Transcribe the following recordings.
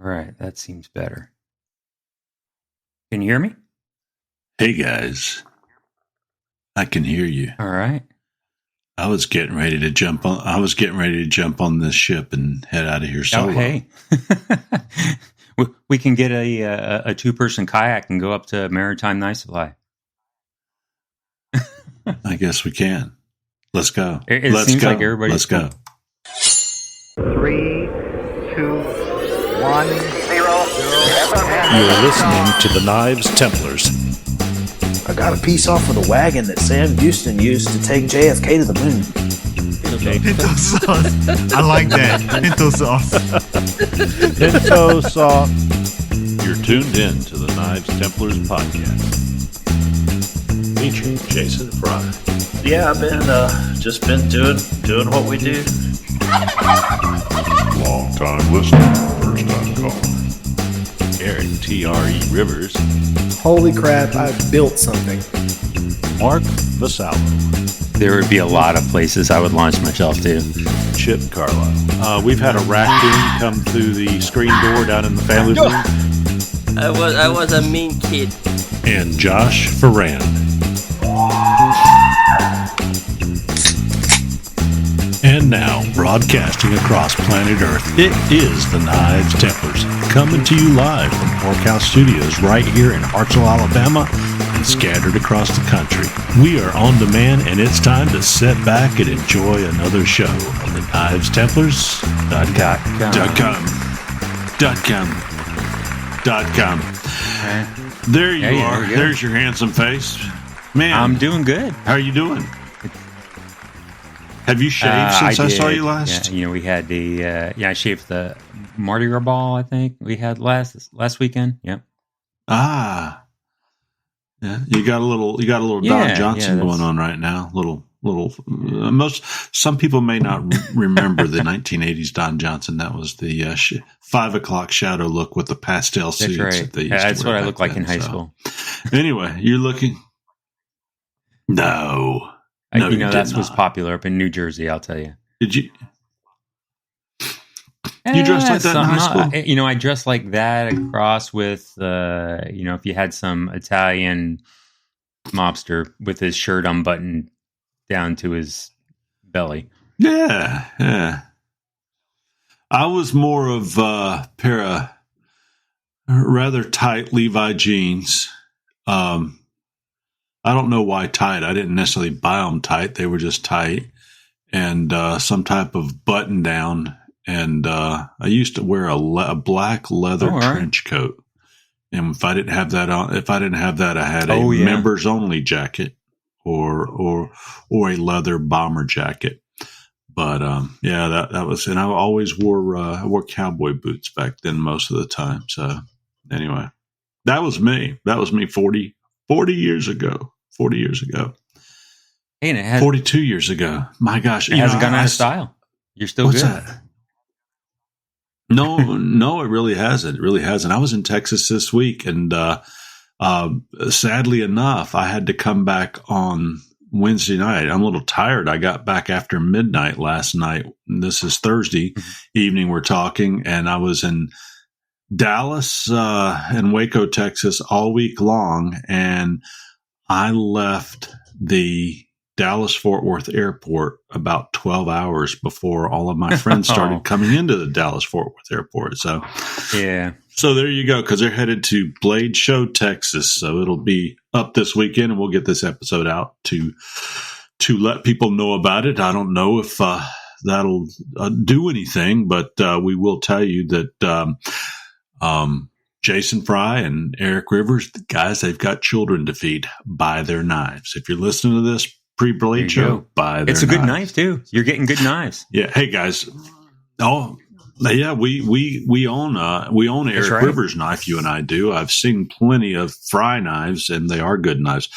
All right, that seems better. Can you hear me? Hey guys, I can hear you. All right. I was getting ready to jump on this ship and head out of here solo. Oh, hey. We can get a two-person kayak and go up to Maritime Night Supply. I guess we can. Let's go. It seems like everybody's Let's go. 3, 2, 1, 0. You're listening to the Knives Templars. I got a piece off of the wagon that Sam Houston used to take JFK to the moon. Pinto sauce. I like that. Pinto sauce. Pinto sauce. You're tuned in to the Knives Templars podcast. Featuring Jason Fry. Yeah, I've been just been doing what we do. Long time listener, first time caller. Eric T.R.E. Rivers. Holy crap, I built something. Mark Vasallo. There would be a lot of places I would launch myself to. Chip Carlisle. We've had a raccoon come through the screen door down in the family room. I was a mean kid. And Josh Ferran. And now, broadcasting across planet Earth, it is the Knives Templars, coming to you live from PORKHouse Studios right here in Hartselle, Alabama, and scattered across the country. We are on demand, and it's time to sit back and enjoy another show of the Knives Templars.com. There you are. There's your handsome face. Man, I'm doing good. How are you doing? Have you shaved since I saw you last? Yeah, we had the I shaved the Mardi Gras ball. I think we had last weekend. Yep. Yeah. You got a little Don Johnson going on right now. Some people may not remember the 1980s Don Johnson. That was the 5 o'clock shadow look with the pastel suits. That's right. That they used That's to wear what I back looked like then, in high school. Anyway, you're looking. No. No, that was popular up in New Jersey, I'll tell you. Did you? You dressed like that in high school? I dressed like that across with, if you had some Italian mobster with his shirt unbuttoned down to his belly. Yeah. I was more of a pair of rather tight Levi jeans. I don't know why tight. I didn't necessarily buy them tight. They were just tight. And some type of button down. And I used to wear a black leather trench coat. And if I didn't have that on, I had a members only jacket or a leather bomber jacket. But that was, and I always wore cowboy boots back then most of the time. So anyway, that was me. That was me 40 years ago. 40 years ago. Hey, and it has 42 years ago. My gosh. It hasn't gone out of style. You're still what's good. That? No, it really hasn't. It really hasn't. I was in Texas this week, and sadly enough, I had to come back on Wednesday night. I'm a little tired. I got back after midnight last night. This is Thursday evening we're talking, and I was in Dallas and Waco, Texas all week long, and I left the Dallas-Fort Worth airport about 12 hours before all of my friends started coming into the Dallas-Fort Worth airport. So, yeah. So there you go, because they're headed to Blade Show, Texas. So it'll be up this weekend, and we'll get this episode out to let people know about it. I don't know if that'll do anything, but we will tell you that Jason Fry and Eric Rivers, the guys, they've got children to feed. Buy their knives. If you're listening to this pre-Blade Show, buy their knives. It's a good knife, too. You're getting good knives. Yeah. Hey, guys. Oh, yeah, we own Eric Rivers' knife, you and I do. I've seen plenty of Fry knives, and they are good knives.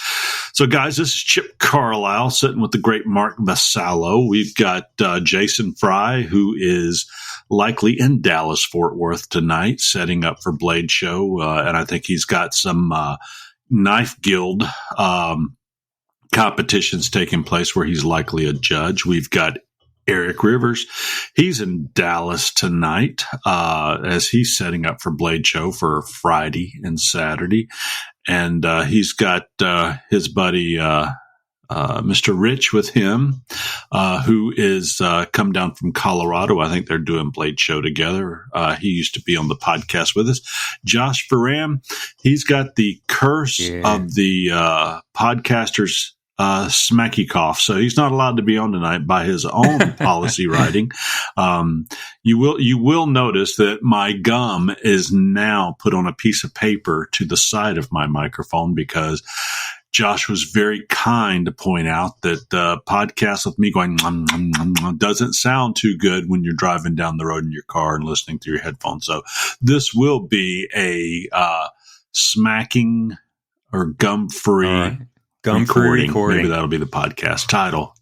So, guys, this is Chip Carlisle sitting with the great Mark Vasallo. We've got Jason Fry, who is likely in Dallas-Fort Worth tonight, setting up for Blade Show, and I think he's got some Knife Guild competitions taking place where he's likely a judge. We've got Eric Rivers. He's in Dallas tonight as he's setting up for Blade Show for Friday and Saturday. And he's got his buddy Mr. Rich with him, who is come down from Colorado. I think they're doing Blade Show together. He used to be on the podcast with us. Josh Ferram, he's got the curse of the podcasters smacky cough, so he's not allowed to be on tonight by his own policy writing. You will notice that my gum is now put on a piece of paper to the side of my microphone because Josh was very kind to point out that podcasts with me going doesn't sound too good when you're driving down the road in your car and listening through your headphones. So this will be a smacking or gum-free recording. Maybe that'll be the podcast title.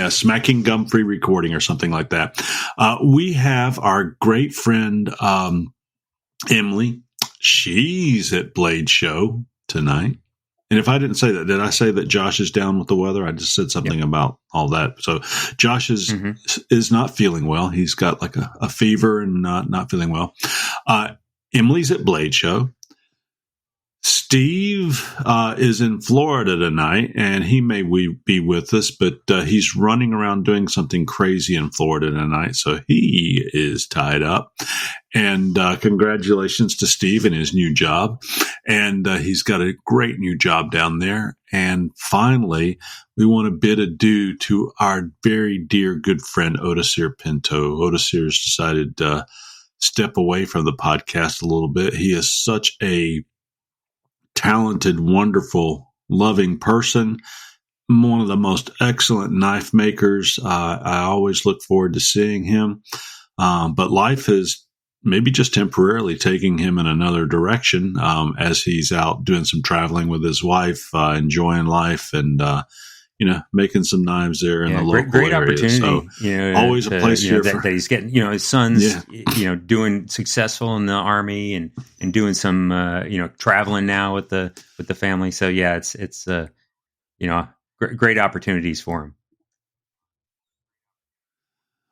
Smacking gum-free recording or something like that. We have our great friend Emily. She's at Blade Show tonight. And if I didn't say that, did I say that Josh is down with the weather? I just said something about all that. So Josh is not feeling well. He's got like a fever and not feeling well. Emily's at Blade Show. Steve is in Florida tonight, and he may be with us, but he's running around doing something crazy in Florida tonight, so he is tied up. And congratulations to Steve and his new job. And he's got a great new job down there. And finally, we want to bid adieu to our very dear good friend Odisir Pinto. Odisir has decided to step away from the podcast a little bit. He is such a talented, wonderful, loving person. One of the most excellent knife makers. I always look forward to seeing him. But life is maybe just temporarily taking him in another direction as he's out doing some traveling with his wife, enjoying life and, making some knives there in the local great area. Opportunity. So always a place here that he's getting, his son's, doing successful in the Army and doing some, traveling now with the family. So yeah, it's great opportunities for him.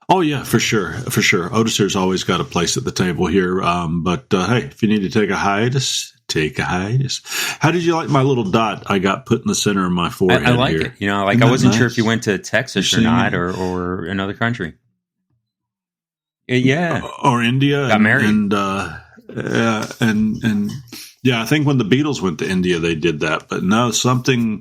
Oh yeah, for sure. Odisir's always got a place at the table here. But hey, if you need to take a hiatus, take a hiatus. How did you like my little dot I got put in the center of my forehead? I like here? it. I wasn't sure if you went to Texas or not, or another country. Yeah, or India. Got married, and I think when the Beatles went to India, they did that. But no, something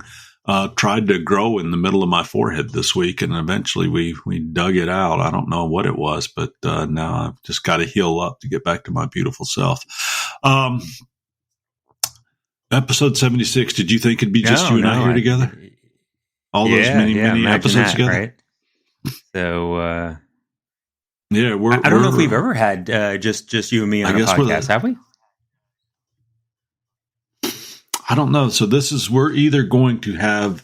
tried to grow in the middle of my forehead this week, and eventually we dug it out. I don't know what it was, but now I've just got to heal up to get back to my beautiful self. Episode 76, did you think it'd be just you and I here together? All those many episodes together? Right? So, I don't know if we've ever had just you and me on a podcast, have we? I don't know. So we're either going to have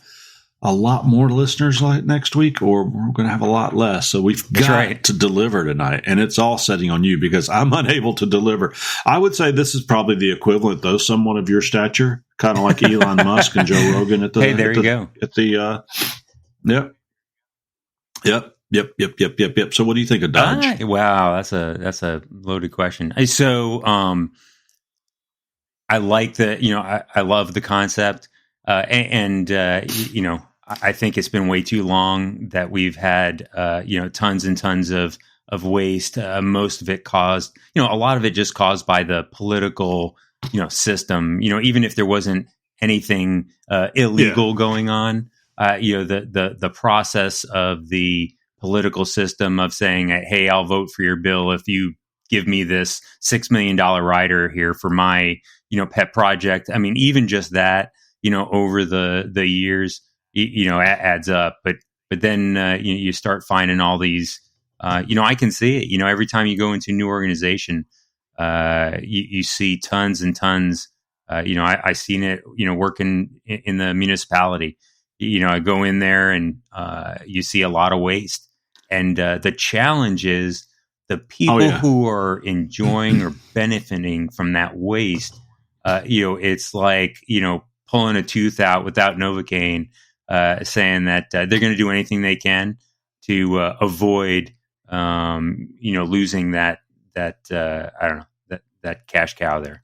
a lot more listeners like next week, or we're going to have a lot less. So we've got to deliver tonight, and it's all setting on you because I'm unable to deliver. I would say this is probably the equivalent, though, someone of your stature, kind of like Elon Musk and Joe Rogan at the. Hey, there you go. At the Yep. So what do you think of Dodge? Wow, that's a loaded question. So, I like I love the concept, and I think it's been way too long that we've had, tons and tons of waste. Most of it caused, a lot of it just caused by the political, system. Even if there wasn't anything illegal going on, the process of the political system of saying, "Hey, I'll vote for your bill if you give me this $6 million rider here for my, pet project." I mean, even just that, over the years, adds up. But then you start finding all these, I can see it. Every time you go into a new organization, you see tons and tons. I seen it, working in the municipality. I go in there and you see a lot of waste. And the challenge is the people who are enjoying or benefiting from that waste. It's like, pulling a tooth out without Novocaine, saying that they're going to do anything they can to avoid losing that that cash cow there.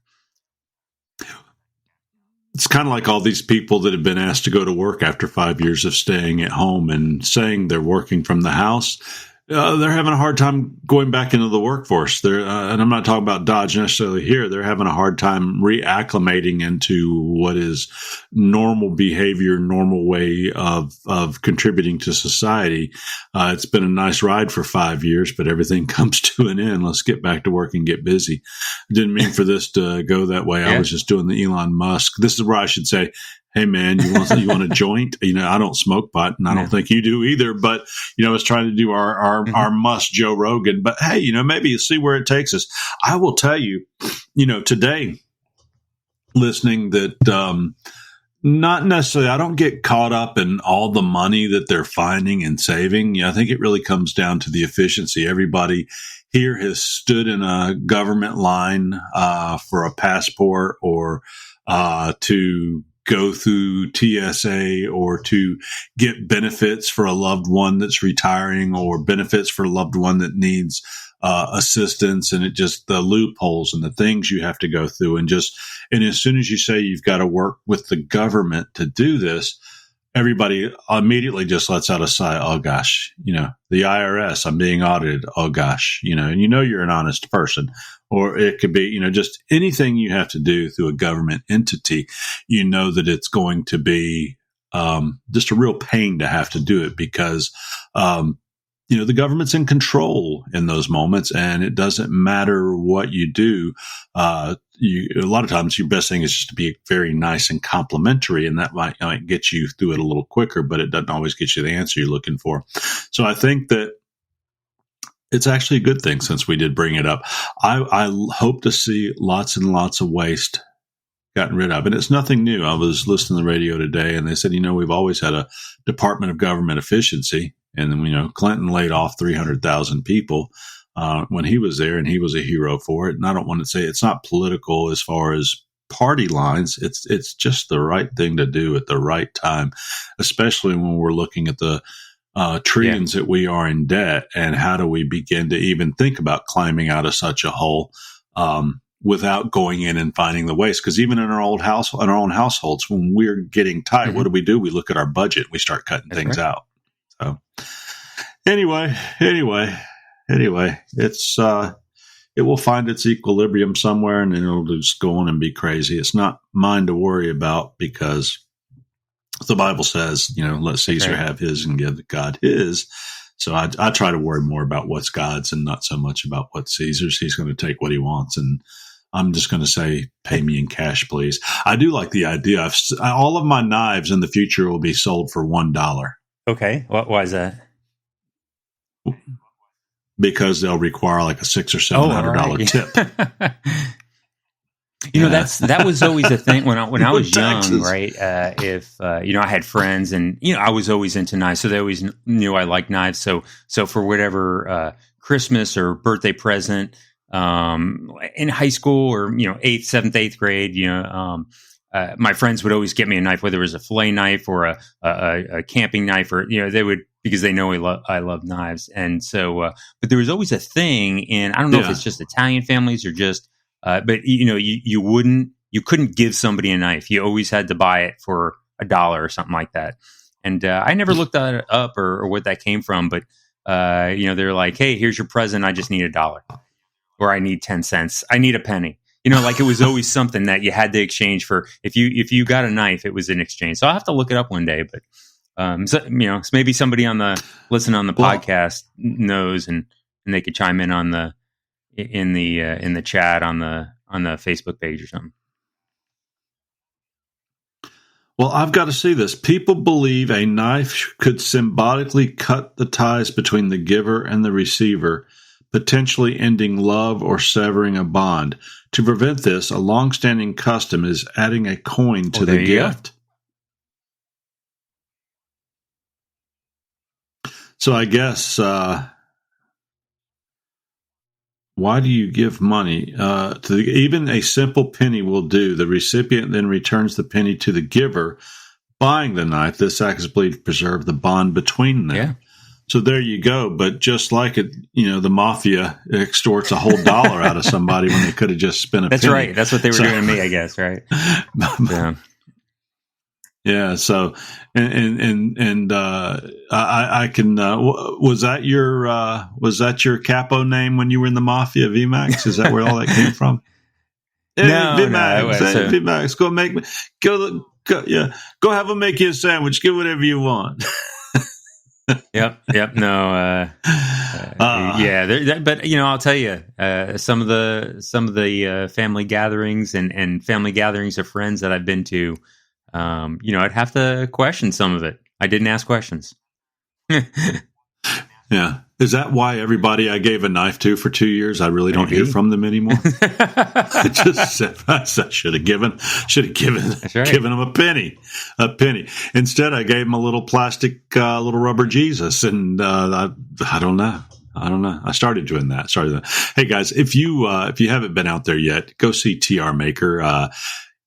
It's kind of like all these people that have been asked to go to work after 5 years of staying at home and saying they're working from the house. They're having a hard time going back into the workforce. And I'm not talking about Dodge necessarily here. They're having a hard time reacclimating into what is normal behavior, normal way of contributing to society. It's been a nice ride for 5 years, but everything comes to an end. Let's get back to work and get busy. Didn't mean for this to go that way. I was just doing the Elon Musk. This is where I should say, hey man, you want a joint? I don't smoke pot, and I don't think you do either. But I was trying to do our Musk Joe Rogan. But hey, maybe you see where it takes us. I will tell you, today, listening that not necessarily. I don't get caught up in all the money that they're finding and saving. I think it really comes down to the efficiency. Everybody here has stood in a government line for a passport or to go through TSA or to get benefits for a loved one that's retiring or benefits for a loved one that needs assistance, and it just the loopholes and the things you have to go through. And as soon as you say you've got to work with the government to do this, everybody immediately just lets out a sigh. Oh gosh, the IRS, I'm being audited. Oh gosh, and you're an honest person. Or it could be, just anything you have to do through a government entity, that it's going to be just a real pain to have to do it because, the government's in control in those moments, and it doesn't matter what you do. A lot of times your best thing is just to be very nice and complimentary, and that might get you through it a little quicker, but it doesn't always get you the answer you're looking for. So I think that it's actually a good thing since we did bring it up. I hope to see lots and lots of waste gotten rid of. And it's nothing new. I was listening to the radio today and they said, we've always had a Department of Government Efficiency. And then, Clinton laid off 300,000 people when he was there, and he was a hero for it. And I don't want to say it's not political as far as party lines. It's just the right thing to do at the right time, especially when we're looking at the trillions that we are in debt, and how do we begin to even think about climbing out of such a hole without going in and finding the waste? Because even in our own households, when we're getting tight, what do? We look at our budget, we start cutting things out. So anyway, it's it will find its equilibrium somewhere, and then it'll just go on and be crazy. It's not mine to worry about because the Bible says, let Caesar have his and give God his. So I try to worry more about what's God's and not so much about what's Caesar's. He's going to take what he wants, and I'm just going to say, pay me in cash, please. I do like the idea. All of my knives in the future will be sold for $1. Okay. Why is that? Because they'll require like a $600 or $700 tip. That was always a thing when I was young, right? If I had friends, and I was always into knives, so they always knew I liked knives. So for whatever Christmas or birthday present in high school or 8th, 7th, 8th grade, my friends would always get me a knife, whether it was a fillet knife or a camping knife, or they would, because they know I love knives. And so, but there was always a thing, and I don't know if it's just Italian families or just, but you couldn't give somebody a knife. You always had to buy it for $1 or something like that. And I never looked that up or what that came from, but they're like, hey, here's your present. I just need $1, or I need 10 cents. I need a penny. Like it was always something that you had to exchange for. If you got a knife, it was an exchange. So I'll have to look it up one day. But so maybe somebody listening on the podcast knows, and they could chime in in the chat on the Facebook page or something. Well, I've got to see this. People believe a knife could symbolically cut the ties between the giver and the receiver, potentially ending love or severing a bond. To prevent this, a long-standing custom is adding a coin to the gift. So I guess, why do you give money? Even a simple penny will do. The recipient then returns the penny to the giver, buying the knife. This acts as believed to preserve the bond between them. So there you go. But just like it, the mafia extorts a whole dollar out of somebody when they could have just spent a That's penny. right. That's what they were doing to me, I guess. Right. Yeah. Yeah. So, I can. Was that your capo name when you were in the mafia, VMAX? Is that where all that came from? Hey, No, VMAX, no. VMAX, go have them make you a sandwich. Get whatever you want. Yep. No. Yeah. But I'll tell you, some of the family gatherings and family gatherings of friends that I've been to, I'd have to question some of it. I didn't ask questions. Yeah. Is that why everybody I gave a knife to for 2 years, I really don't hear from them anymore? I just said, I should have given them a penny. Instead, I gave them a little plastic, little rubber Jesus. And, I don't know. I started doing that. Hey guys, if you haven't been out there yet, go see TR Maker.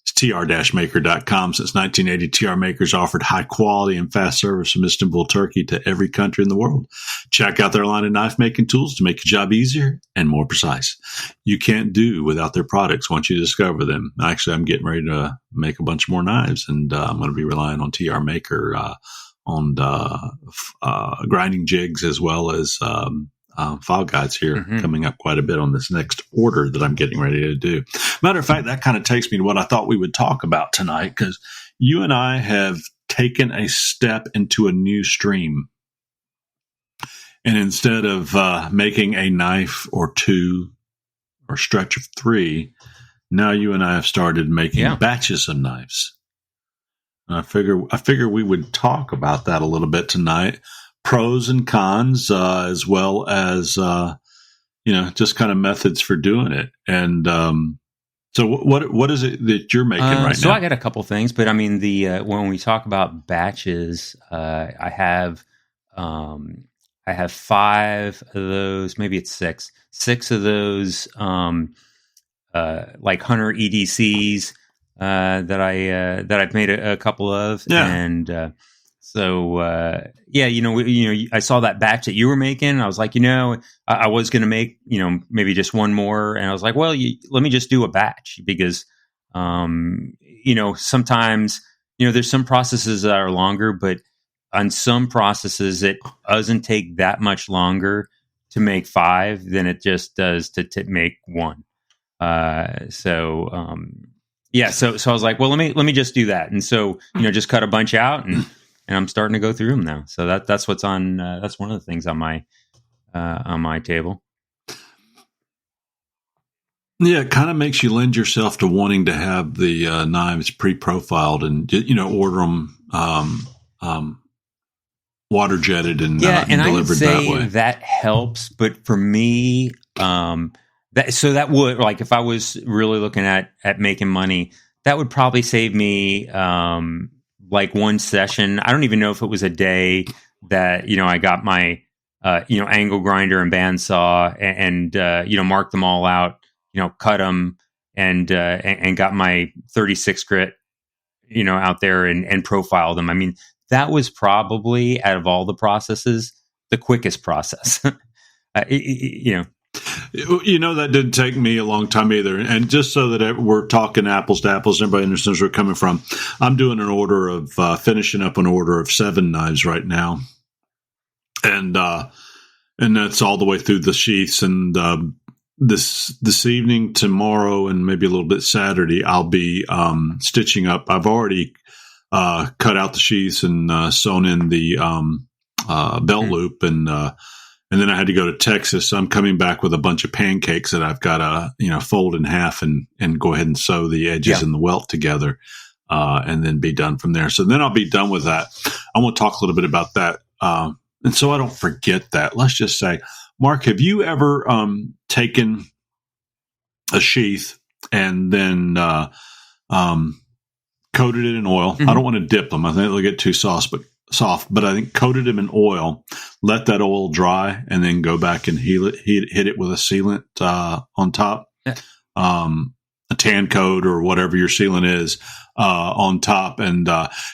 It's tr-maker.com. Since 1980, TR Maker's offered high quality and fast service from Istanbul, Turkey to every country in the world. Check out their line of knife making tools to make your job easier and more precise. You can't do without their products once you discover them. Actually, I'm getting ready to make a bunch more knives, and I'm going to be relying on TR Maker on grinding jigs as well as file guides here coming up quite a bit on this next order that I'm getting ready to do. Matter of fact, that kind of takes me to what I thought we would talk about tonight, because you and I have taken a step into a new stream. And instead of making a knife or two or stretch of 3, now you and I have started making batches of knives. And I figure we would talk about that a little bit tonight. Pros and cons, as well as, just kind of methods for doing it. And so what is it that you're making right now? So I got a couple things, but I mean, when we talk about batches, I have 5 of those, maybe it's 6 of those, like Hunter EDCs, that I've made a couple of. Yeah. And, so, I saw that batch that you were making. And I was like, I was going to make, maybe just one more. And I was like, well, let me just do a batch because, sometimes, there's some processes that are longer, but on some processes, it doesn't take that much longer to make 5 than it just does to make 1. So I was like, well, let me just do that. And so, just cut a bunch out and I'm starting to go through them now. So that's what's on. That's one of the things on my table. Yeah, it kind of makes you lend yourself to wanting to have the knives pre-profiled and order them water jetted and and delivered I would say that way. That helps, but for me, that would, like, if I was really looking at making money, that would probably save me. Like one session. I don't even know if it was a day that, I got my, angle grinder and bandsaw and marked them all out, cut them and got my 36 grit, out there and profiled them. I mean, that was probably, out of all the processes, the quickest process. That didn't take me a long time either. And just so that we're talking apples to apples, everybody understands where we're coming from. I'm doing an order of finishing up an order of 7 knives right now, and that's all the way through the sheaths. And this evening, tomorrow, and maybe a little bit Saturday, I'll be stitching up. I've already cut out the sheaths and sewn in the belt loop and then I had to go to Texas. So I'm coming back with a bunch of pancakes that I've got to, fold in half and go ahead and sew the edges and the welt together, and then be done from there. So then I'll be done with that. I want to talk a little bit about that. And so I don't forget that. Let's just say, Mark, have you ever taken a sheath and then coated it in oil? I don't want to dip them. I think they'll get too soft, but I think coated them in oil, let that oil dry, and then go back and hit it with a sealant on top, a tan coat or whatever your sealant is. on top, and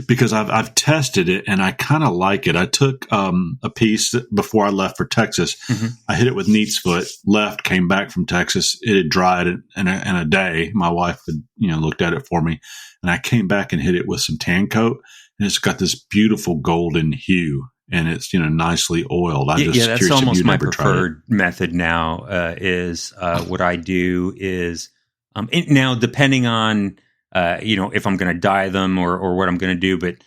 because I've tested it and I kind of like it. I took a piece before I left for Texas. Mm-hmm. I hit it with neat's foot, left, came back from Texas. It had dried in a day. My wife had looked at it for me, and I came back and hit it with some tan coat, and it's got this beautiful golden hue, and it's nicely oiled. That's almost my preferred method now. Is what I do is now depending on if I'm going to dye them or what I'm going to do, but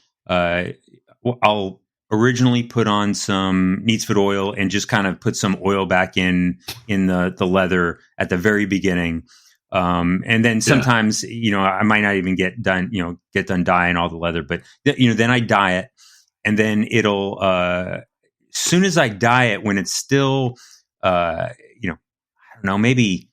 I'll originally put on some neat's foot oil and just kind of put some oil back in the leather at the very beginning. And then sometimes, I might not even get done dyeing all the leather, but then I dye it, and then it'll, as soon as I dye it, when it's still, I don't know, maybe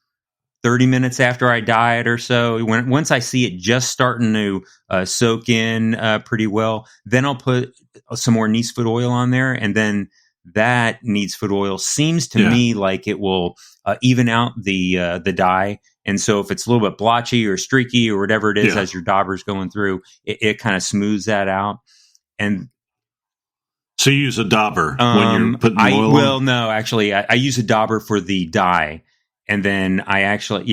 30 minutes after I dye it or so, once I see it just starting to soak in pretty well, then I'll put some more neat's foot oil on there, and then that neat's foot oil seems to me like it will even out the dye. And so if it's a little bit blotchy or streaky or whatever it is as your dauber's going through, it kind of smooths that out. And so you use a dauber when you're putting oil on? Well, no, actually, I use a dauber for the dye. And then I actually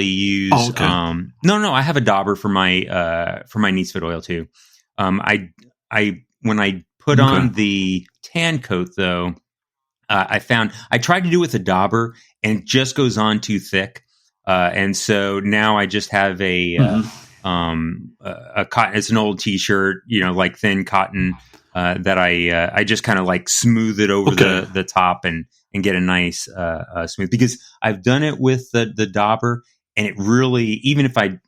use no, I have a dauber for my neat's foot oil too. When I put on the tan coat though, I found I tried to do it with a dauber and it just goes on too thick. And so now I just have a cotton. It's an old T-shirt, like thin cotton that I just kind of like smooth it over the top and get a nice smooth, because I've done it with the dauber, and it really, even if I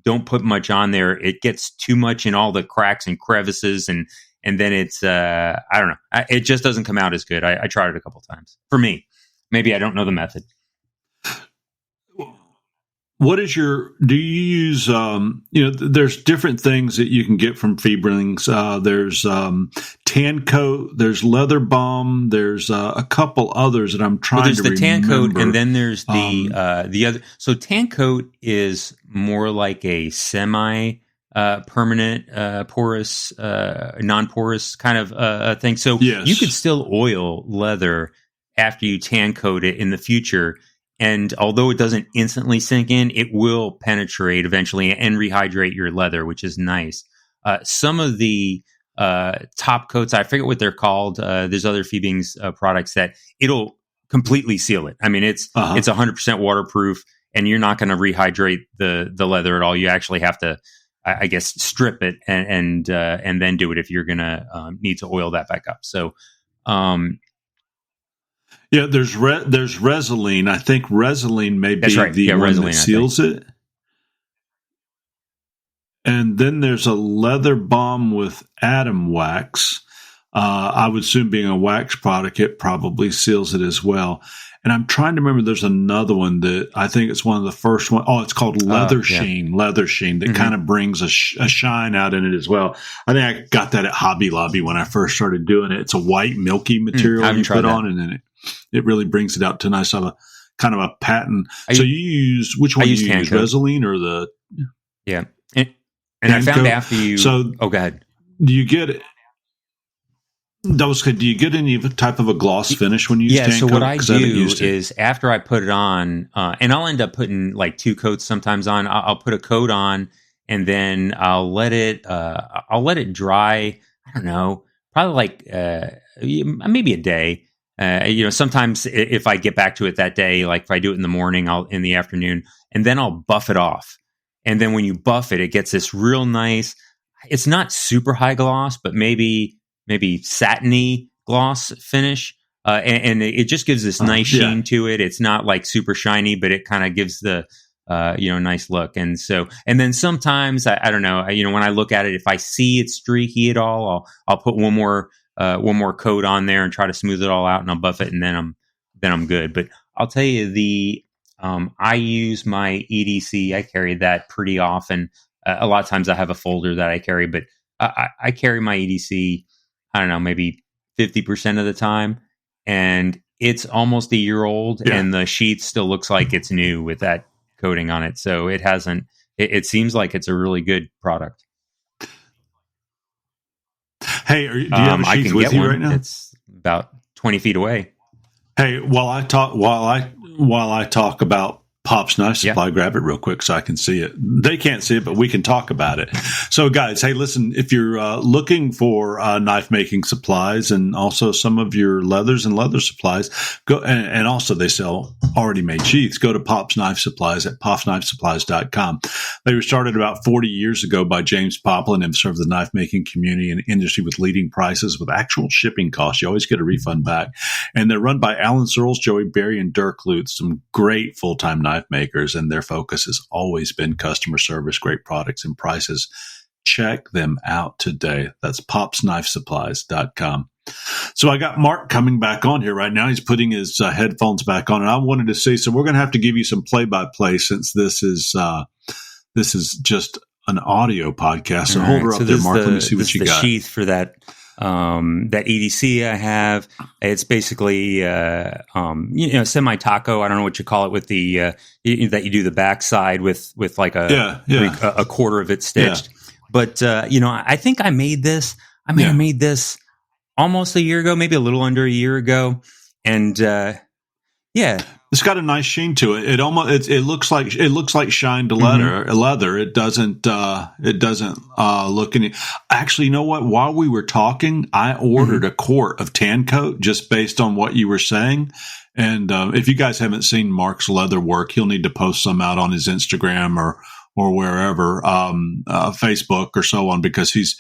don't put much on there, it gets too much in all the cracks and crevices, and then it's I don't know, it just doesn't come out as good. I tried it a couple times. For me, maybe I don't know the method. What is do you use, there's different things that you can get from Feeblings. There's tan coat, there's leather balm, there's a couple others that I'm trying to remember. There's the tan coat, and then there's the other. So tan coat is more like a semi permanent porous, non-porous kind of thing. So you could still oil leather after you tan coat it in the future. And although it doesn't instantly sink in, it will penetrate eventually and rehydrate your leather, which is nice. Some of the top coats, I forget what they're called. There's other Feeblings products that it'll completely seal it. I mean, it's 100% waterproof, and you're not going to rehydrate the leather at all. You actually have to, I guess, strip it and then do it if you're going to need to oil that back up. So. There's Resolene. I think Resolene may be the one that seals it. And then there's a leather balm with atom wax. I would assume, being a wax product, it probably seals it as well. And I'm trying to remember, there's another one that I think it's one of the first one. Oh, it's called Leather Sheen. Leather Sheen, that kind of brings a shine out in it as well. I think I got that at Hobby Lobby when I first started doing it. It's a white milky material you put on, and then it really brings it out to nice of a kind of a patent. So you use, which one do you use, Resolene or the? Yeah. And I found after you. So, go ahead. Do you get it? Do you get any type of a gloss finish when you use tan coat? So what I do is, after I put it on, and I'll end up putting like 2 coats sometimes on. I'll put a coat on, and then I'll let it dry. I don't know, probably like maybe a day. Sometimes if I get back to it that day, like if I do it in the morning, I'll in the afternoon, and then I'll buff it off. And then when you buff it, it gets this real nice. It's not super high gloss, but maybe satiny gloss finish, and it just gives this nice sheen to it. It's not like super shiny, but it kind of gives the nice look. And then sometimes I don't know, when I look at it, if I see it's streaky at all, I'll put one more coat on there and try to smooth it all out, and I'll buff it, and then I'm good. But I'll tell you, I use my EDC. I carry that pretty often. A lot of times I have a folder that I carry, but I carry my EDC, I don't know, maybe 50% of the time, and it's almost a year old, and the sheath still looks like it's new with that coating on it. So it hasn't it seems like it's a really good product. Hey, do you have a sheath with you right now? It's about 20 feet away. Hey, while I talk about Pop's Knife Supply, grab it real quick so I can see it. They can't see it, but we can talk about it. So, guys, hey, listen, if you're looking for knife making supplies and also some of your leathers and leather supplies, go and also they sell already made sheaths. Go to Pop's Knife Supplies at popknifesupplies.com. They were started about 40 years ago by James Poplin and serve the knife making community and industry with leading prices with actual shipping costs. You always get a refund back. And they're run by Alan Searles, Joey Berry, and Dirk Lutz, some great full-time knife makers, and their focus has always been customer service, great products, and prices. Check them out today. That's popsknifesupplies.com. So I got Mark coming back on here right now. He's putting his headphones back on, and I wanted to see, so we're going to have to give you some play-by-play since this is just an audio podcast. So hold her up there, Mark. Let me see what you got. The sheath for that EDC I have. It's basically semi taco. I don't know what you call it, with the that you do the backside with like a quarter of it stitched. But I think I made this. I may have made this almost a year ago, maybe a little under a year ago, and it's got a nice sheen to it. It looks like shined leather. Mm-hmm. Leather. It doesn't look any. Actually, you know what? While we were talking, I ordered a quart of tan coat just based on what you were saying. And if you guys haven't seen Mark's leather work, he'll need to post some out on his Instagram or wherever, Facebook or so on, because he's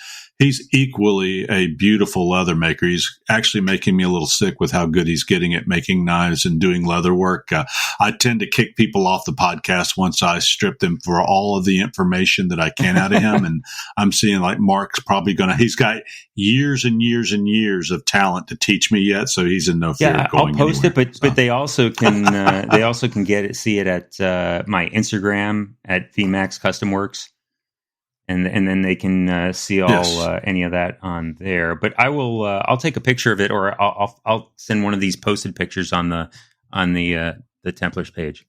equally a beautiful leather maker. He's actually making me a little sick with how good he's getting at making knives and doing leather work. I tend to kick people off the podcast once I strip them for all of the information that I can out of him. And I'm seeing like Mark's probably he's got years and years and years of talent to teach me yet. So he's in no fear of going I'll post anywhere. but they also can, see it at my Instagram at VMAX Custom Works. And then they can see all any of that on there. But I will. I'll take a picture of it, or I'll send one of these posted pictures on the Templars page.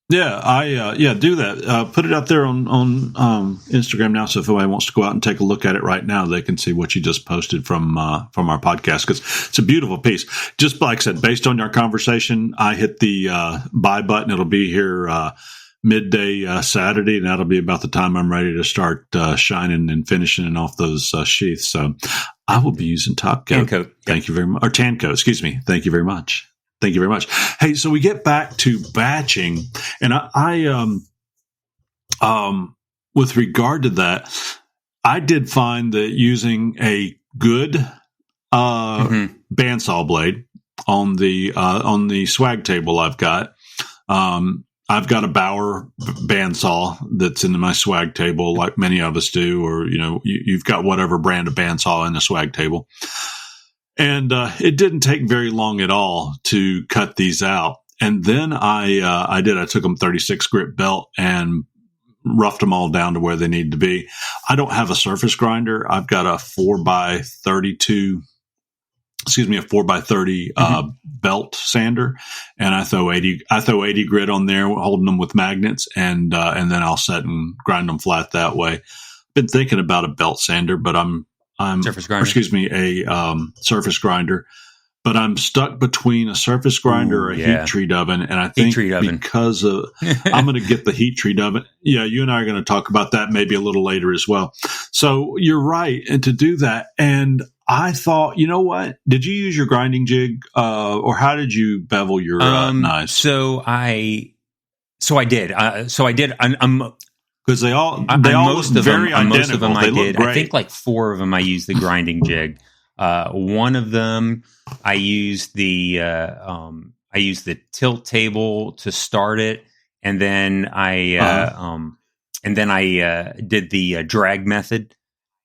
Yeah, do that. Put it out there on Instagram now. So if anybody wants to go out and take a look at it right now, they can see what you just posted from our podcast, because it's a beautiful piece. Just like I said, based on our conversation, I hit the buy button. It'll be here midday Saturday, and that'll be about the time I'm ready to start shining and finishing off those sheaths. So I will be using top coat. Tan coat. Thank you very much. Or tan coat, excuse me. Thank you very much. Thank you very much. Hey, so we get back to batching, and I with regard to that, I did find that using a good bandsaw blade on the swag table I've got a Bauer bandsaw that's in my swag table, like many of us do, or you've got whatever brand of bandsaw in the swag table. And it didn't take very long at all to cut these out. And then I took them 36 grit belt and roughed them all down to where they need to be. I don't have a surface grinder. I've got a 4x30 belt sander, and I throw 80 grit on there, holding them with magnets, and then I'll set and grind them flat that way. Been thinking about a belt sander, but I'm surface grinder. Surface grinder. But I'm stuck between a surface grinder or a heat treat oven, and I think because of I'm going to get the heat treat oven. Yeah, you and I are going to talk about that maybe a little later as well. So you're right, and to do that, and I thought, you know what? Did you use your grinding jig, or how did you bevel your knives? So I did. Because they all look very identical. Most of them I did. Great. I think like 4 of them I used the grinding jig. One of them I used the tilt table to start it, and then I did the drag method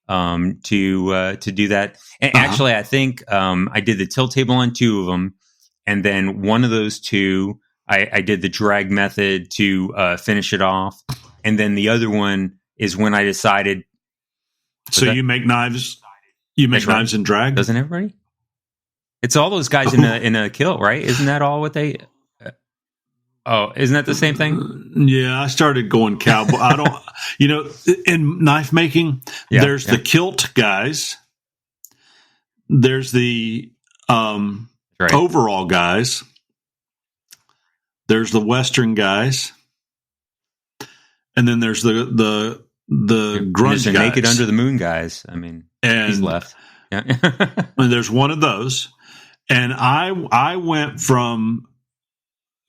to do that. And actually, I think I did the tilt table on 2 of them, and then one of those 2 I did the drag method to finish it off, and then the other one is when I decided. So you make knives. You make knives in drag, doesn't everybody? It's all those guys in a kilt, right? Isn't that all what they? Oh, isn't that the same thing? Yeah, I started going cowboy. I don't, in knife making, there's the kilt guys. There's the overall guys. There's the Western guys. And then there's the grunge guys. Naked Under the Moon guys. I mean, he's left. Yeah. And there's one of those. And I went from,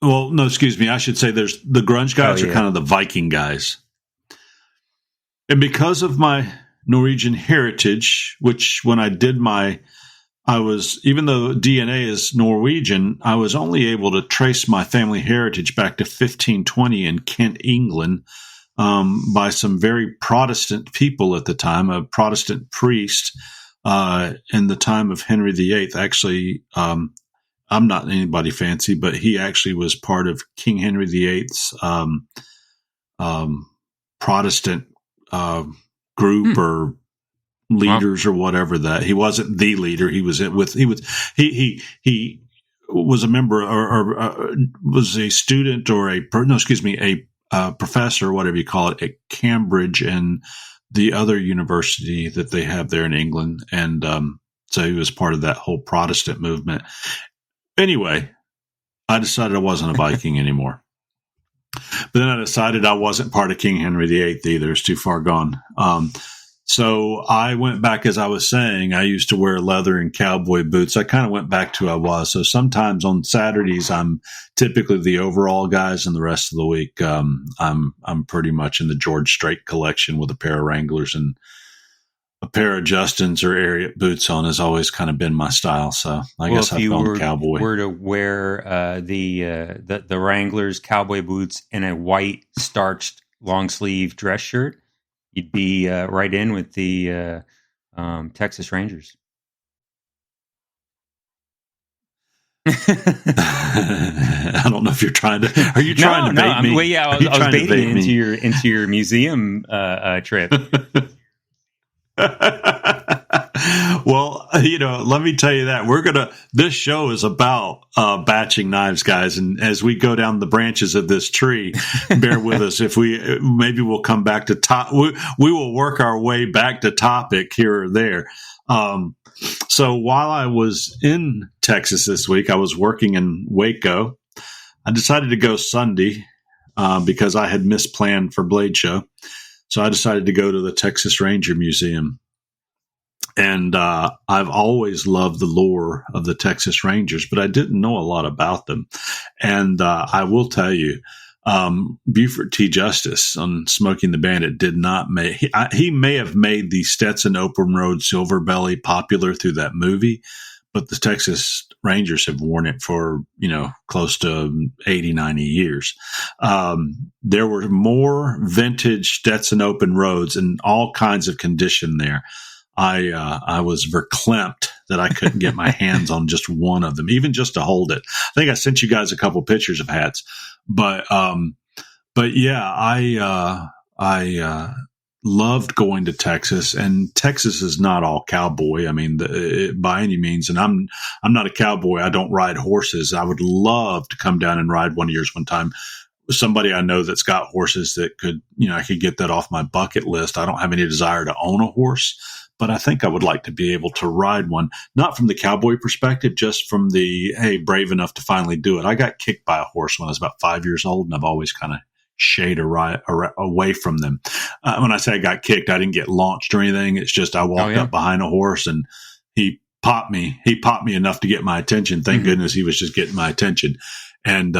well, no, excuse me. I should say there's the grunge guys are kind of the Viking guys. And because of my Norwegian heritage, which when I did even though DNA is Norwegian, I was only able to trace my family heritage back to 1520 in Kent, England, by some very Protestant people at the time, a Protestant priest in the time of Henry VIII. Actually, I'm not anybody fancy, but he actually was part of King Henry VIII's Protestant group or leaders or whatever. That he wasn't the leader. He was he was a member or was a student or a professor, whatever you call it, at Cambridge and the other university that they have there in England. And so he was part of that whole Protestant movement. Anyway, I decided I wasn't a Viking anymore. But then I decided I wasn't part of King Henry VIII either. It's too far gone. So I went back, as I was saying, I used to wear leather and cowboy boots. I kind of went back to who I was. So sometimes on Saturdays, I'm typically the overall guys, and the rest of the week, I'm pretty much in the George Strait collection with a pair of Wranglers and a pair of Justins or Ariat boots on has always kind of been my style. So I guess I've gone cowboy. If you were to wear the Wranglers cowboy boots and a white starched long sleeve dress shirt, you'd be right in with the Texas Rangers. I don't know if you're trying to. Are you trying to bait me? Well, yeah, I was baiting into your museum trip. Well, let me tell you that this show is about batching knives, guys. And as we go down the branches of this tree, bear with us. Maybe we'll come back to we will work our way back to topic here or there. So while I was in Texas this week, I was working in Waco. I decided to go Sunday because I had misplanned for Blade Show. So I decided to go to the Texas Ranger Museum. And I've always loved the lore of the Texas Rangers, but I didn't know a lot about them. And I will tell you, Buford T. Justice on Smoking the Bandit did not make – he may have made the Stetson Open Road Silver Belly popular through that movie, but the Texas Rangers have worn it for, close to 80, 90 years. There were more vintage Stetson Open Roads in all kinds of condition there. I was verklempt that I couldn't get my hands on just one of them, even just to hold it. I think I sent you guys a couple pictures of hats, but yeah, I loved going to Texas, and Texas is not all cowboy. I mean, by any means. And I'm not a cowboy. I don't ride horses. I would love to come down and ride one of yours one time. Somebody I know that's got horses that could, I could get that off my bucket list. I don't have any desire to own a horse, but I think I would like to be able to ride one, not from the cowboy perspective, just from the, hey, brave enough to finally do it. I got kicked by a horse when I was about 5 years old, and I've always kind of shayed away from them. When I say I got kicked, I didn't get launched or anything. It's just I walked up behind a horse and he popped me. He popped me enough to get my attention. Thank goodness he was just getting my attention. And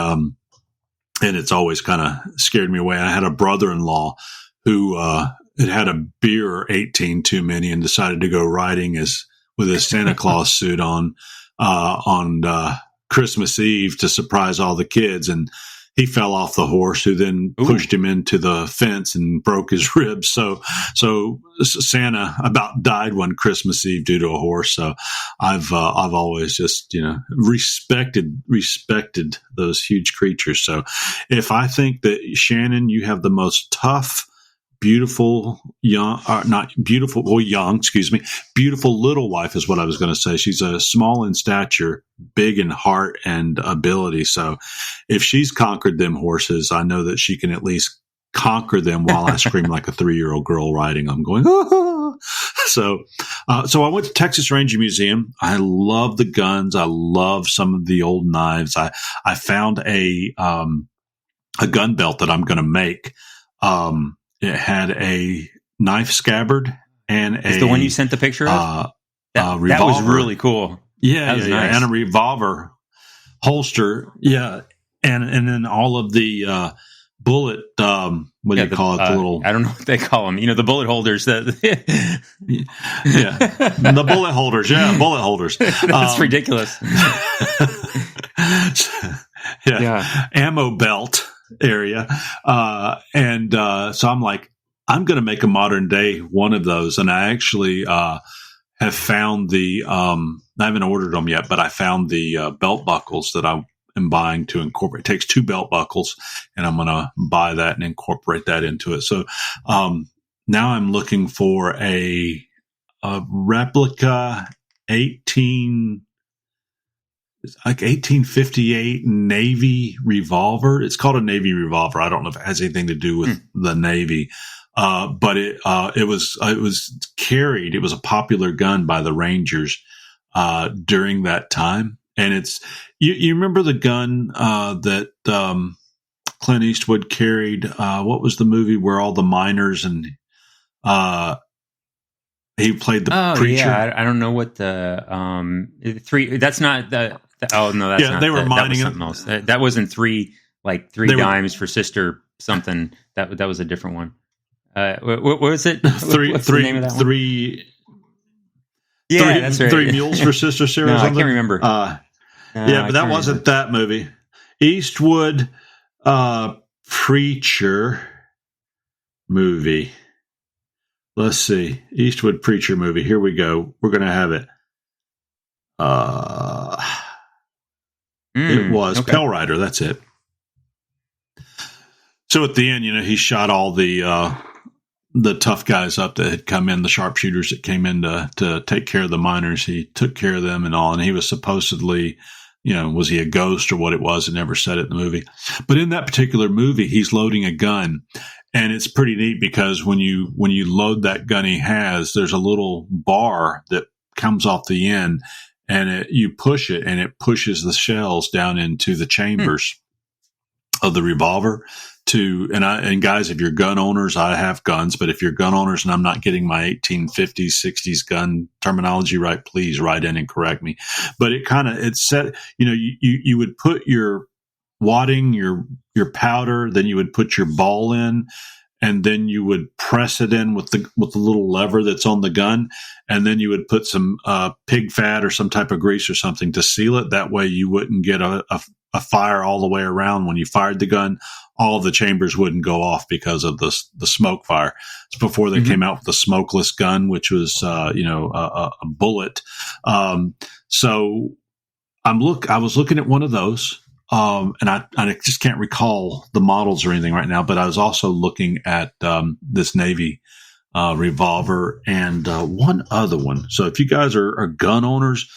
it's always kind of scared me away. I had a brother-in-law who had a beer or 18 too many and decided to go riding with his Santa Claus suit on Christmas Eve to surprise all the kids. And he fell off the horse, who then pushed him into the fence and broke his ribs. So Santa about died one Christmas Eve due to a horse. So I've always just, respected those huge creatures. So if I think that, Shannon, you have the most tough, beautiful young, not beautiful or young, excuse me, beautiful little wife is what I was going to say. She's a small in stature, big in heart and ability. So if she's conquered them horses, I know that she can at least conquer them while I scream like a 3-year-old girl riding them going, ah! So I went to Texas Ranger Museum. I love the guns. I love some of the old knives. I found a gun belt that I'm going to make. It had a knife scabbard and Is the one you sent the picture of? That was really cool. Yeah, nice. And a revolver holster. Yeah, and then all of the bullet. What do you call it? The little. I don't know what they call them. The bullet holders. Yeah, the bullet holders. Yeah, bullet holders. That's ridiculous. Yeah, ammo belt area. So I'm like, I'm going to make a modern day one of those. And I actually have found I haven't ordered them yet, but I found the belt buckles that I am buying to incorporate. It takes 2 belt buckles, and I'm going to buy that and incorporate that into it. So now I'm looking for a replica 1858 Navy revolver. It's called a Navy revolver. I don't know if it has anything to do with the Navy, but it was carried. It was a popular gun by the Rangers during that time. And it's you remember the gun that Clint Eastwood carried? What was the movie where all the miners and he played the preacher? Yeah, I don't know what the 3. That's not the. Oh no, that's not. They were mining that was something else. That wasn't 3 dimes for sister something. That was a different one. What was it? What's the name of that one? 3. Yeah, that's right. 3 mules for sister Sarah. No, I can't remember. But that wasn't that movie. Eastwood preacher movie. Let's see. Eastwood preacher movie. Here we go. We're going to have it. It was Pell Rider. That's it. So at the end, he shot all the tough guys up that had come in, the sharpshooters that came in to take care of the miners. He took care of them and all, and he was supposedly, was he a ghost or what it was? It never said it in the movie. But in that particular movie, he's loading a gun, and it's pretty neat because when you load that gun he has, there's a little bar that comes off the end, and you push it, and it pushes the shells down into the chambers of the revolver. And guys, if you're gun owners, I have guns, but if you're gun owners and I'm not getting my 1850s, 60s gun terminology right, please write in and correct me. But it set, you would put your wadding, your powder, then you would put your ball in, and then you would press it in with the little lever that's on the gun, and then you would put some pig fat or some type of grease or something to seal it. That way you wouldn't get a fire all the way around. When you fired the gun, all of the chambers wouldn't go off because of the smoke fire. It's before they came out with the smokeless gun, which was a bullet. So I was looking at one of those. And I just can't recall the models or anything right now, but I was also looking at this Navy revolver and one other one. So if you guys are gun owners,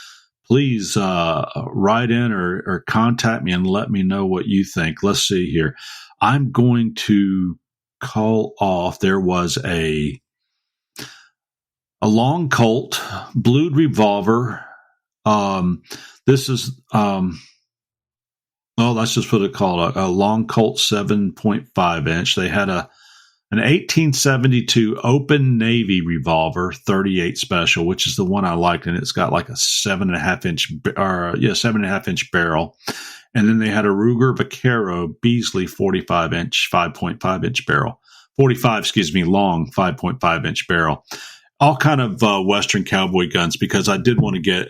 please write in or contact me and let me know what you think. Let's see here. I'm going to call off. There was a long Colt blued revolver. This is that's just what it called, a long Colt 7.5 inch. They had an 1872 open Navy revolver 38 special, which is the one I liked, and it's got like a 7.5 inch barrel. And then they had a Ruger Vaquero Beasley 45 inch 5.5 inch barrel, 45 long 5.5 inch barrel. All kind of Western cowboy guns, because I did want to get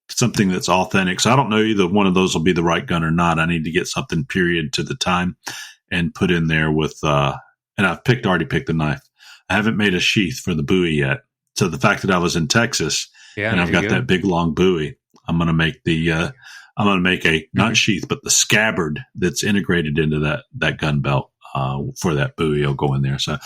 something that's authentic. So I don't know either one of those will be the right gun or not. I need to get something period to the time and put in there with, and I've already picked the knife. I haven't made a sheath for the buoy yet. So the fact that I was in Texas and I've got that big long buoy, I'm going to make not sheath, but the scabbard that's integrated into that gun belt, for that buoy will go in there. So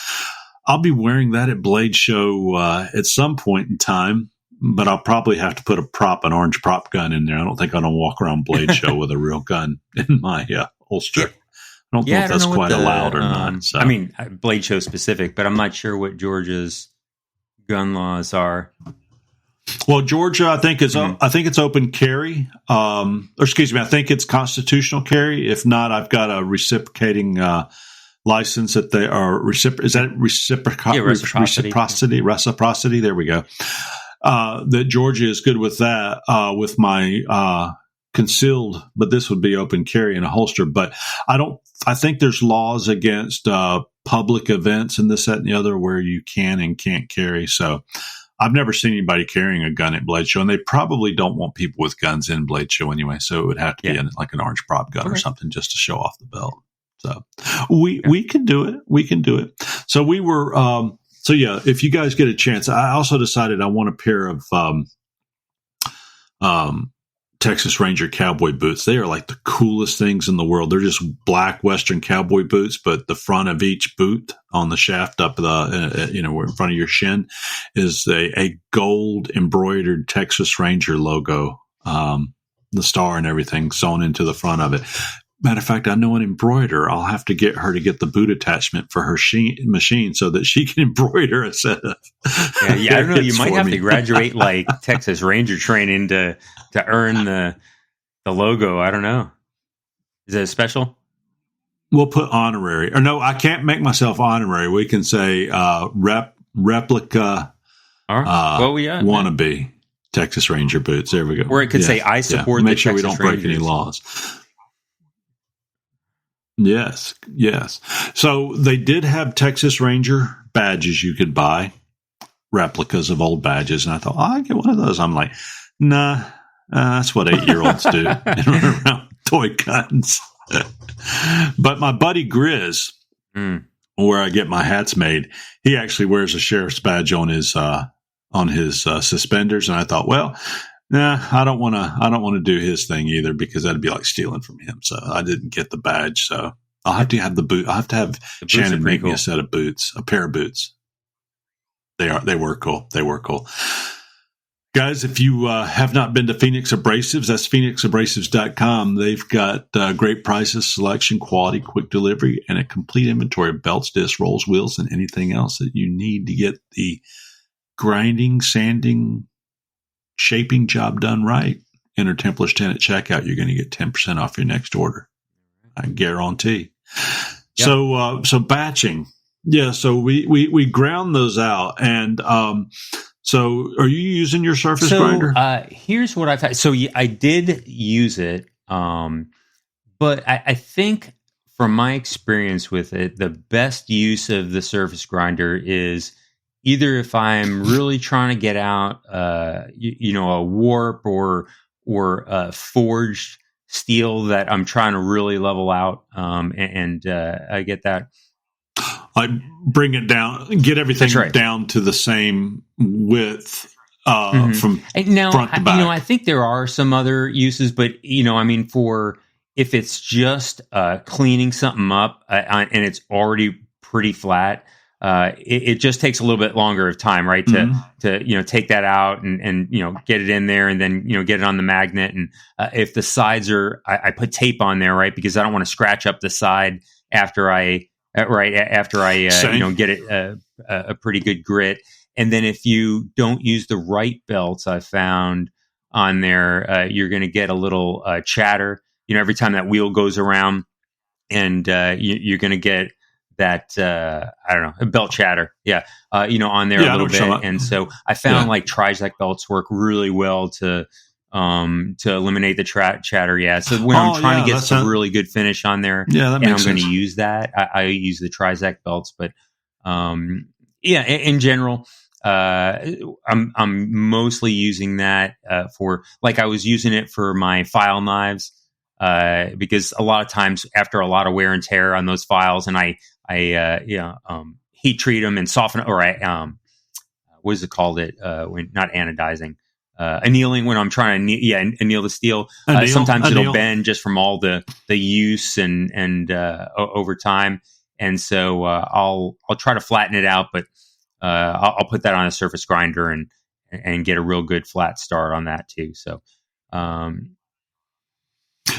I'll be wearing that at Blade Show at some point in time, but I'll probably have to put an orange prop gun in there. I don't think I'm going to walk around Blade Show with a real gun in my holster. Yeah. I don't know if that's quite allowed or not. So. I mean, Blade Show specific, but I'm not sure what Georgia's gun laws are. Well, Georgia, I think it's open carry. I think it's constitutional carry. If not, I've got a reciprocating license that they are is that reciprocity? There we go. That Georgia is good with that. With my concealed, but this would be open carry in a holster. But I think there's laws against public events and this, that, and the other where you can and can't carry. So I've never seen anybody carrying a gun at Blade Show, and they probably don't want people with guns in Blade Show anyway. So it would have to be like an orange prop gun or something just to show off the belt. So we can do it. We can do it. So we were, if you guys get a chance, I also decided I want a pair of, Texas Ranger cowboy boots. They are like the coolest things in the world. They're just black Western cowboy boots, but the front of each boot on the shaft up in front of your shin is a gold embroidered Texas Ranger logo, the star and everything sewn into the front of it. Matter of fact, I know an embroiderer. I'll have to get her to get the boot attachment for her machine so that she can embroider a set of. I don't know. You might have to graduate like Texas Ranger training to earn the logo. I don't know. Is it special? We'll put honorary. Or no, I can't make myself honorary. We can say replica. All right. Wannabe Texas Ranger boots. There we go. Or it could say I support. Make the sure Texas we don't Rangers. break any laws. Yes. So they did have Texas Ranger badges you could buy, replicas of old badges, and I thought, I'll get one of those. I'm like, nah, that's what 8-year-olds do. They run around with toy guns. But my buddy Grizz, where I get my hats made, he actually wears a sheriff's badge on his suspenders, and I thought, well, nah, I don't want to do his thing either because that'd be like stealing from him. So I didn't get the badge. So I'll have to have the boot. I'll have to have Shannon make me a set of boots, a pair of boots. They were cool. They were cool. Guys, if you have not been to Phoenix Abrasives, that's phoenixabrasives.com. They've got great prices, selection, quality, quick delivery, and a complete inventory of belts, discs, rolls, wheels, and anything else that you need to get the grinding, sanding, shaping job done right. Enter Templars 10 at checkout. You're going to get 10% off your next order. I guarantee. Yep. So batching. Yeah. So we ground those out. And, so are you using your surface grinder? Here's what I've had. So I did use it. But I think from my experience with it, the best use of the surface grinder is either if I'm really trying to get out, a warp or forged steel that I'm trying to really level out, and I get that. Like bring it down, get everything down to the same width from front to back. I think there are some other uses, but for if it's just cleaning something up and it's already pretty flat. It just takes a little bit longer of time, right? To take that out and get it in there and then, get it on the magnet. And if the sides are, I put tape on there, right? Because I don't want to scratch up the side after I get it a pretty good grit. And then if you don't use the right belts, I found on there, you're going to get a little chatter, every time that wheel goes around, and you're going to get that a belt chatter, on there a little bit. And so I found like Trizec belts work really well to eliminate the chatter. Yeah. So when I'm trying to get some really good finish on there, and I'm going to use that, I use the Trizec belts. But in general, I'm mostly using that for, like, I was using it for my file knives. Because a lot of times after a lot of wear and tear on those files, and I heat treat them and soften, or what is it called? When not anodizing, annealing, when I'm trying to anneal the steel. Sometimes it'll bend just from all the use and over time. And so I'll try to flatten it out, but I'll put that on a surface grinder and get a real good flat start on that too. So.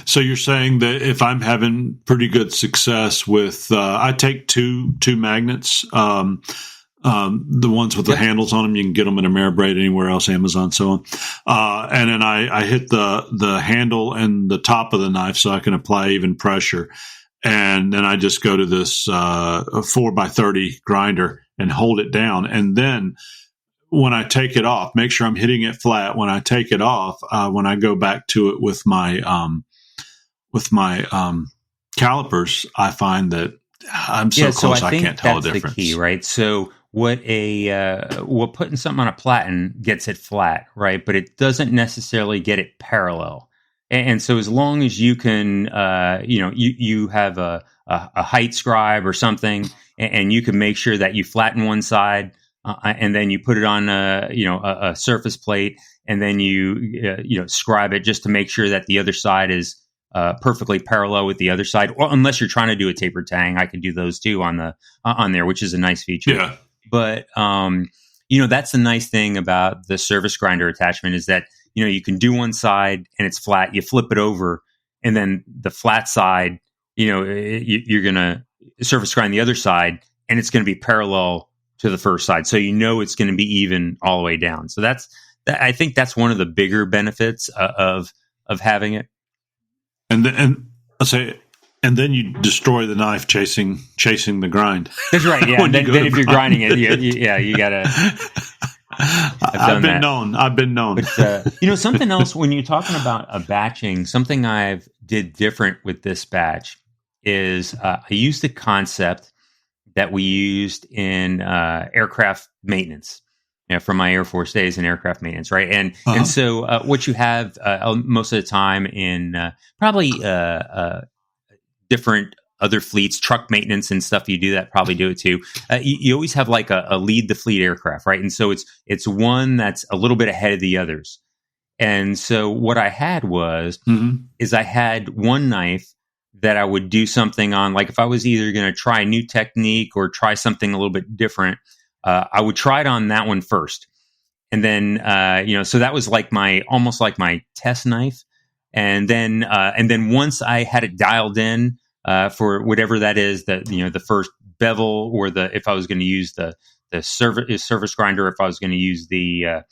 So you're saying that if I'm having pretty good success with, I take two magnets, the ones with the handles on them, you can get them in Ameribraid anywhere else, Amazon, so on. And then I hit the handle and the top of the knife so I can apply even pressure. And then I just go to this 4x30 grinder and hold it down. And then when I take it off, make sure I'm hitting it flat. When I take it off, when I go back to it with my calipers, I find that I'm so close I can't tell the difference. The key, right? So what putting something on a platen gets it flat, right? But it doesn't necessarily get it parallel. And so as long as you can, you have a height scribe or something, and you can make sure that you flatten one side, and then you put it on a surface plate, and then you scribe it just to make sure that the other side is perfectly parallel with the other side. Well, unless you're trying to do a taper tang, I can do those too on there, which is a nice feature. Yeah. But that's the nice thing about the surface grinder attachment is that you can do one side and it's flat. You flip it over, and then the flat side, you're gonna surface grind the other side, and it's going to be parallel to the first side. So it's going to be even all the way down. So I think that's one of the bigger benefits of having it. And then you destroy the knife chasing the grind. That's right. Yeah. then if you're grinding it, you gotta. I've been known. But something else when you're talking about a batching, something I've did different with this batch is I used the concept that we used in aircraft maintenance. From my Air Force days in aircraft maintenance, right? And so what you have most of the time in probably different other fleets, truck maintenance and stuff, you probably do it too. You always have like a lead the fleet aircraft, right? And so it's one that's a little bit ahead of the others. And so what I had is I had one knife that I would do something on, like if I was either going to try a new technique or try something a little bit different. I would try it on that one first. And then, so that was almost like my test knife. And then once I had it dialed in, for whatever that is, the first bevel or if I was going to use the surface grinder, if I was going to use the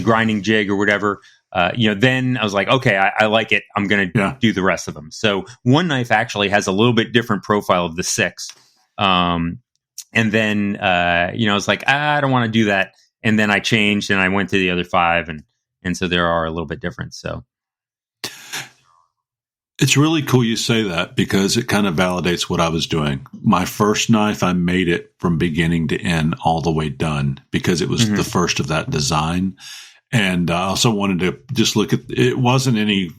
grinding jig or whatever, then I was like, okay, I like it. I'm going to do the rest of them. So one knife actually has a little bit different profile of the 6. And then, I was like, I don't want to do that. And then I changed and I went to the other 5. And so there are a little bit different. So it's really cool you say that because it kind of validates what I was doing. My first knife, I made it from beginning to end all the way done because it was the first of that design. And I also wanted to just look at, it wasn't any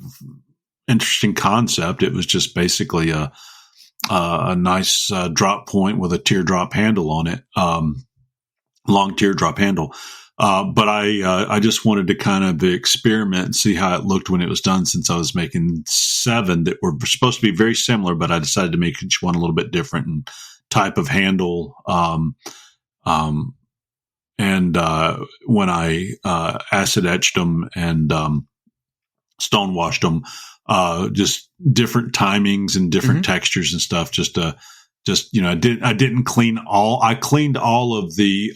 interesting concept. It was just basically a nice drop point with a teardrop handle on it, long teardrop handle. But I just wanted to kind of experiment and see how it looked when it was done, since I was making 7 that were supposed to be very similar, but I decided to make each one a little bit different in type of handle. And when I acid etched them and stone washed them, just different timings and different textures and stuff. I didn't clean all. I cleaned all of the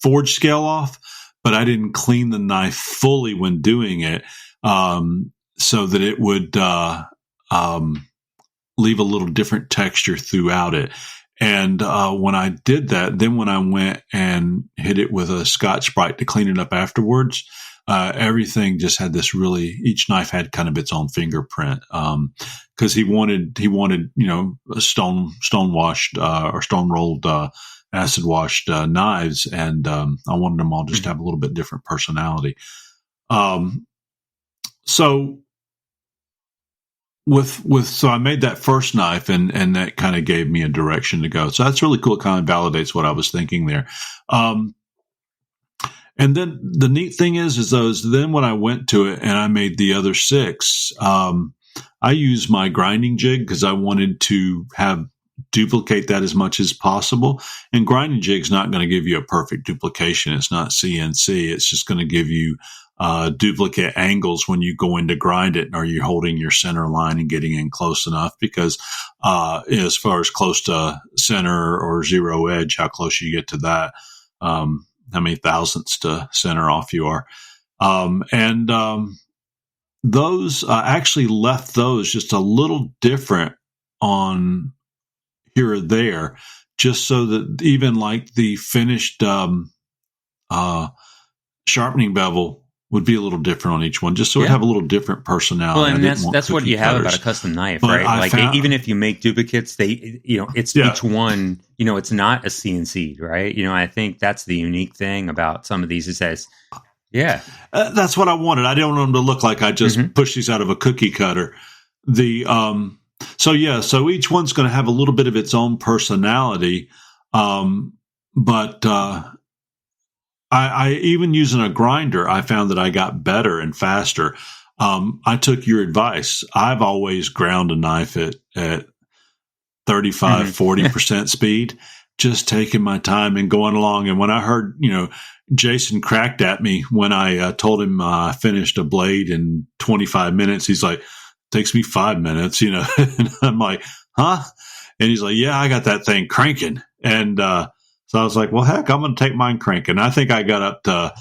forge scale off, but I didn't clean the knife fully when doing it, so that it would leave a little different texture throughout it. And when I did that, then when I went and hit it with a Scotch-Brite to clean it up afterwards, everything just had this each knife had kind of its own fingerprint. Cause he wanted, a stone washed, or stone rolled, acid washed, knives. And, I wanted them all just to have a little bit different personality. So I made that first knife and that kind of gave me a direction to go. So that's really cool. It kind of validates what I was thinking there. And then the neat thing is then when I went to it and I made the other 6, I used my grinding jig because I wanted to have duplicate that as much as possible. And grinding jig's not going to give you a perfect duplication. It's not CNC. It's just going to give you duplicate angles when you go in to grind it. Are you holding your center line and getting in close enough? Because as far as close to center or zero edge, how close you get to that, how many thousandths to center off you are. Those actually left those just a little different on here or there, just so that even like the finished sharpening bevel would be a little different on each one, just so it have a little different personality. Well, and that's what you have about a custom knife, but right? Like even if you make duplicates, it's each one, it's not a CNC, right? I think that's the unique thing about some of these is that that's what I wanted. I don't want them to look like I just pushed these out of a cookie cutter. So each one's going to have a little bit of its own personality. But I even using a grinder, I found that I got better and faster. I took your advice. I've always ground a knife at 35, 40% speed, just taking my time and going along. And when I heard, Jason cracked at me when I told him I finished a blade in 25 minutes, he's like, takes me 5 minutes, and I'm like, huh? And he's like, yeah, I got that thing cranking. And so I was like, well, heck, I'm going to take mine cranking. I think I got up to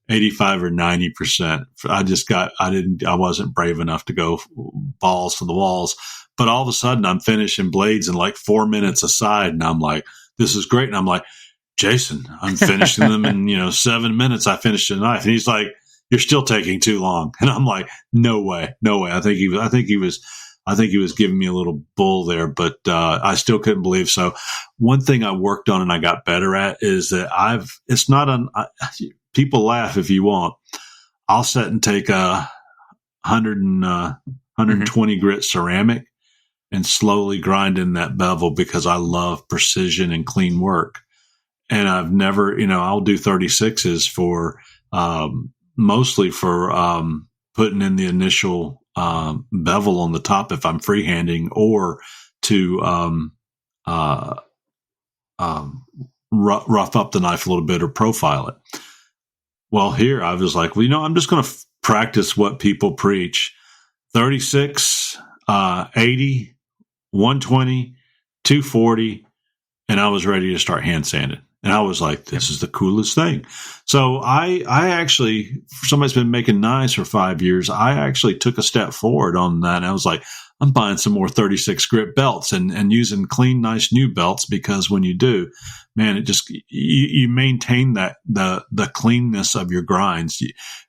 85 or 90%. I wasn't brave enough to go balls to the walls. But all of a sudden, I'm finishing blades in like 4 minutes a side. And I'm like, this is great. And I'm like, Jason, I'm finishing them in, 7 minutes. I finished a knife. And he's like, you're still taking too long. And I'm like, no way. I think he was giving me a little bull there, but I still couldn't believe. So one thing I worked on and I got better at is that people laugh if you want. I'll sit and take a 120 grit ceramic and slowly grind in that bevel because I love precision and clean work. And I've never, I'll do 36s for, mostly for, putting in the initial, bevel on the top if I'm freehanding or to, rough up the knife a little bit or profile it. Well, here I was like, well, I'm just going to practice what people preach. 36, 80, 120, 240. And I was ready to start hand sanding. And I was like, this is the coolest thing. So I actually, for somebody that's been making knives for 5 years, I actually took a step forward on that. And I was like, I'm buying some more 36 grit belts and using clean, nice new belts, because when you do, man, it just, you maintain that, the cleanness of your grinds.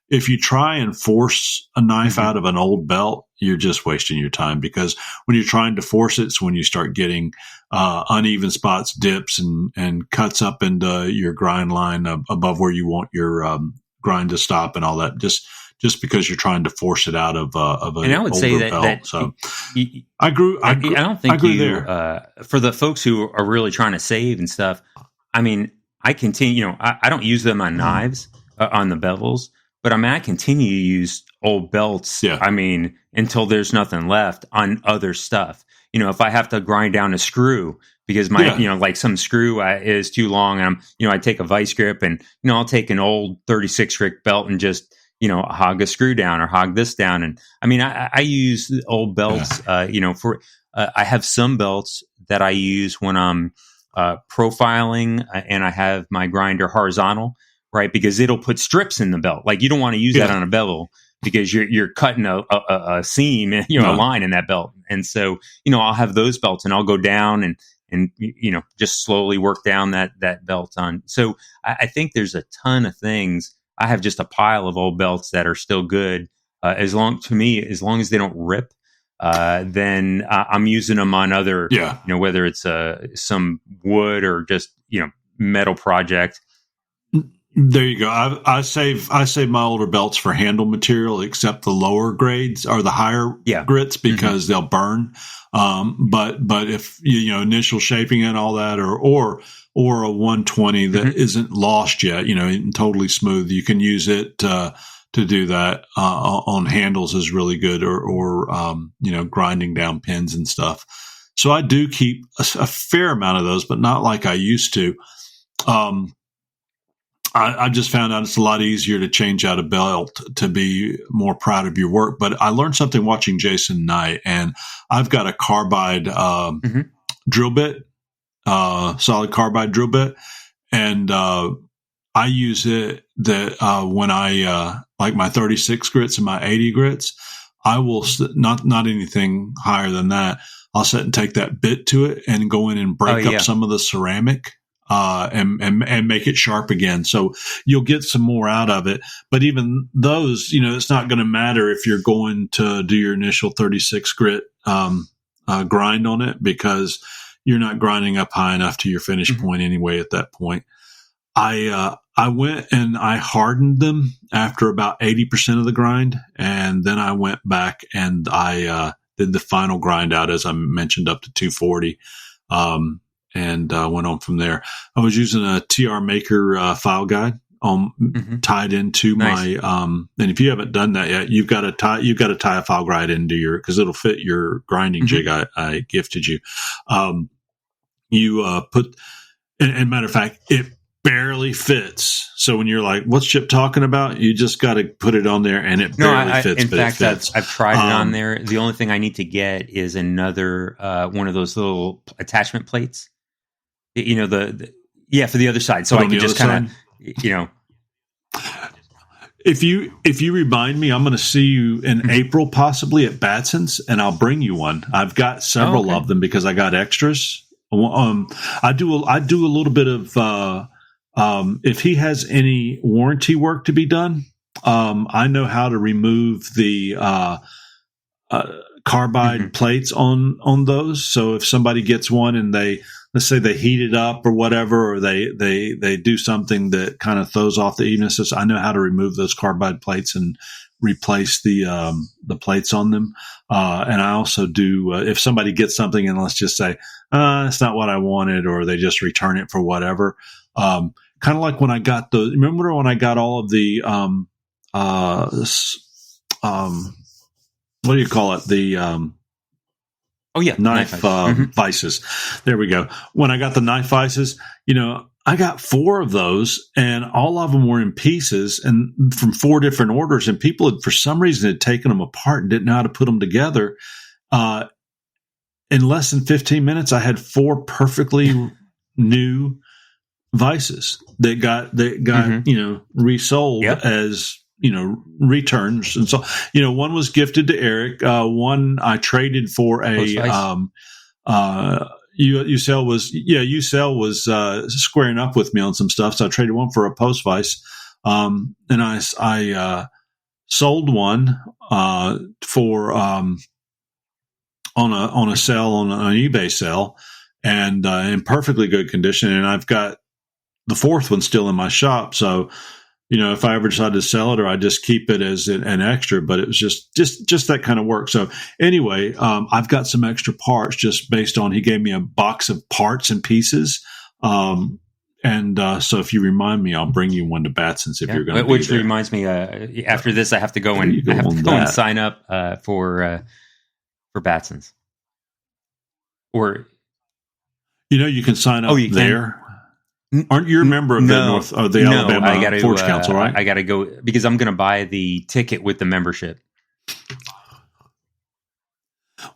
If you try and force a knife out of an old belt, you're just wasting your time, because when you're trying to force it's when you start getting uneven spots, dips, and cuts up into your grind line above where you want your grind to stop and all that. Just because you're trying to force it out of an and I would older say that, belt. that so I don't think for the folks who are really trying to save and stuff. I mean, I continue. I don't use them on knives on the bevels. But I continue to use old belts. Yeah. Until there's nothing left on other stuff. If I have to grind down a screw because like some screw is too long, and I take a vice grip and I'll take an old 36 grit belt and just hog a screw down or hog this down. And I use old belts. For I have some belts that I use when I'm profiling, and I have my grinder horizontal. Right, because it'll put strips in the belt. Like you don't want to use that on a bevel because you're cutting a seam, a line in that belt. And so I'll have those belts, and I'll go down and just slowly work down that belt on. So I think there's a ton of things. I have just a pile of old belts that are still good. As long as they don't rip, then I'm using them on other, whether it's some wood or just metal project. There you go. I save my older belts for handle material, except the lower grades or the higher grits, because they'll burn. But if initial shaping and all that, or a 120 that isn't lost yet, and totally smooth, you can use it to do that on handles is really good, or grinding down pins and stuff. So I do keep a fair amount of those, but not like I used to. I just found out it's a lot easier to change out a belt to be more proud of your work. But I learned something watching Jason Knight, and I've got a carbide drill bit, solid carbide drill bit, and I use it when I like my 36 grits and my 80 grits. I will not anything higher than that. I'll sit and take that bit to it and go in and break up some of the ceramic. And make it sharp again. So you'll get some more out of it. But even those, it's not going to matter if you're going to do your initial 36 grit grind on it, because you're not grinding up high enough to your finish point anyway at that point. I went and I hardened them after about 80% of the grind. And then I went back and I did the final grind out, as I mentioned, up to 240. And went on from there. I was using a TR Maker file guide tied into my. And if you haven't done that yet, you've got to tie a file guide into because it'll fit your grinding jig I gifted you. You put, and matter of fact, it barely fits. So when you're like, "What's Chip talking about?" You just got to put it on there, and it barely fits. In fact, it fits. I've tried it on there. The only thing I need to get is another one of those little attachment plates. For the other side. So I could just kind of, If you remind me, I'm going to see you in April, possibly at Batson's, and I'll bring you one. I've got several of them because I got extras. I do a little bit of, if he has any warranty work to be done, I know how to remove the, carbide plates on those. So if somebody gets one and let's say they heat it up or whatever, or they do something that kind of throws off the evenness, I know how to remove those carbide plates and replace the plates on them. And I also do, if somebody gets something and let's just say, it's not what I wanted, or they just return it for whatever. Kind of like when I got remember when I got all of the, what do you call it? The knife vices. There we go. When I got the knife vices, I got 4 of those, and all of them were in pieces and from 4 different orders. And people had, for some reason, had taken them apart and didn't know how to put them together. In less than 15 minutes, I had 4 perfectly new vices that got resold as returns. And so, one was gifted to Eric. One I traded for UCell was squaring up with me on some stuff. So I traded one for a post vice. And I sold one, for, on a sale, on an eBay sale, and, in perfectly good condition. And I've got the 4th one still in my shop. So, if I ever decide to sell it, or I just keep it as an extra, but it was just that kind of work. So anyway, I've got some extra parts just based on, he gave me a box of parts and pieces. And so if you remind me, I'll bring you one to Batson's if you're going to be Which there. Reminds me, after this, I have to go and sign up for Batson's. Or you can sign up there. Aren't you a member of the Alabama Forge Council, right? I got to go because I'm going to buy the ticket with the membership.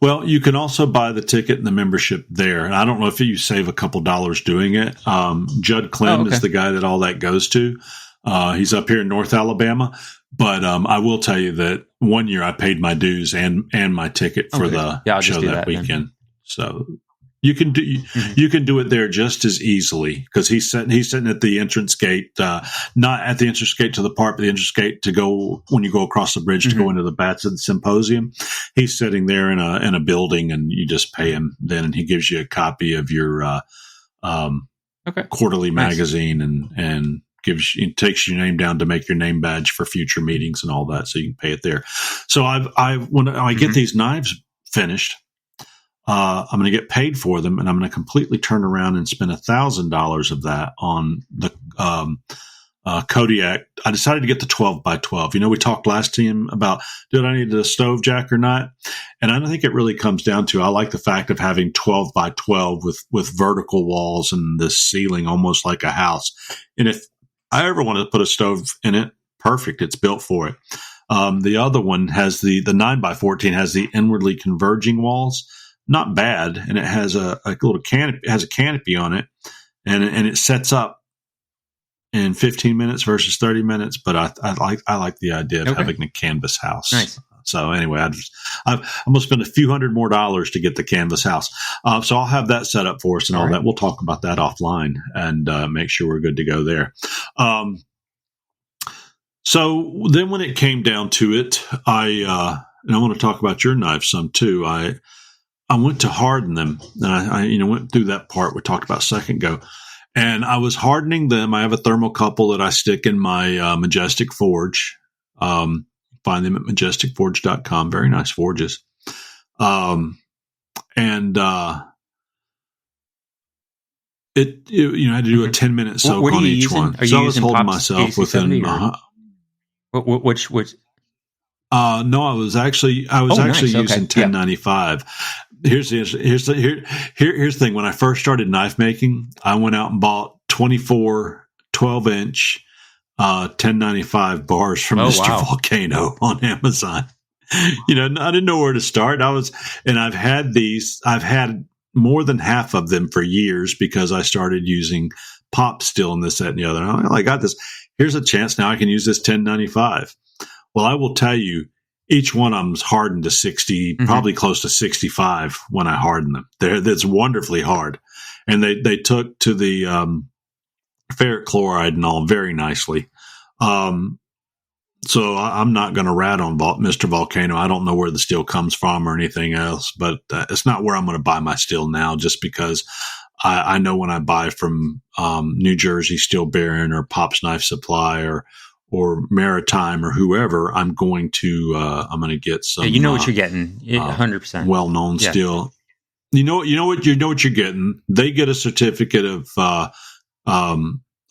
Well, you can also buy the ticket and the membership there. And I don't know if you save a couple dollars doing it. Judd Clem is the guy that all that goes to. He's up here in North Alabama. But I will tell you that one year I paid my dues and my ticket for the show that weekend. Then. So you can do it there just as easily, because he's sitting at the entrance gate, not at the entrance gate to the park, but the entrance gate to go when you go across the bridge to go into the Batson Symposium. He's sitting there in a building, and you just pay him then, and he gives you a copy of your quarterly magazine and takes your name down to make your name badge for future meetings and all that, so you can pay it there. So when I get these knives finished, I'm going to get paid for them, and I'm going to completely turn around and spend $1,000 of that on the Kodiak. I decided to get the 12 by 12. We talked last time about did I need a stove jack or not? And I don't think it really comes down to, I like the fact of having 12 by 12 with vertical walls and the ceiling almost like a house. And if I ever want to put a stove in it, perfect. It's built for it. The other one has the 9 by 14 has the inwardly converging walls. Not bad. And it has a little canopy, it has a canopy on it, and it sets up in 15 minutes versus 30 minutes, but I like the idea of having a canvas house. Nice. So anyway, I'm going to spend a few $100 more to get the canvas house. So I'll have that set up for us and all that. We'll talk about that offline and make sure we're good to go there. So then when it came down to it, and I want to talk about your knives some too. I went to harden them, and I went through that part we talked about a second ago. And I was hardening them. I have a thermocouple that I stick in my Majestic Forge. Find them at majesticforge.com. Very nice forges. I had to do a 10-minute soak on each one. So I was holding myself within. Which? No, I was actually using 1095. Here's the thing. When I first started knife making, I went out and bought 24 12-inch 1095 bars from Mr. Volcano on Amazon. I didn't know where to start. I've had more than half of them for years because I started using pop still and this, that, and the other. And I got this. Here's a chance now I can use this 1095. Well, I will tell you, each one of them's hardened to 60, probably close to 65 when I harden them. That's wonderfully hard. And they took to the ferric chloride and all very nicely. So I'm not going to rat on Mr. Volcano. I don't know where the steel comes from or anything else, but it's not where I'm going to buy my steel now, just because I know when I buy from New Jersey Steel Baron or Pop's Knife Supply or Maritime or whoever, I'm going to get some. You know what you're getting, 100%. Well-known steel. You know what you're getting. They get a certificate of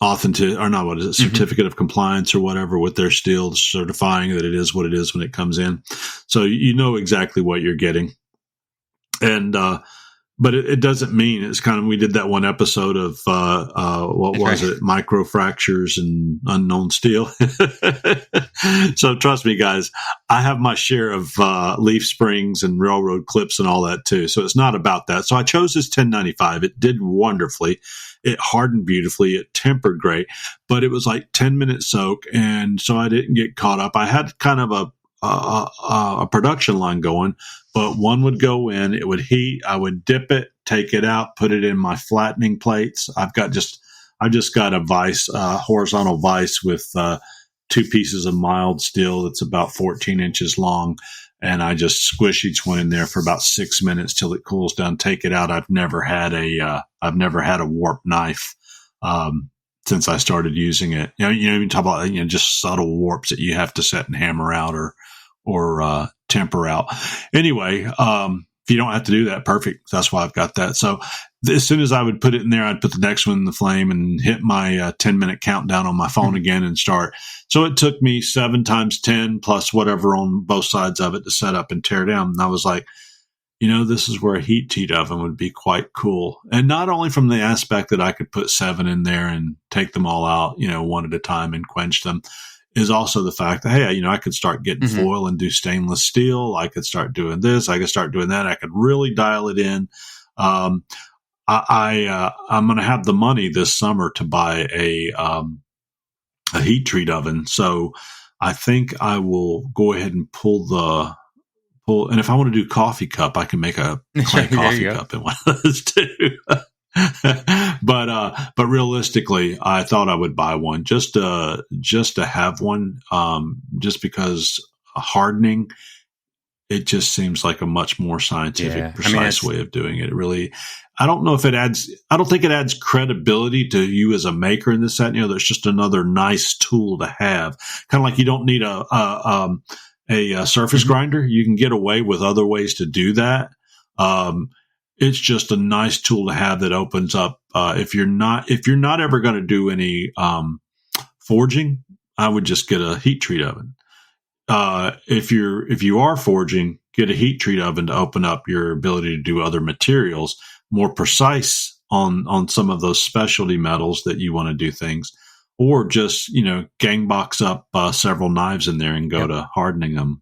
authentic, or not, what is it? Certificate of compliance or whatever with their steel, certifying that it is what it is when it comes in. So you know exactly what you're getting. And but it doesn't mean, it's kind of, we did that one episode of what was it, microfractures and unknown steel. So trust me, guys, I have my share of leaf springs and railroad clips and all that too. So it's not about that. So I chose this 1095. It did wonderfully. It hardened beautifully. It tempered great, but it was like 10-minute soak, and so I didn't get caught up. I had kind of a production line going, but one would go in, it would heat, I would dip it, take it out, put it in my flattening plates. I've just got a vise, horizontal vise with 2 pieces of mild steel that's about 14 inches long, and I just squish each one in there for about 6 minutes till it cools down. Take it out. I've never had a warp knife since I started using it. You talk about just subtle warps that you have to set and hammer out or temper out. Anyway, if you don't have to do that, perfect. That's why I've got that. So as soon as I would put it in there, I'd put the next one in the flame and hit my 10-minute countdown on my phone again and start. So it took me 7 times 10 plus whatever on both sides of it to set up and tear down. And I was like, this is where a heat treat oven would be quite cool. And not only from the aspect that I could put 7 in there and take them all out, one at a time and quench them, is also the fact that, hey, I could start getting foil and do stainless steel. I could start doing this. I could start doing that. I could really dial it in. I'm going to have the money this summer to buy a heat treat oven. So I think I will go ahead and and if I want to do coffee cup, I can make a clay coffee cup in one of those too. But realistically, I thought I would buy one just to have one, just because hardening, it just seems like a much more scientific, precise way of doing it. It really, I don't think it adds credibility to you as a maker in this, that, and there's just another nice tool to have. Kind of like you don't need a surface grinder. You can get away with other ways to do that. It's just a nice tool to have that opens up. If you're not ever going to do any forging, I would just get a heat treat oven. If you are forging, get a heat treat oven to open up your ability to do other materials, more precise on some of those specialty metals that you want to do things, or just, gang box up several knives in there and go to hardening them,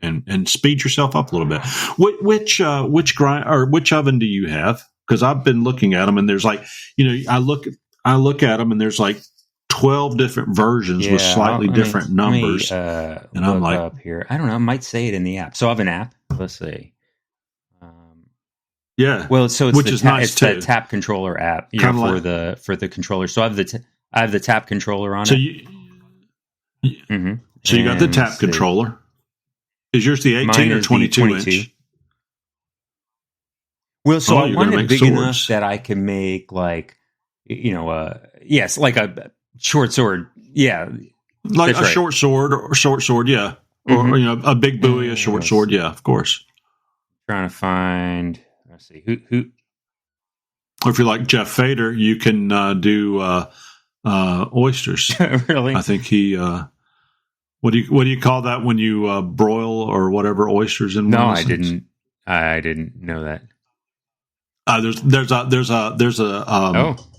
and speed yourself up a little bit. Which oven do you have? Because I've been looking at them, and there's like, I look at them, and there's like 12 different versions with slightly different numbers. And I'm like, up here, I don't know, I might say it in the app. So I have an app. Let's see. Well, so it's nice too. The tap controller app, for the controller. So I have the tap controller on so it. So you got the tap controller. Is yours the 18 or 22 inch? Well, so I want it big enough that I can make like, like a short sword. Yeah. Like a short sword, yeah. Or, a big buoy, a short sword, yeah, of course. Trying to find, let's see, who. Or if you're like Jeff Fader, you can do oysters. Really? I think he, what do you call that when you broil or whatever oysters in? No, I didn't know that.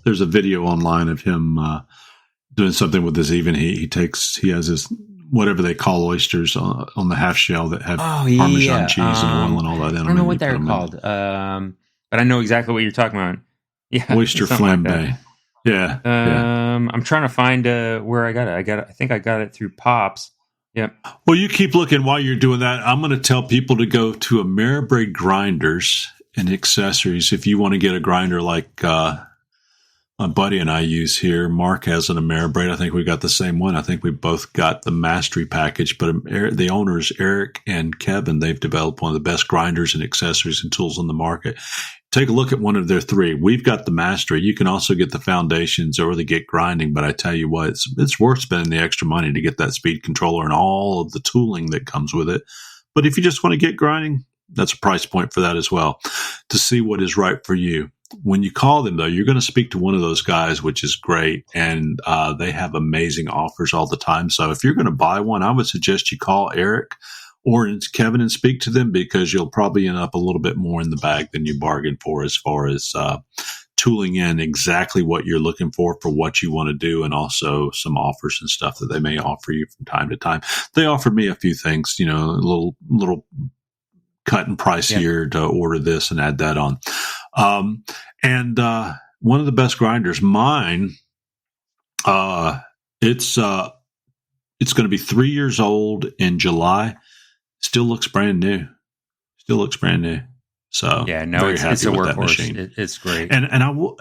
There's a video online of him doing something with his even heat. He has his whatever they call oysters on the half shell that have Parmesan cheese and oil and all that in them. I don't know what they're called, but I know exactly what you're talking about. Yeah, oyster flambe. Yeah. I'm trying to find where I got it. I think I got it through Pops. Yep. Well, you keep looking while you're doing that. I'm going to tell people to go to Ameribraid Grinders and Accessories if you want to get a grinder like my buddy and I use here. Mark has an Ameribraid. I think we got the same one. I think we both got the Mastery package, but the owners, Eric and Kevin, they've developed one of the best grinders and accessories and tools on the market. Take a look at one of their three. We've got the Mastery. You can also get the Foundations or the Get Grinding, but I tell you what, it's worth spending the extra money to get that speed controller and all of the tooling that comes with it. But if you just want to get grinding, that's a price point for that as well, to see what is right for you. When you call them, though, you're going to speak to one of those guys, which is great, and they have amazing offers all the time. So if you're going to buy one, I would suggest you call Eric or Kevin and speak to them, because you'll probably end up a little bit more in the bag than you bargained for as far as tooling in exactly what you're looking for what you want to do, and also some offers and stuff that they may offer you from time to time. They offered me a few things, a little cut in price here to order this and add that on. And one of the best grinders, mine, it's going to be 3 years old in July. Still looks brand new. So yeah, no, it's a workhorse. It's great. And I will.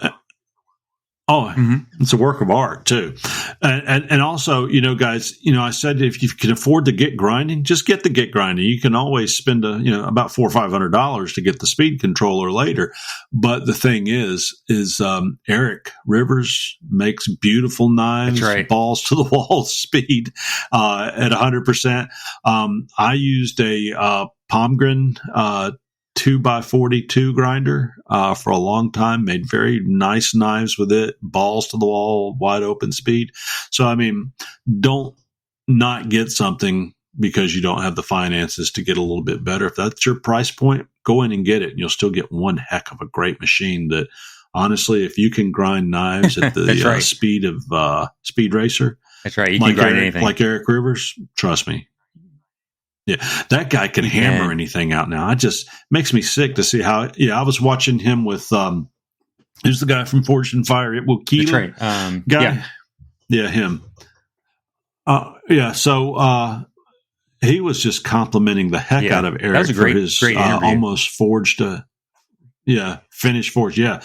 It's a work of art too. And also, guys, I said if you can afford to get grinding, just get the Get Grinding. You can always spend about $400 or $500 to get the speed controller later. But the thing is Eric Rivers makes beautiful knives, balls to the wall speed at 100%. I used a Palmgren 2x42 grinder for a long time, made very nice knives with it, balls to the wall, wide open speed. So, I mean, don't not get something because you don't have the finances to get a little bit better. If that's your price point, go in and get it, and you'll still get one heck of a great machine that, honestly, if you can grind knives at the speed of Speed Racer. That's right. You can grind anything. Like Eric Rivers, trust me. Yeah, that guy can hammer anything out now. It just makes me sick to see how. Yeah, I was watching him with who's the guy from Forged and Fire? It will Keeler. That's right. Guy. Yeah, him. So he was just complimenting the heck out of Eric. That was a great almost forged. Finished forged. Yeah,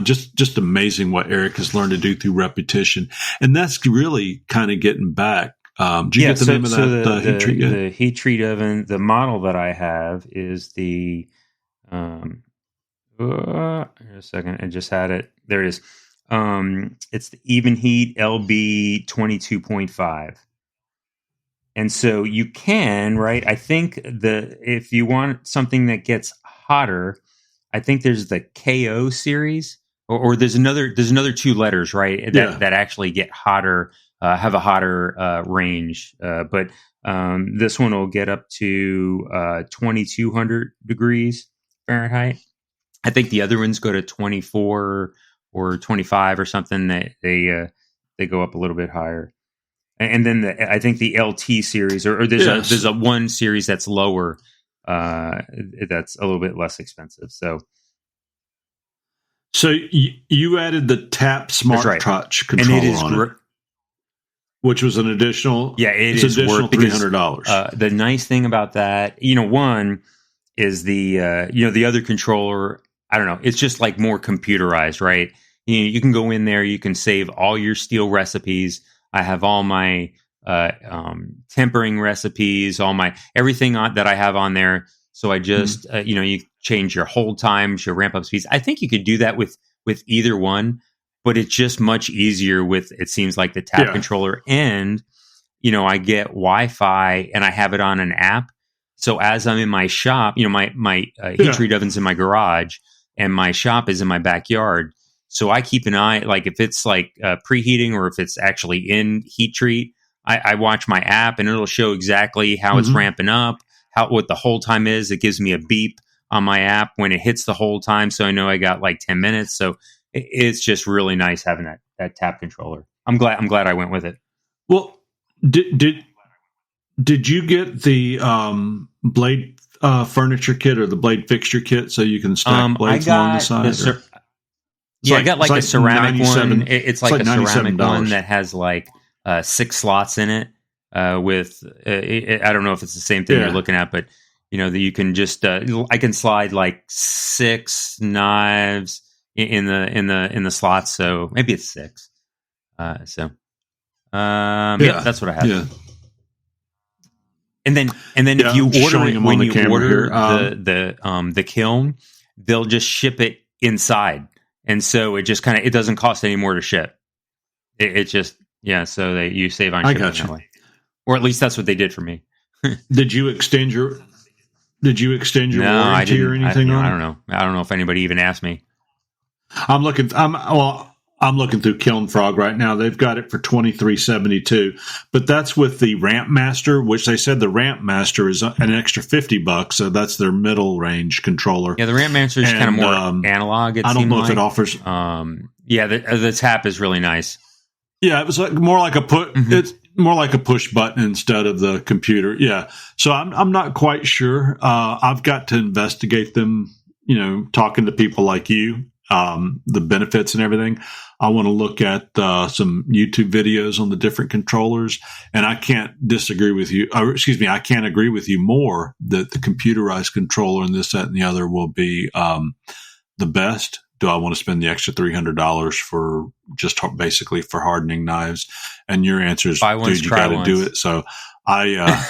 just amazing what Eric has learned to do through repetition, and that's really kind of getting back. Did you get the name of that heat treat? The heat treat oven, the model that I have is the, here a second, I just had it. There it is. It's the Even Heat LB 22.5. And so you can, right? I think if you want something that gets hotter, I think there's the KO series, or there's another two letters, right? That actually get hotter have a hotter range. But this one will get up to 2,200 degrees Fahrenheit. I think the other ones go to 24 or 25 or something. They go up a little bit higher. And then I think the LT series, or there's a one series that's lower, that's a little bit less expensive. So you added the Tap Smart Touch controller and it is on it, which was an additional it's additional $300. The nice thing about that, one is the other controller. I don't know. It's just like more computerized, right? You can go in there, you can save all your steel recipes. I have all my tempering recipes, all my everything that I have on there. So I just, you change your hold times, your ramp up speeds. I think you could do that with either one, but it's just much easier with, it seems like, the Tap controller. And, I get Wi-Fi and I have it on an app. So as I'm in my shop, my heat treat oven's in my garage and my shop is in my backyard. So I keep an eye, like if it's like preheating or if it's actually in heat treat, I watch my app and it'll show exactly how it's ramping up, what the hold time is. It gives me a beep on my app when it hits the hold time, so I know I got like 10 minutes. So it's just really nice having that Tap controller. I'm glad I went with it. Well, did you get the blade furniture kit or the blade fixture kit so you can stack blades along the side? I got like a ceramic one. It's like a ceramic one that has like 6 slots in it. With I don't know if it's the same thing you're looking at, but that you can just I can slide like 6 knives in the slots. So maybe it's 6. That's what I have. Yeah. And then if you order when you order the kiln, they'll just ship it inside. And so it just it doesn't cost any more to ship. It just, so you save on shipping that way. Or at least that's what they did for me. Did you extend your warranty or anything on it? I don't know. I don't know if anybody even asked me. I'm looking through Kiln Frog right now. They've got it for $23.72, but that's with the Ramp Master, which they said the Ramp Master is an extra $50. So that's their middle range controller. Yeah, the Ramp Master is kind of more analog. I don't know if it offers. The Tap is really nice. Yeah, it was more like a put. Mm-hmm. It's more like a push button instead of the computer. Yeah, so I'm not quite sure. I've got to investigate them. Talking to people like you. The benefits and everything. I want to look at some YouTube videos on the different controllers, and I can't disagree with you. I can't agree with you more that the computerized controller and this, that, and the other will be the best. Do I want to spend the extra $300 for just basically for hardening knives? And your answer is, dude, you got to do it. So yeah,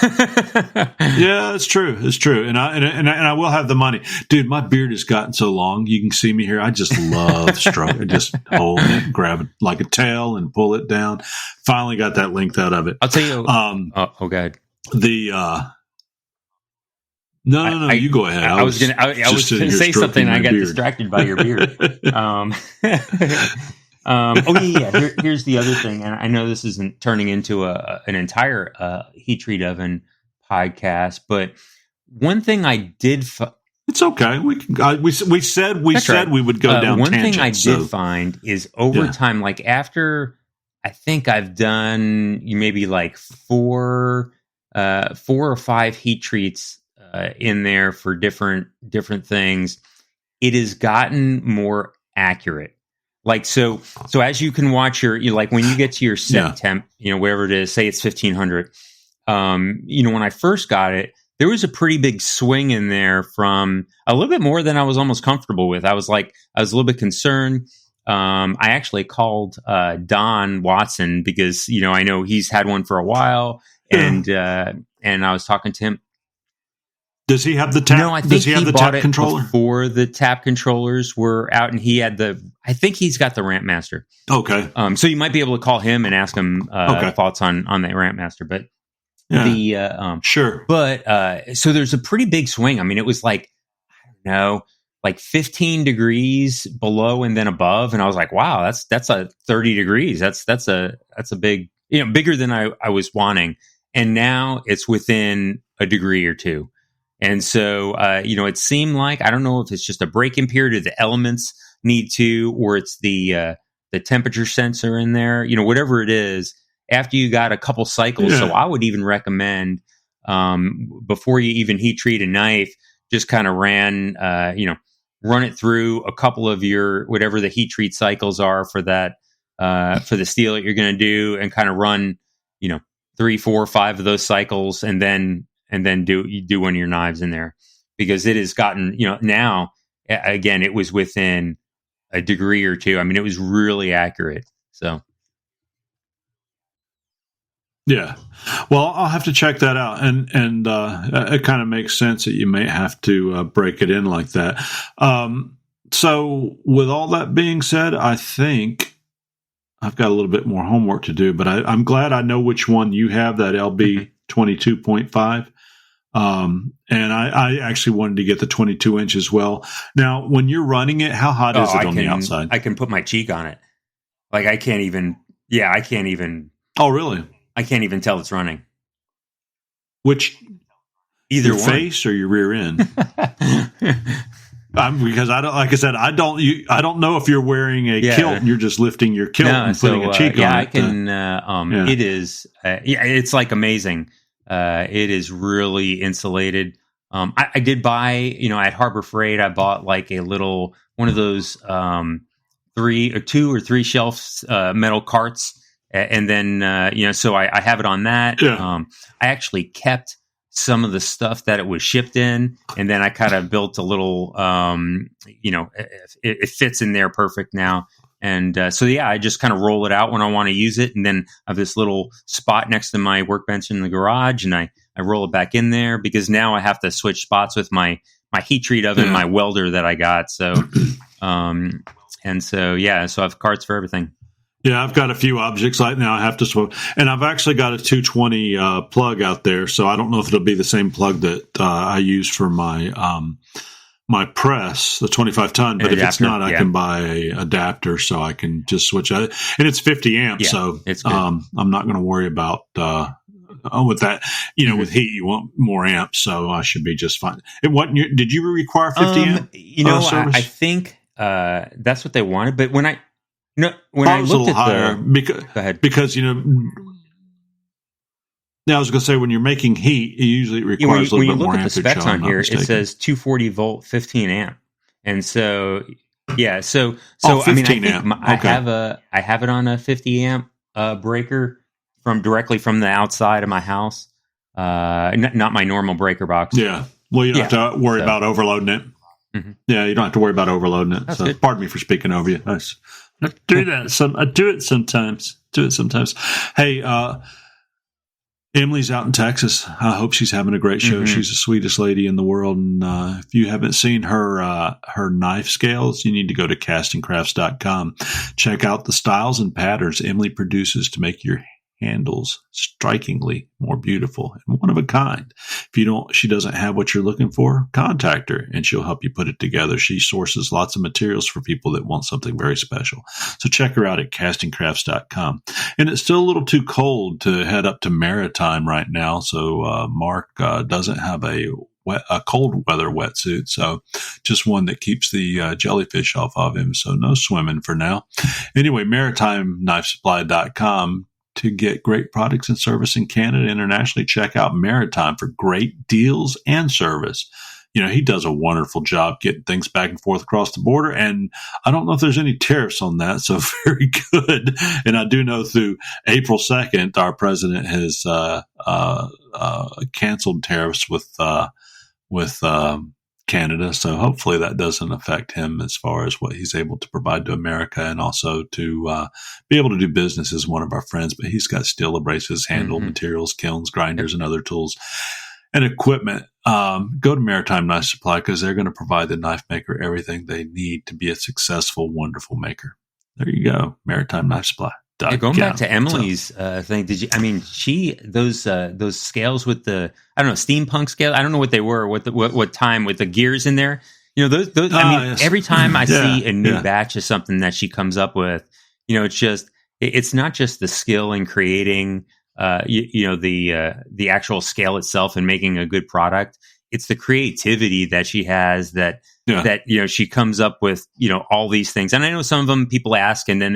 it's true. It's true. And I will have the money. Dude, my beard has gotten so long. You can see me here. I just love stroking, just hold it, grab it like a tail and pull it down. Finally got that length out of it. I'll tell you. Oh, God. No, you go ahead. I was going to say something and I got distracted by your beard. Here's the other thing, and I know this isn't turning into an entire heat treat oven podcast, but one thing I did it's okay. We said we would go down one tangents. Thing I did find is over time, like after I think I've done maybe like four or five heat treats in there for different things, it has gotten more accurate. Like, so as you can watch like when you get to your set temp, wherever it is, say it's 1500, when I first got it, there was a pretty big swing in there from a little bit more than I was almost comfortable with. I was a little bit concerned. I actually called Don Watson because, I know he's had one for a while, and I was talking to him. Does he have the Tap? No, I think he bought it controller before the Tap controllers were out, and he had I think he's got the Ramp Master. Okay. So you might be able to call him and ask him thoughts on the Ramp Master. But sure. But so there's a pretty big swing. I mean, it was like, I don't know, like 15 degrees below and then above, and I was like, wow, that's a 30 degrees. That's a big bigger than I was wanting. And now it's within a degree or two. And so, it seemed like, I don't know if it's just a break-in period or the elements need to, or it's the temperature sensor in there, whatever it is, after you got a couple cycles. Yeah. So I would even recommend, before you even heat treat a knife, just kind of run it through a couple of your, whatever the heat treat cycles are for that, for the steel that you're going to do, and kind of run, 3, 4, 5 of those cycles, and then do one of your knives in there, because it has gotten, now, again, it was within a degree or two. I mean, it was really accurate. So. Yeah. Well, I'll have to check that out. And it kind of makes sense that you may have to break it in like that. So with all that being said, I think I've got a little bit more homework to do, but I'm glad I know which one you have, that LB 22.5. And I actually wanted to get the 22 inch as well. Now, when you're running it, how hot is it on the outside? I can put my cheek on it. Like I can't even. Oh, really? I can't even tell it's running. Which, either your face or your rear end? Because I don't, like I said, I don't know if you're wearing a kilt and you're just lifting your kilt and putting a cheek on it. Yeah, I can. It is. It's like amazing. It is really insulated. I did buy, at Harbor Freight, I bought like a little one of those 2 or 3 shelf metal carts, and then so I have it on that. Yeah. I actually kept some of the stuff that it was shipped in, and then I kind of built a little, it fits in there perfect now. And I just kind of roll it out when I want to use it. And then I have this little spot next to my workbench in the garage, and I roll it back in there, because now I have to switch spots with my heat treat oven, my welder that I got. So, so I have carts for everything. Yeah, I've got a few objects right now I have to swap. And I've actually got a 220 plug out there. So I don't know if it'll be the same plug that I use for my my press, the 25 ton. But if it's not, I can buy a adapter so I can just switch it. And it's 50 amps. Yeah, so it's I'm not going to worry about with that. With heat, you want more amps. So I should be just fine. Did you require 50 amp service? I think that's what they wanted. But when I looked at higher, go ahead. Because I was going to say, when you're making heat, it usually requires a little bit more ampage. When you look at the specs on here, it says 240 volt, 15 amp, and so I have it on a 50 amp breaker directly from the outside of my house, not my normal breaker box. Yeah, well, you don't have to worry about overloading it. Mm-hmm. Yeah, you don't have to worry about overloading it. That's so, good. Pardon me for speaking over you. I do that. I do it sometimes. Hey, Emily's out in Texas. I hope she's having a great show. Mm-hmm. She's the sweetest lady in the world. And if you haven't seen her knife scales, you need to go to castingcrafts.com. Check out the styles and patterns Emily produces to make your handles strikingly more beautiful and one of a kind. If she doesn't have what you're looking for, contact her and she'll help you put it together. She sources lots of materials for people that want something very special. So check her out at castingcrafts.com. And it's still a little too cold to head up to Maritime right now. So Mark doesn't have a cold weather wetsuit. So just one that keeps the jellyfish off of him. So no swimming for now. Anyway, MaritimeKnifeSupply.com. To get great products and service in Canada and internationally, check out Maritime for great deals and service. He does a wonderful job getting things back and forth across the border. And I don't know if there's any tariffs on that. So very good. And I do know through April 2nd, our president has canceled tariffs with Canada. So hopefully that doesn't affect him as far as what he's able to provide to America, and also to be able to do business as one of our friends. But he's got steel abrasives, handle materials, kilns, grinders, and other tools and equipment. Go to Maritime Knife Supply, because they're going to provide the knife maker everything they need to be a successful, wonderful maker. There you go. Maritime Knife Supply. Yeah, going back to Emily's thing, those scales with the, I don't know, steampunk scale, I don't know what they were, what time with the gears in there. Yes. Every time I see a new batch of something that she comes up with, it's just, it's not just the skill in creating, the actual scale itself and making a good product. It's the creativity that she has that she comes up with, all these things. And I know some of them people ask and then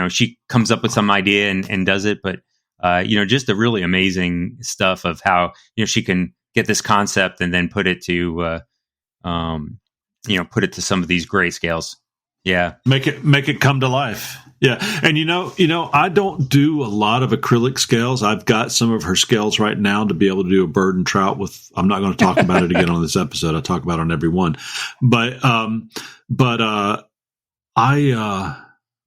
she comes up with some idea and does it. But, just the really amazing stuff of how, she can get this concept and then put it to, some of these gray scales. Yeah. Make it come to life. Yeah. And I don't do a lot of acrylic scales. I've got some of her scales right now to be able to do a bird and trout with. I'm not going to talk about it again on this episode. I talk about it on every one. But I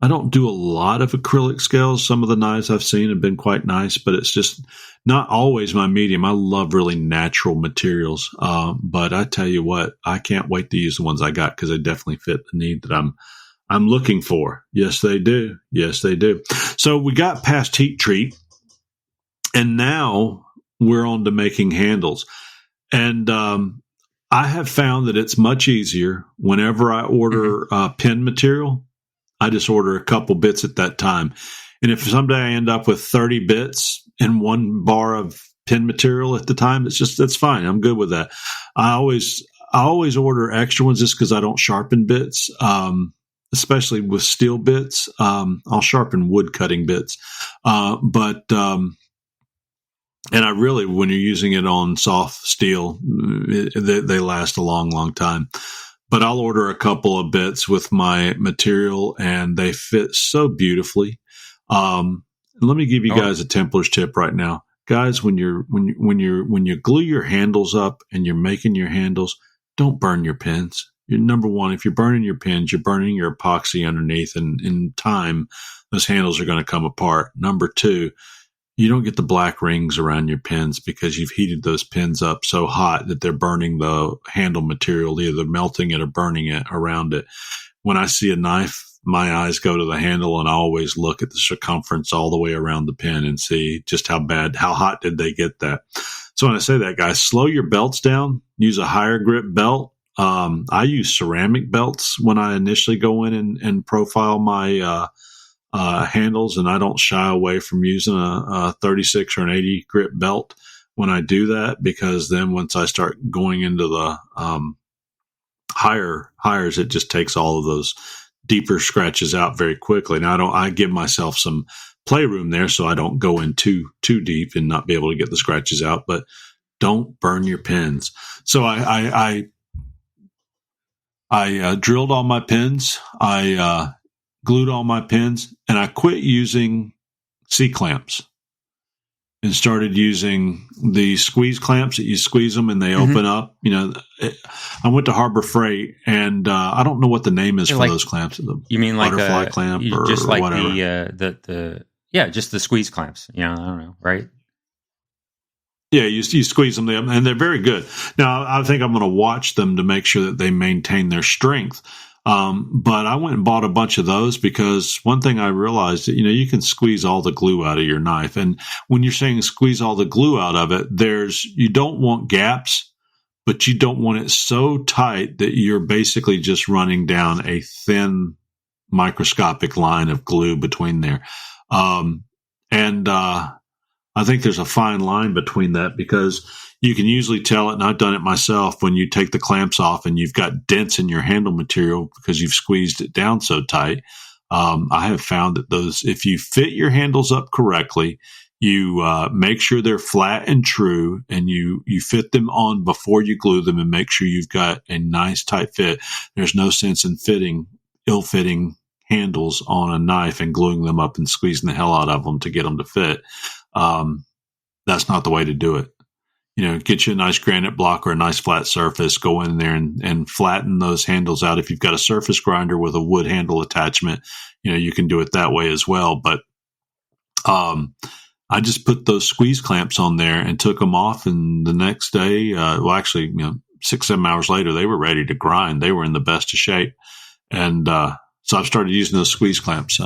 don't do a lot of acrylic scales. Some of the knives I've seen have been quite nice, but it's just not always my medium. I love really natural materials. But I tell you what, I can't wait to use the ones I got because they definitely fit the need that I'm looking for. Yes, they do. Yes, they do. So we got past heat treat, and now we're on to making handles. And I have found that it's much easier whenever I order pin material. I just order a couple bits at that time. And if someday I end up with 30 bits in one bar of pin material at the time, that's fine. I'm good with that. I always order extra ones just because I don't sharpen bits, especially with steel bits. I'll sharpen wood cutting bits. And I really, when you're using it on soft steel, they last a long, long time. But I'll order a couple of bits with my material, and they fit so beautifully. Let me give you guys a Templar's tip right now, guys. When you glue your handles up and you're making your handles, don't burn your pins. Number one, if you're burning your pins, you're burning your epoxy underneath, and in time, those handles are going to come apart. Number two, you don't get the black rings around your pins because you've heated those pins up so hot that they're burning the handle material, either melting it or burning it around it. When I see a knife, my eyes go to the handle, and I always look at the circumference all the way around the pin and see just how hot did they get that. So when I say that, guys, slow your belts down, use a higher grip belt. I use ceramic belts when I initially go in and profile my handles, and I don't shy away from using a 36 or an 80 grip belt when I do that, because then once I start going into the higher, it just takes all of those deeper scratches out very quickly. Now I give myself some playroom there so I don't go in too deep and not be able to get the scratches out, but don't burn your pins. So I drilled all my pins. I glued all my pins, and I quit using C-clamps and started using the squeeze clamps that you squeeze them and they open up. I went to Harbor Freight, and I don't know what the name is for those clamps. You mean like butterfly clamp or just like whatever? Just the squeeze clamps. I don't know, right? Yeah, you squeeze them, and they're very good. Now, I think I'm going to watch them to make sure that they maintain their strength. But I went and bought a bunch of those because one thing I realized that, you can squeeze all the glue out of your knife. And when you're saying squeeze all the glue out of it, you don't want gaps, but you don't want it so tight that you're basically just running down a thin microscopic line of glue between there. I think there's a fine line between that, because you can usually tell it, and I've done it myself, when you take the clamps off and you've got dents in your handle material because you've squeezed it down so tight. I have found that if you fit your handles up correctly, you make sure they're flat and true, and you fit them on before you glue them and make sure you've got a nice tight fit. There's no sense in ill-fitting handles on a knife and gluing them up and squeezing the hell out of them to get them to fit. That's not the way to do it. Get you a nice granite block or a nice flat surface, go in there and flatten those handles out. If you've got a surface grinder with a wood handle attachment, you can do it that way as well. But I just put those squeeze clamps on there and took them off, and the next day, 6-7 hours later, they were ready to grind. They were in the best of shape. And so I've started using those squeeze clamps,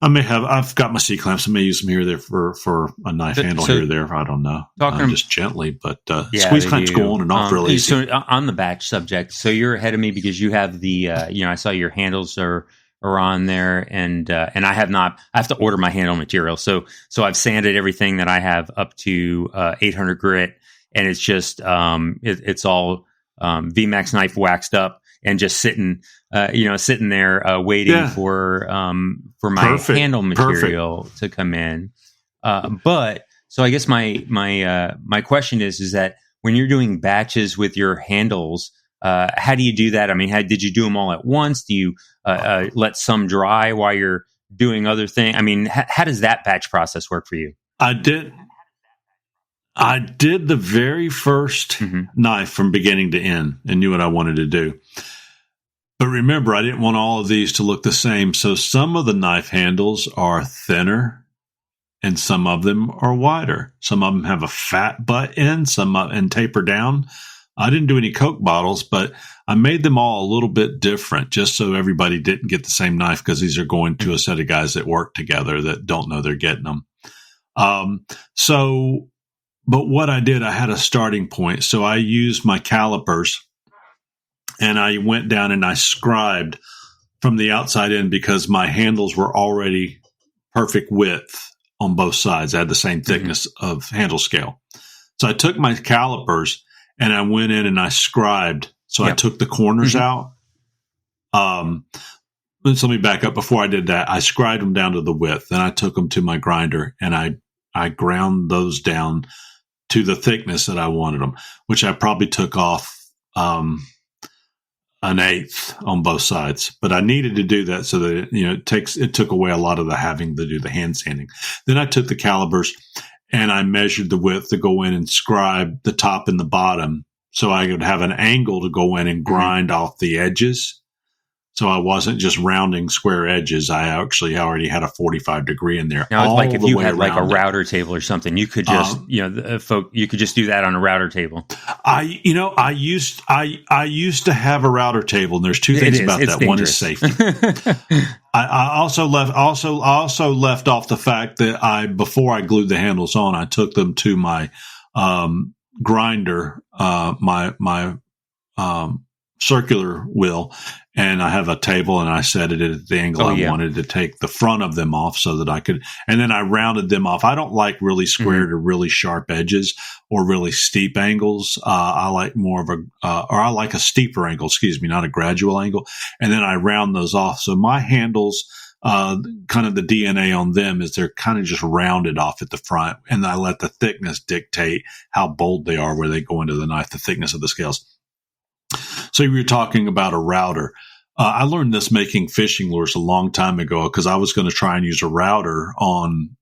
I've got my C-clamps. I may use them here or there for a knife handle here or there. I don't know. Just gently, but squeeze clamps go on and off really easy. So on the batch subject, so you're ahead of me because you have the, I saw your handles are are on there, and I have not. I have to order my handle material, so I've sanded everything that I have up to 800 grit, and it's just it's all VMAX knife waxed up and just sitting there waiting for my handle material to come in. But so I guess my question is that when you're doing batches with your handles, how do you do that? I mean, did you do them all at once? Do you let some dry while you're doing other things? I mean, how does that batch process work for you? I did the very first knife from beginning to end and knew what I wanted to do. But remember, I didn't want all of these to look the same. So some of the knife handles are thinner and some of them are wider. Some of them have a fat butt end, and taper down. I didn't do any Coke bottles, but I made them all a little bit different just so everybody didn't get the same knife, because these are going to a set of guys that work together that don't know they're getting them. But what I did, I had a starting point. So I used my calipers and I went down and I scribed from the outside in, because my handles were already perfect width on both sides. I had the same thickness of handle scale. So I took my calipers and I went in and I scribed. So I took the corners out. Let me back up. Before I did that, I scribed them down to the width. Then I took them to my grinder and I ground those down to the thickness that I wanted them, which I probably took off an eighth on both sides. But I needed to do that so that it took away a lot of the having to do the hand sanding. Then I took the calipers and I measured the width to go in and scribe the top and the bottom, so I could have an angle to go in and grind off the edges. So I wasn't just rounding square edges. I actually already had a 45-degree in there. Now, like if you had like a router table or something, you could just, you could just do that on a router table. I used to have a router table, and there's two things about that. Dangerous. One is safety. I also left off the fact that before I glued the handles on, I took them to my grinder, my circular wheel, and I have a table, and I set it at the angle I wanted to take the front of them off so that I could, and then I rounded them off. I don't like really squared or really sharp edges or really steep angles. I like more of I like a steeper angle, not a gradual angle. And then I round those off. So my handles, kind of the DNA on them is they're kind of just rounded off at the front, and I let the thickness dictate how bold they are where they go into the knife, the thickness of the scales. So you were talking about a router. I learned this making fishing lures a long time ago, because I was going to try and use a router on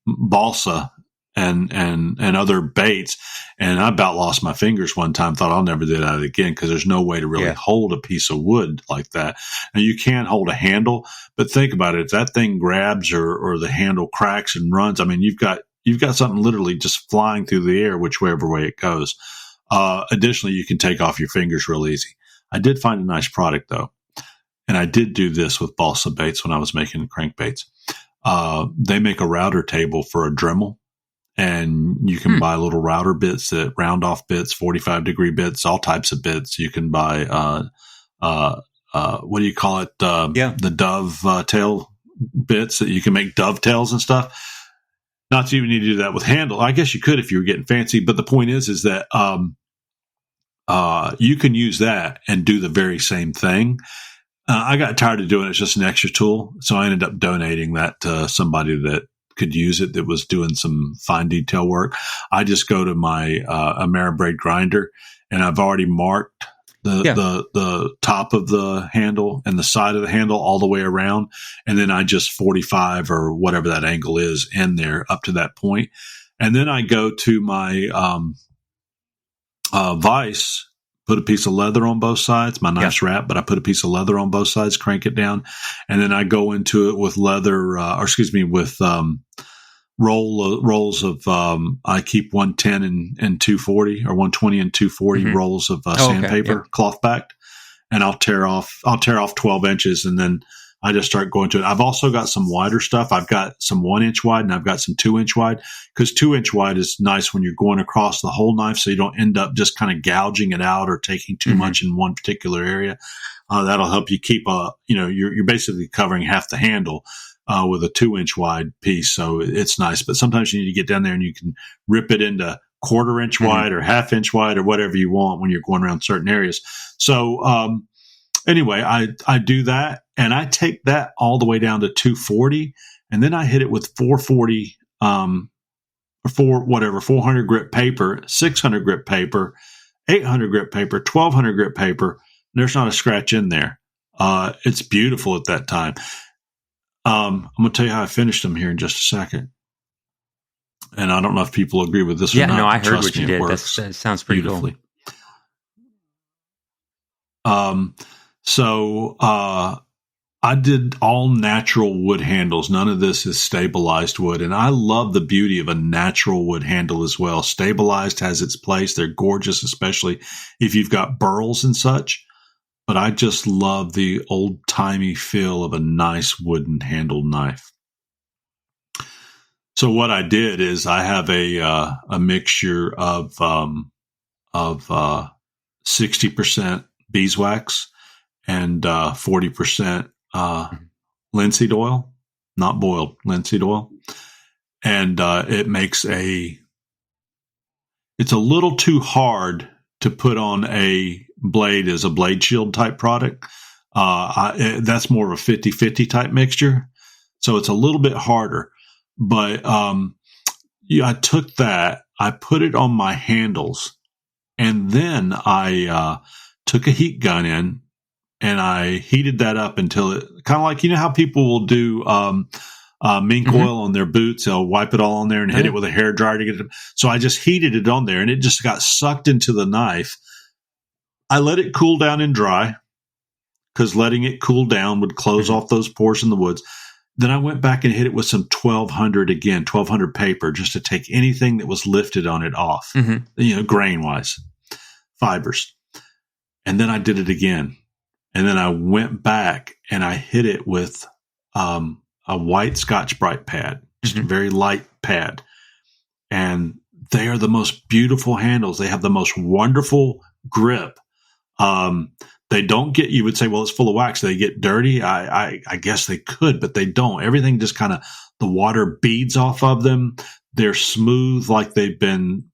balsa and other baits, and I about lost my fingers one time. Thought I'll never do that again, because there's no way to really hold a piece of wood like that. And you can't hold a handle, but think about it: if that thing grabs or the handle cracks and runs, I mean, you've got something literally just flying through the air, whichever way it goes. Additionally, you can take off your fingers real easy. I did find a nice product, though, and I did do this with balsa baits when I was making crankbaits. They make a router table for a Dremel, and you can buy little router bits, that round off bits, 45-degree bits, all types of bits. You can buy what do you call it? The dove tail bits that you can make dovetails and stuff. Not that you need to do that with handle. I guess you could if you were getting fancy, but the point is that you can use that and do the very same thing. I got tired of doing it. It's just an extra tool. So I ended up donating that to somebody that could use it, that was doing some fine detail work. I just go to my Ameribraid grinder, and I've already marked the top of the handle and the side of the handle all the way around. And then I just 45 or whatever that angle is in there up to that point. And then I go to my vise, put a piece of leather on both sides. My knife's wrapped, but I put a piece of leather on both sides, crank it down. And then I go into it with rolls of, I keep 110 and 240 or 120 and 240 rolls of sandpaper, cloth backed, and I'll tear off 12 inches, and then I just start going to it. I've also got some wider stuff. I've got some 1 inch wide and I've got some 2 inch wide, because 2 inch wide is nice when you're going across the whole knife, so you don't end up just kind of gouging it out or taking too much in one particular area. That'll help you keep you're basically covering half the handle with a 2 inch wide piece. So it's nice, but sometimes you need to get down there and you can rip it into 1/4 inch wide or 1/2 inch wide or whatever you want when you're going around certain areas. So, anyway, I do that, and I take that all the way down to 240, and then I hit it with 440, 400 grit paper, 600 grit paper, 800 grit paper, 1200 grit paper. There's not a scratch in there. It's beautiful at that time. I'm going to tell you how I finished them here in just a second. And I don't know if people agree with this or not. Yeah, no, I heard Trust what you me, did. That sounds pretty beautifully. Cool. So I did all natural wood handles. None of this is stabilized wood. And I love the beauty of a natural wood handle as well. Stabilized has its place. They're gorgeous, especially if you've got burls and such. But I just love the old-timey feel of a nice wooden handled knife. So what I did is I have a mixture of 60% beeswax and 40% linseed oil, not boiled, linseed oil. And it makes it's a little too hard to put on a blade as a blade shield type product. That's more of a 50-50 type mixture. So it's a little bit harder. But I took that, I put it on my handles, and then I took a heat gun in, and I heated that up until it kind of like, how people will do mink oil on their boots. They'll wipe it all on there and hit it with a hair dryer to get it. So I just heated it on there, and it just got sucked into the knife. I let it cool down and dry, because letting it cool down would close off those pores in the woods. Then I went back and hit it with some 1200 paper, just to take anything that was lifted on it off, grain wise, fibers. And then I did it again. And then I went back and I hit it with a white Scotch-Brite pad, just a very light pad. And they are the most beautiful handles. They have the most wonderful grip. They don't get, you would say, well, it's full of wax. They get dirty. I guess they could, but they don't. Everything just kind of, the water beads off of them. They're smooth, like they've been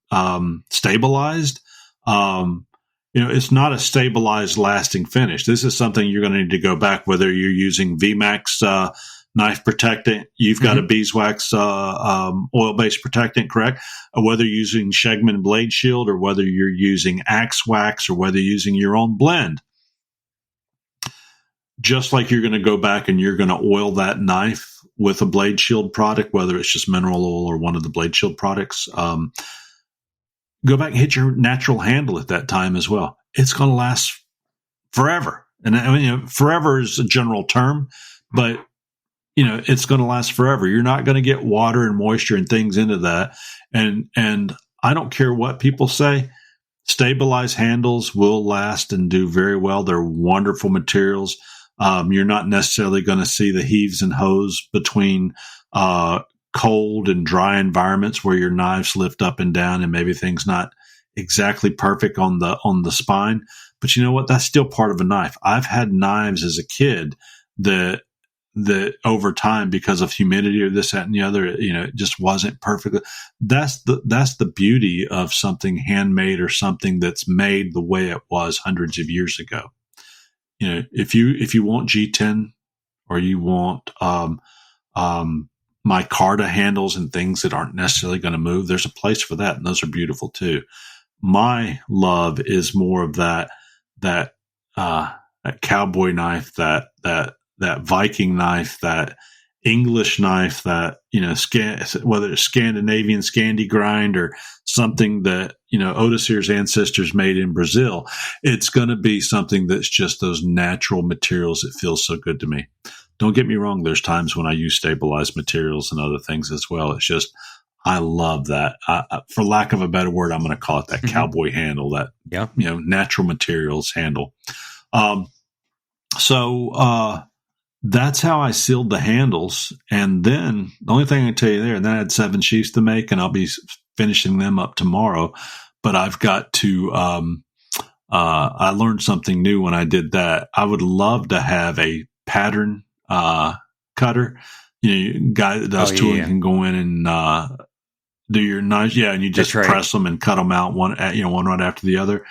stabilized. It's not a stabilized, lasting finish. This is something you're going to need to go back, whether you're using VMAX knife protectant, you've got a beeswax oil-based protectant, correct? Or whether you're using Shegman Blade Shield, or whether you're using Axe Wax, or whether you're using your own blend. Just like you're going to go back and you're going to oil that knife with a Blade Shield product, whether it's just mineral oil or one of the Blade Shield products, go back and hit your natural handle at that time as well. It's going to last forever. And I mean, forever is a general term, but it's going to last forever. You're not going to get water and moisture and things into that. And I don't care what people say. Stabilized handles will last and do very well. They're wonderful materials. You're not necessarily going to see the heaves and hoes between cold and dry environments where your knives lift up and down and maybe things not exactly perfect on the spine. But you know what? That's still part of a knife. I've had knives as a kid that over time, because of humidity or this, that, and the other, it just wasn't perfect. That's the beauty of something handmade, or something that's made the way it was hundreds of years ago. If you want G10, or you want micarta handles and things that aren't necessarily going to move, there's a place for that, and those are beautiful too. My love is more of that cowboy knife, that Viking knife, that English knife, that whether it's Scandinavian Scandi grind or something that Odysseus' ancestors made in Brazil, it's going to be something that's just those natural materials that feel so good to me. Don't get me wrong, there's times when I use stabilized materials and other things as well. It's just, I love that. For lack of a better word, I'm going to call it that cowboy handle, that natural materials handle. So that's how I sealed the handles. And then the only thing I can tell you there, and then I had 7 sheaths to make, and I'll be finishing them up tomorrow. But I've got to, I learned something new when I did that. I would love to have a pattern cutter. Guy that does tooling can go in and do your knives, and you just press them and cut them out one right after the other.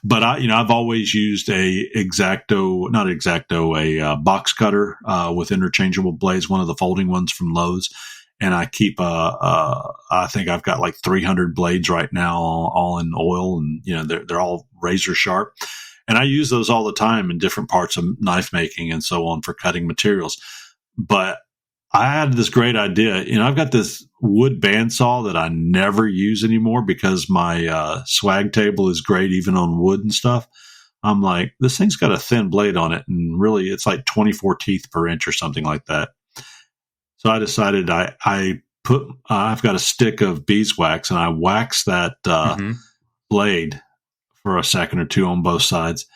But I've always used a box cutter with interchangeable blades, one of the folding ones from Lowe's, and I keep I think I've got like 300 blades right now, all in oil, and they're all razor sharp, and I use those all the time in different parts of knife making and so on for cutting materials. But I had this great idea. I've got this wood bandsaw that I never use anymore because my swag table is great even on wood and stuff. I'm like, this thing's got a thin blade on it, and really it's like 24 teeth per inch or something like that. So I decided I've got a stick of beeswax, and I wax that blade for a second or two on both sides.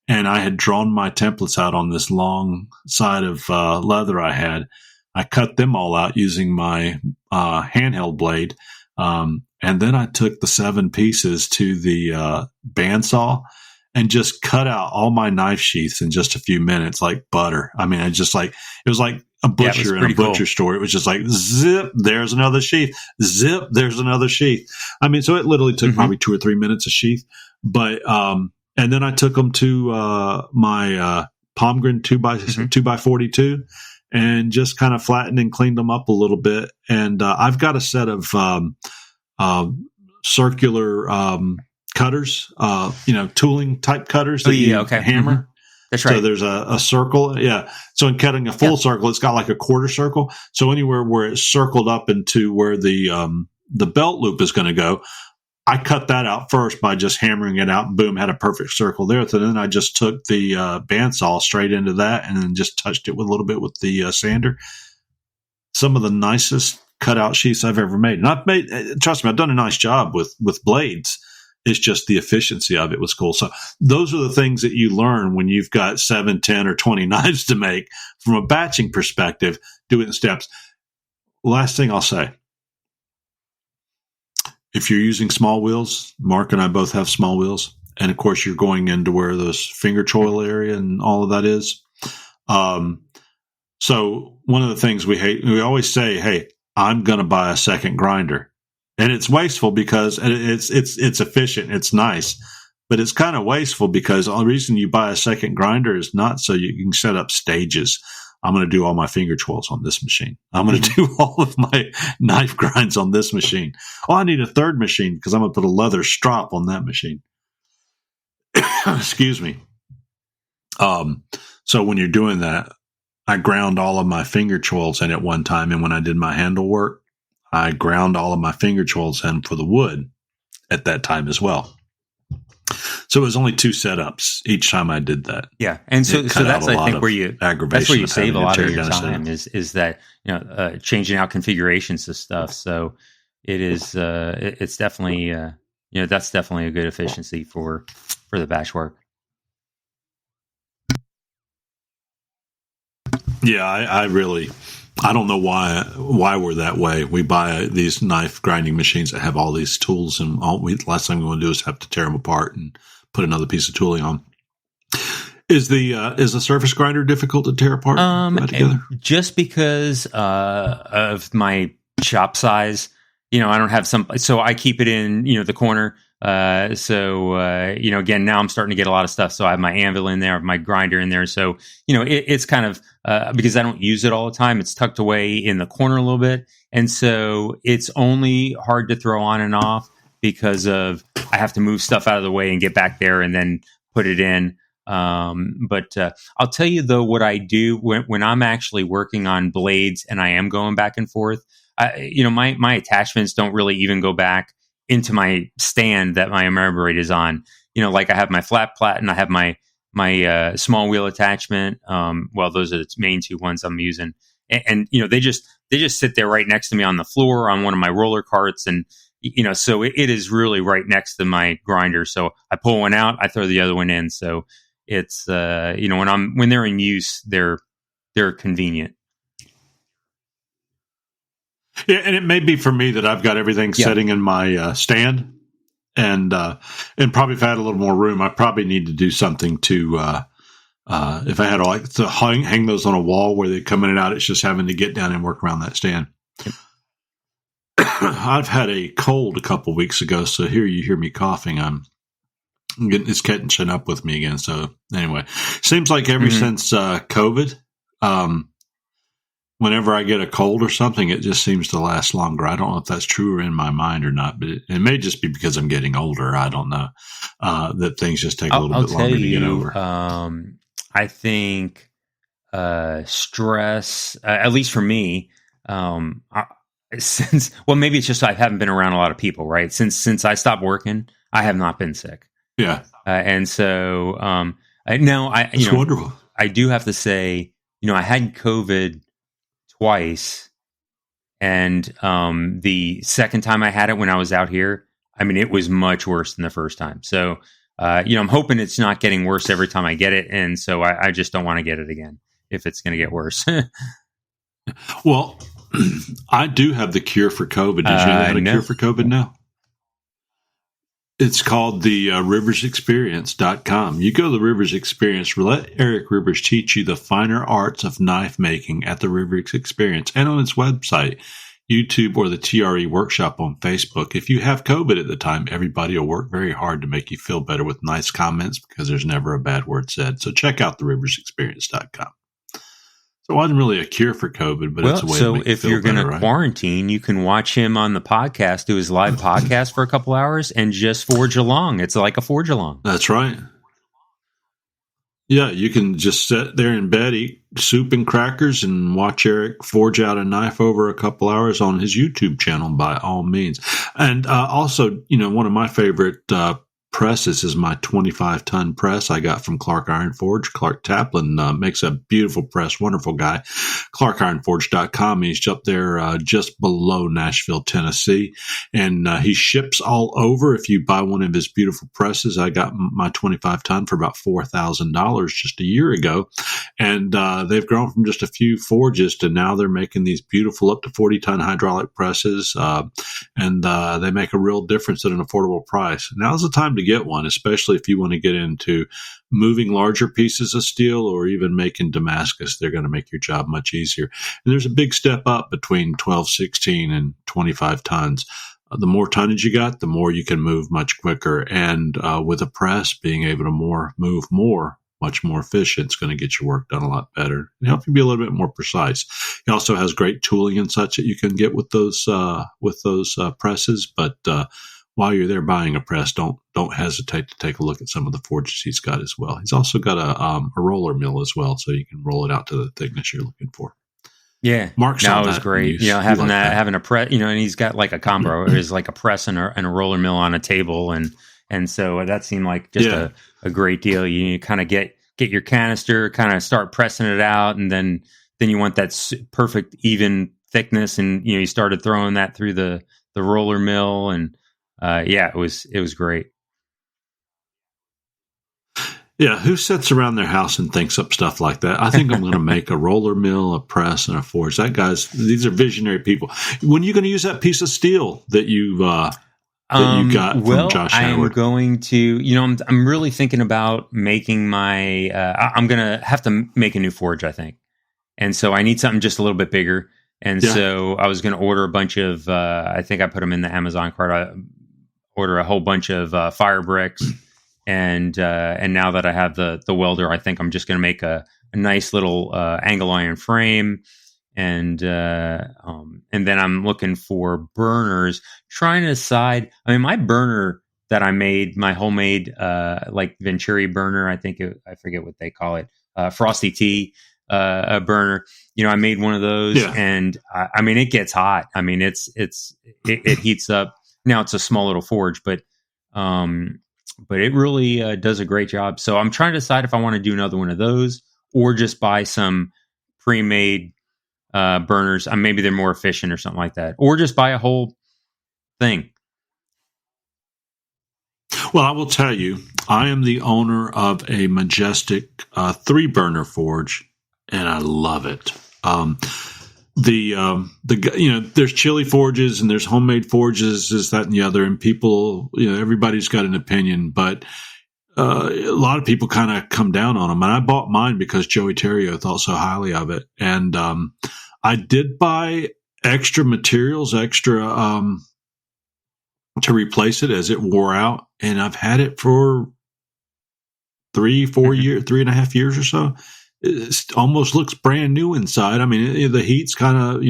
And I had drawn my templates out on this long side of leather I had. I cut them all out using my handheld blade. And then I took the 7 pieces to the bandsaw and just cut out all my knife sheaths in just a few minutes, like butter. I mean, it was like a butcher in a butcher store. It was just like, zip, there's another sheath. Zip, there's another sheath. I mean, so it literally took probably 2 or 3 minutes a sheath. But, and then I took them to my Palmgren 2x42 and just kind of flattened and cleaned them up a little bit. And I've got a set of circular cutters, tooling type cutters that hammer. Mm-hmm. That's right. So there's a circle. Yeah. So in cutting a full circle, it's got like a quarter circle. So anywhere where it's circled up into where the belt loop is going to go, I cut that out first by just hammering it out, and boom, had a perfect circle there. So then I just took the bandsaw straight into that and then just touched it with a little bit with the sander. Some of the nicest cutout sheaths I've ever made. And trust me, I've done a nice job with blades. It's just the efficiency of it was cool. So those are the things that you learn when you've got 7, 10, or 20 knives to make from a batching perspective. Do it in steps. Last thing I'll say. If you're using small wheels, Mark and I both have small wheels. And of course, you're going into where those finger choil area and all of that is. So one of the things we always say, hey, I'm going to buy a second grinder. And it's wasteful because it's efficient. It's nice, but it's kind of wasteful because the reason you buy a second grinder is not so you can set up stages. I'm going to do all my finger choils on this machine. I'm going to do all of my knife grinds on this machine. Oh, I need a third machine because I'm going to put a leather strop on that machine. Excuse me. So when you're doing that, I ground all of my finger choils in at one time. And when I did my handle work, I ground all of my finger choils in for the wood at that time as well. So it was only 2 setups each time I did that. Yeah, and so that's I think where you save a lot of your time is that changing out configurations of stuff. So it is it's definitely that's definitely a good efficiency for the batch work. Yeah, I don't know why we're that way. We buy these knife grinding machines that have all these tools, and last thing we want to do is have to tear them apart and put another piece of tooling on. Is the surface grinder difficult to tear apart? Together? Just because of my shop size, I don't have so I keep it in the corner. Again, now I'm starting to get a lot of stuff. So I have my anvil in there, I have my grinder in there. So, it's kind of, because I don't use it all the time, it's tucked away in the corner a little bit. And so it's only hard to throw on and off because of, I have to move stuff out of the way and get back there and then put it in. But I'll tell you though, what I do when I'm actually working on blades and I am going back and forth, my attachments don't really even go back into my stand that my emerberate is on. Like I have my flat platen, I have my small wheel attachment. Those are the main 2 ones I'm using. And they just sit there right next to me on the floor on one of my roller carts. And, so it is really right next to my grinder. So I pull one out, I throw the other one in. So it's, when they're in use, they're they're convenient. Yeah, and it may be for me that I've got everything setting in my stand, and probably if I had a little more room, I probably need to do something to if I had to hang those on a wall where they come in and out. It's just having to get down and work around that stand. I've had a cold a couple weeks ago, so here you hear me coughing. It's catching up with me again. So anyway, seems like ever since COVID. Whenever I get a cold or something, it just seems to last longer. I don't know if that's true or in my mind or not, but it may just be because I'm getting older. I don't know, that things just take a little bit longer to get over. I think stress, at least for me, maybe it's just I haven't been around a lot of people, right? Since I stopped working, I have not been sick. Yeah. And so it's wonderful. I do have to say, I had COVID twice, and the second time I had it when I was out here, I mean, it was much worse than the first time. So, I'm hoping it's not getting worse every time I get it, and so I just don't want to get it again if it's going to get worse. Well, I do have the cure for COVID. Did you know they had a cure for COVID now? It's called the riversexperience.com. You go to the Rivers Experience. Let Eric Rivers teach you the finer arts of knife making at the Rivers Experience and on its website, YouTube, or the TRE Workshop on Facebook. If you have COVID at the time, everybody will work very hard to make you feel better with nice comments because there's never a bad word said. So check out the riversexperience.com. So it wasn't really a cure for COVID, but it's a way to make you feel better. So if you're going to quarantine, you can watch him on the podcast, do his live podcast for a couple hours, and just forge along. It's like a forge along. That's right. Yeah, you can just sit there in bed, eat soup and crackers, and watch Eric forge out a knife over a couple hours on his YouTube channel, by all means. And also, one of my favorite presses is my 25-ton press I got from Clark Iron Forge. Clark Taplin makes a beautiful press, wonderful guy. ClarkIronForge.com. He's up there just below Nashville, Tennessee, and he ships all over. If you buy one of his beautiful presses, I got my 25-ton for about $4,000 just a year ago, and they've grown from just a few forges to now they're making these beautiful up to 40-ton hydraulic presses, and they make a real difference at an affordable price. Now's the time to get one, especially if you want to get into moving larger pieces of steel or even making Damascus. They're going to make your job much easier. And there's a big step up between 12, 16, and 25 tons. The more tonnage you got, the more you can move much quicker. And with a press, being able to move more, much more efficient, it's going to get your work done a lot better and help you be a little bit more precise. He also has great tooling and such that you can get with those presses, but while you're there buying a press, don't hesitate to take a look at some of the forges he's got as well. He's also got a roller mill as well, so you can roll it out to the thickness you're looking for. Yeah, Mark, that was great. Having a press, and he's got like a combo. It was like a press and a roller mill on a table, and so that seemed like just a great deal. You kind of get your canister, kind of start pressing it out, and then you want that perfect even thickness, and you started throwing that through the roller mill and. It was great. Yeah, who sits around their house and thinks up stuff like that? I think I'm going to make a roller mill, a press, and a forge. These are visionary people. When are you going to use that piece of steel that you got from Josh Howard? I'm going to, I'm really thinking about making my. I'm going to have to make a new forge, I think, and so I need something just a little bit bigger. And so I was going to order a bunch of. I think I put them in the Amazon cart. Order a whole bunch of fire bricks, and now that I have the welder, I think I'm just going to make a nice little angle iron frame, and then I'm looking for burners. Trying to decide. I mean, my burner that I made, my homemade like Venturi burner, I forget what they call it, Frosty Tea burner. I made one of those, and I mean, it gets hot. I mean, it heats up. Now it's a small little forge, but it really does a great job. So I'm trying to decide if I want to do another one of those or just buy some pre-made burners. Maybe they're more efficient or something like that, or just buy a whole thing. Well, I will tell you, I am the owner of a Majestic 3-burner forge and I love it. There's chili forges and there's homemade forges, this, that, and the other, and people, everybody's got an opinion, but a lot of people kind of come down on them. And I bought mine because Joey Terrio thought so highly of it, and I did buy extra materials, to replace it as it wore out, and I've had it for 3.5 years or so. It almost looks brand new inside. I mean, the heat's kind of,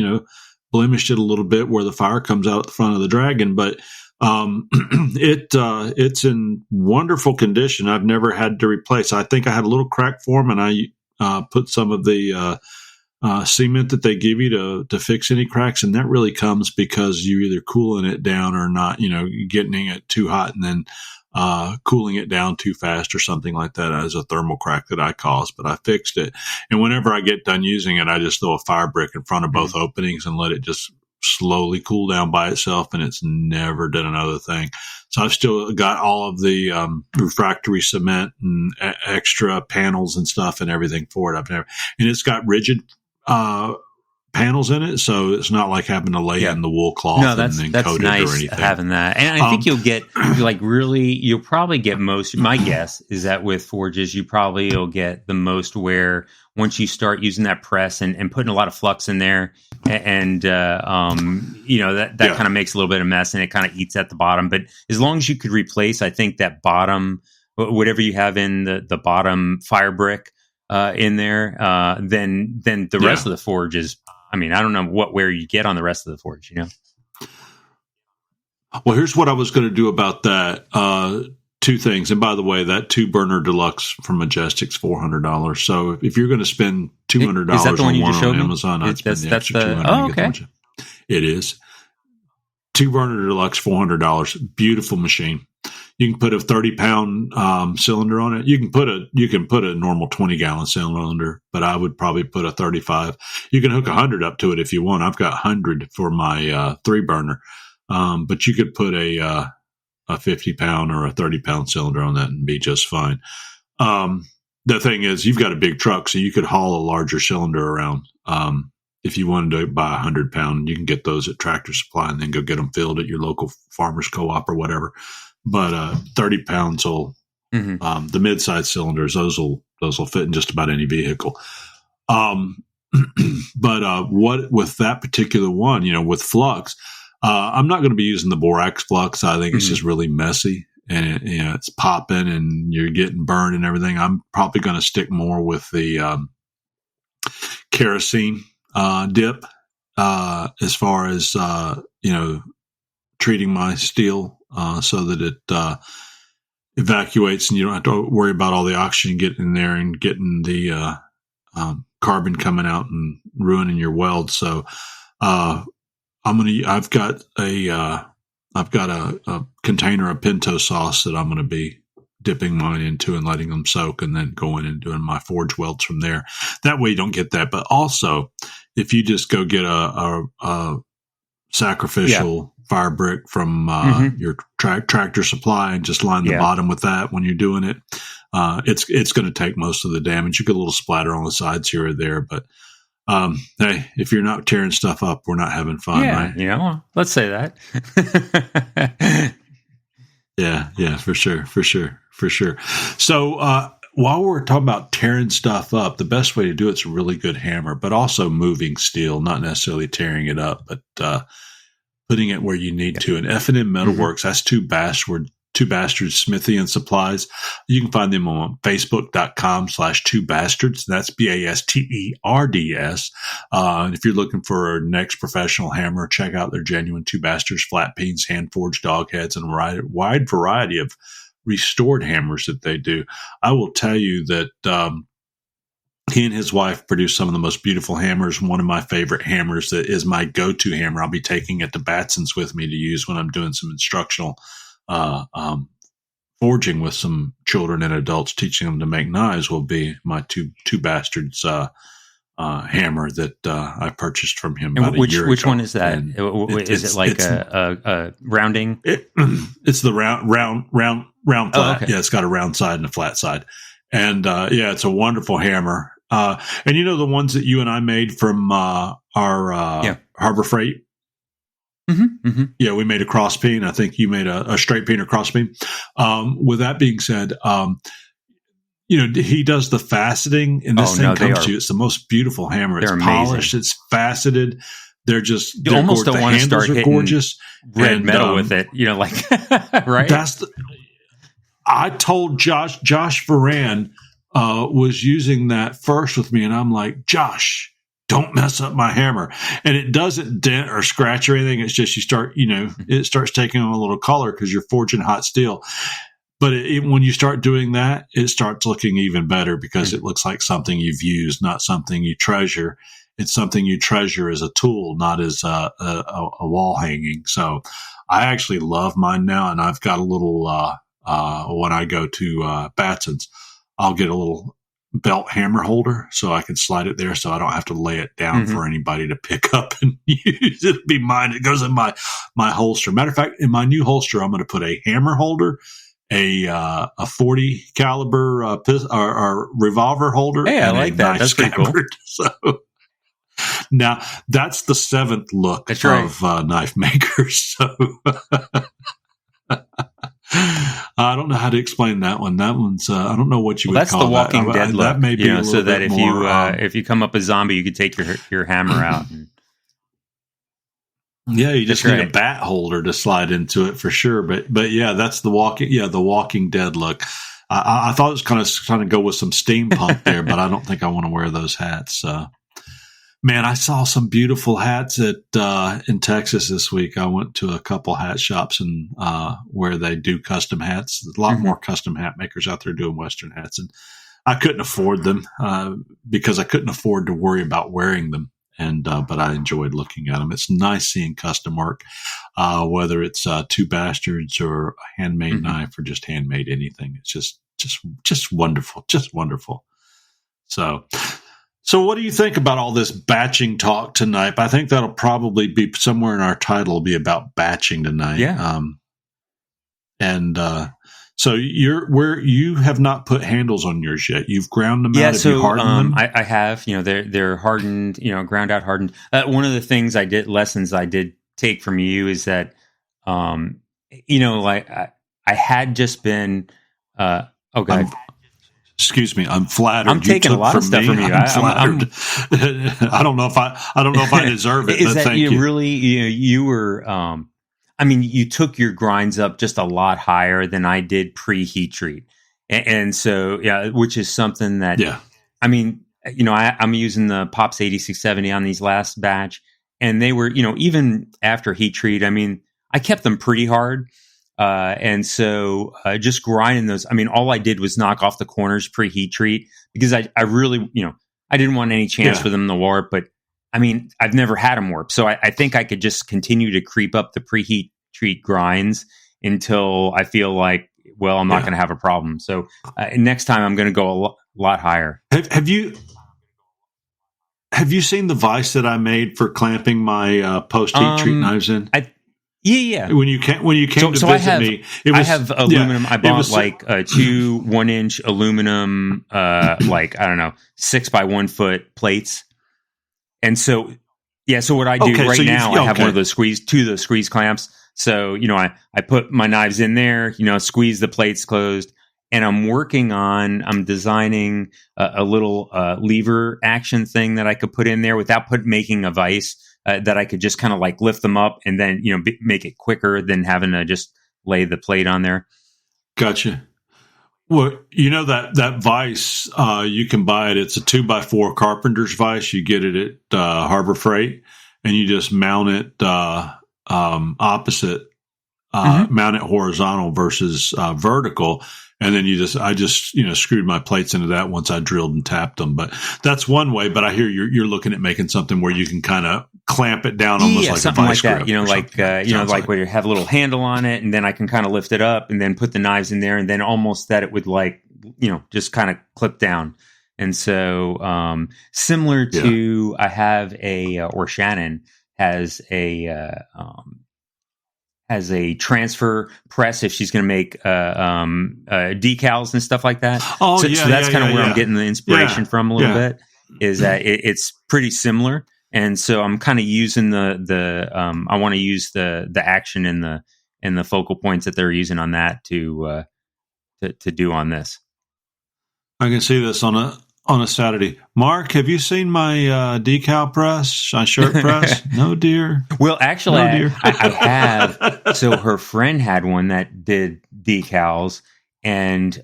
blemished it a little bit where the fire comes out at the front of the Dragon, but it's in wonderful condition. I've never had to replace. I think I had a little crack form, and I put some of the cement that they give you to fix any cracks, and that really comes because you're either cooling it down or not, getting it too hot and then cooling it down too fast or something like that as a thermal crack that I caused, but I fixed it. And whenever I get done using it, I just throw a fire brick in front of both openings and let it just slowly cool down by itself, and it's never done another thing. So I've still got all of the refractory cement and extra panels and stuff and everything for it. And it's got rigid panels in it, so it's not like having to lay in the wool cloth and then coat nice it or anything. Having that, and I think you'll get you'll probably get most. My guess is that with forges, you probably will get the most wear once you start using that press and putting a lot of flux in there, and that kind of makes a little bit of mess and it kind of eats at the bottom. But as long as you could replace, I think that bottom, whatever you have in the bottom fire brick in there, then the rest of the forge is. I mean, I don't know what wear you get on the rest of the forge, Well, here's what I was going to do about that. Two things. And by the way, that 2-burner deluxe from Majestic's $400. So if you're going to spend $200 on one on Amazon, I'd spend the extra $200. Oh, okay. It is 2-burner deluxe, $400. Beautiful machine. You can put a 30-pound cylinder on it. You can put a normal 20-gallon cylinder, but I would probably put a 35. You can hook 100 up to it if you want. I've got 100 for my 3-burner, but you could put a 50-pound or a 30-pound cylinder on that and be just fine. The thing is, you've got a big truck, so you could haul a larger cylinder around. If you wanted to buy 100-pound, you can get those at Tractor Supply and then go get them filled at your local farmer's co-op or whatever. But 30 pounds will the mid-size cylinders, those will fit in just about any vehicle. But what with that particular one, with flux, I'm not going to be using the borax flux. I think it's just really messy, and it's popping and you're getting burned and everything. I'm probably going to stick more with the kerosene dip as far as treating my steel. So that it evacuates and you don't have to worry about all the oxygen getting in there and getting the carbon coming out and ruining your weld. So I've got a container of pinto sauce that I'm going to be dipping mine into and letting them soak, and then going and doing my forge welds from there. That way you don't get that. But also, if you just go get a sacrificial fire brick from your Tractor Supply and just line the bottom with that when you're doing it, it's going to take most of the damage. You get a little splatter on the sides here or there, but hey, if you're not tearing stuff up, we're not having fun, right? Well, let's say that. Yeah, for sure. So while we're talking about tearing stuff up, the best way to do it's a really good hammer, but also moving steel, not necessarily tearing it up, but putting it where you need to. And F&M Metalworks, that's Two Bastards Smithy and Supplies. You can find them on Facebook.com/Two Bastards. That's BASTERDS. And if you're looking for a next professional hammer, check out their genuine Two Bastards flat peens, hand forged dog heads, and a wide variety of restored hammers that they do. I will tell you that he and his wife produce some of the most beautiful hammers. One of my favorite hammers that is my go-to hammer I'll be taking it to Batson's with me to use when I'm doing some instructional forging with some children and adults, teaching them to make knives, will be my two Bastards hammer that I purchased from him about a year ago. Which one is that? Is it like a rounding? It's the round flat. Oh, okay. Yeah, it's got a round side and a flat side. And it's a wonderful hammer. And the ones that you and I made from our Harbor Freight. Mm-hmm, mm-hmm. Yeah, we made a cross peen. I think you made a straight peen or cross peen. With that being said, he does the faceting, and this thing comes to you. It's the most beautiful hammer. It's polished. It's faceted. They're almost don't want to start hitting gorgeous. Red metal with it. Right? I told Josh Varan was using that first with me, and I'm like, Josh, don't mess up my hammer. And it doesn't dent or scratch or anything. It's just you start, it starts taking on a little color because you're forging hot steel. But when you start doing that, it starts looking even better because it looks like something you've used, not something you treasure. It's something you treasure as a tool, not as a wall hanging. So I actually love mine now, and I've got a little when I go to Batson's, I'll get a little belt hammer holder so I can slide it there so I don't have to lay it down for anybody to pick up and use. It'll be mine. It goes in my holster. Matter of fact, in my new holster, I'm going to put a hammer holder, a 40 caliber or revolver holder. Hey, I like that. That's pretty cool. So now that's the seventh look of knife makers. So I don't know how to explain that one. That one's I don't know what you would call that. That's the Walking Dead look. That may be so that if you come up a zombie, you could take your hammer out. Yeah, you just need a bat holder to slide into it for sure. But yeah, that's the Walking Dead look. I thought it was kind of trying to go with some steampunk there, but I don't think I want to wear those hats. Man, I saw some beautiful hats in Texas this week. I went to a couple hat shops and where they do custom hats. There's a lot more custom hat makers out there doing Western hats, and I couldn't afford them because I couldn't afford to worry about wearing them. And but I enjoyed looking at them. It's nice seeing custom work, whether it's Two Bastards or a handmade knife or just handmade anything. It's just wonderful, just wonderful. So what do you think about all this batching talk tonight? I think that'll probably be somewhere in our title will be about batching tonight. Yeah. So you have not put handles on yours yet. You've ground them out. Have you hardened them? I have. They're hardened. Ground out, hardened. One of the lessons I did take from you is that, I had just been. Excuse me, I'm flattered. I'm taking a lot of stuff from you. I'm flattered. I don't know if I deserve it. Is but that thank you you. Really? You were. You took your grinds up just a lot higher than I did pre-heat treat, and so which is something that I'm using the Pops 8670 on these last batch, and they were even after heat treat. I kept them pretty hard. And so just grinding those, all I did was knock off the corners pre-heat treat because I really, I didn't want any chance for them to warp, but I've never had them warp. So I think I could just continue to creep up the pre-heat treat grinds until I feel like, well, I'm not going to have a problem. So next time I'm going to go a lot higher. Have you seen the vise that I made for clamping my post-heat treat knives in? Yeah. When you came to visit me, I have aluminum. I bought two 1-inch aluminum, 6 by 1 foot plates. And so, so what I do now, I have one of those two of those squeeze clamps. So, I put my knives in there, squeeze the plates closed, and I'm designing a little lever action thing that I could put in there without making a vise. That I could just kind of lift them up and then, make it quicker than having to just lay the plate on there. Gotcha. Well, that vise, you can buy it. It's a 2x4 carpenter's vise. You get it at Harbor Freight, and you just mount it opposite, mount it horizontal versus vertical. And then I just screwed my plates into that once I drilled and tapped them. But that's one way. But I hear you're looking at making something where you can kind of clamp it down almost like something a vice like that. grip. Like where you have a little handle on it, and then I can kind of lift it up and then put the knives in there, and then almost that it would just kind of clip down. And so similar to I have or Shannon has a has a transfer press if she's going to make decals and stuff like that. Oh, so that's kind of where yeah. I'm getting the inspiration from a little bit. Is that it's pretty similar, and so I'm kind of using the I want to use the action and the focal points that they're using on that to do on this. I can see this on a Saturday. Mark, have you seen my decal press, my shirt press? No, dear. Well, actually, no, dear. I have. So her friend had one that did decals, and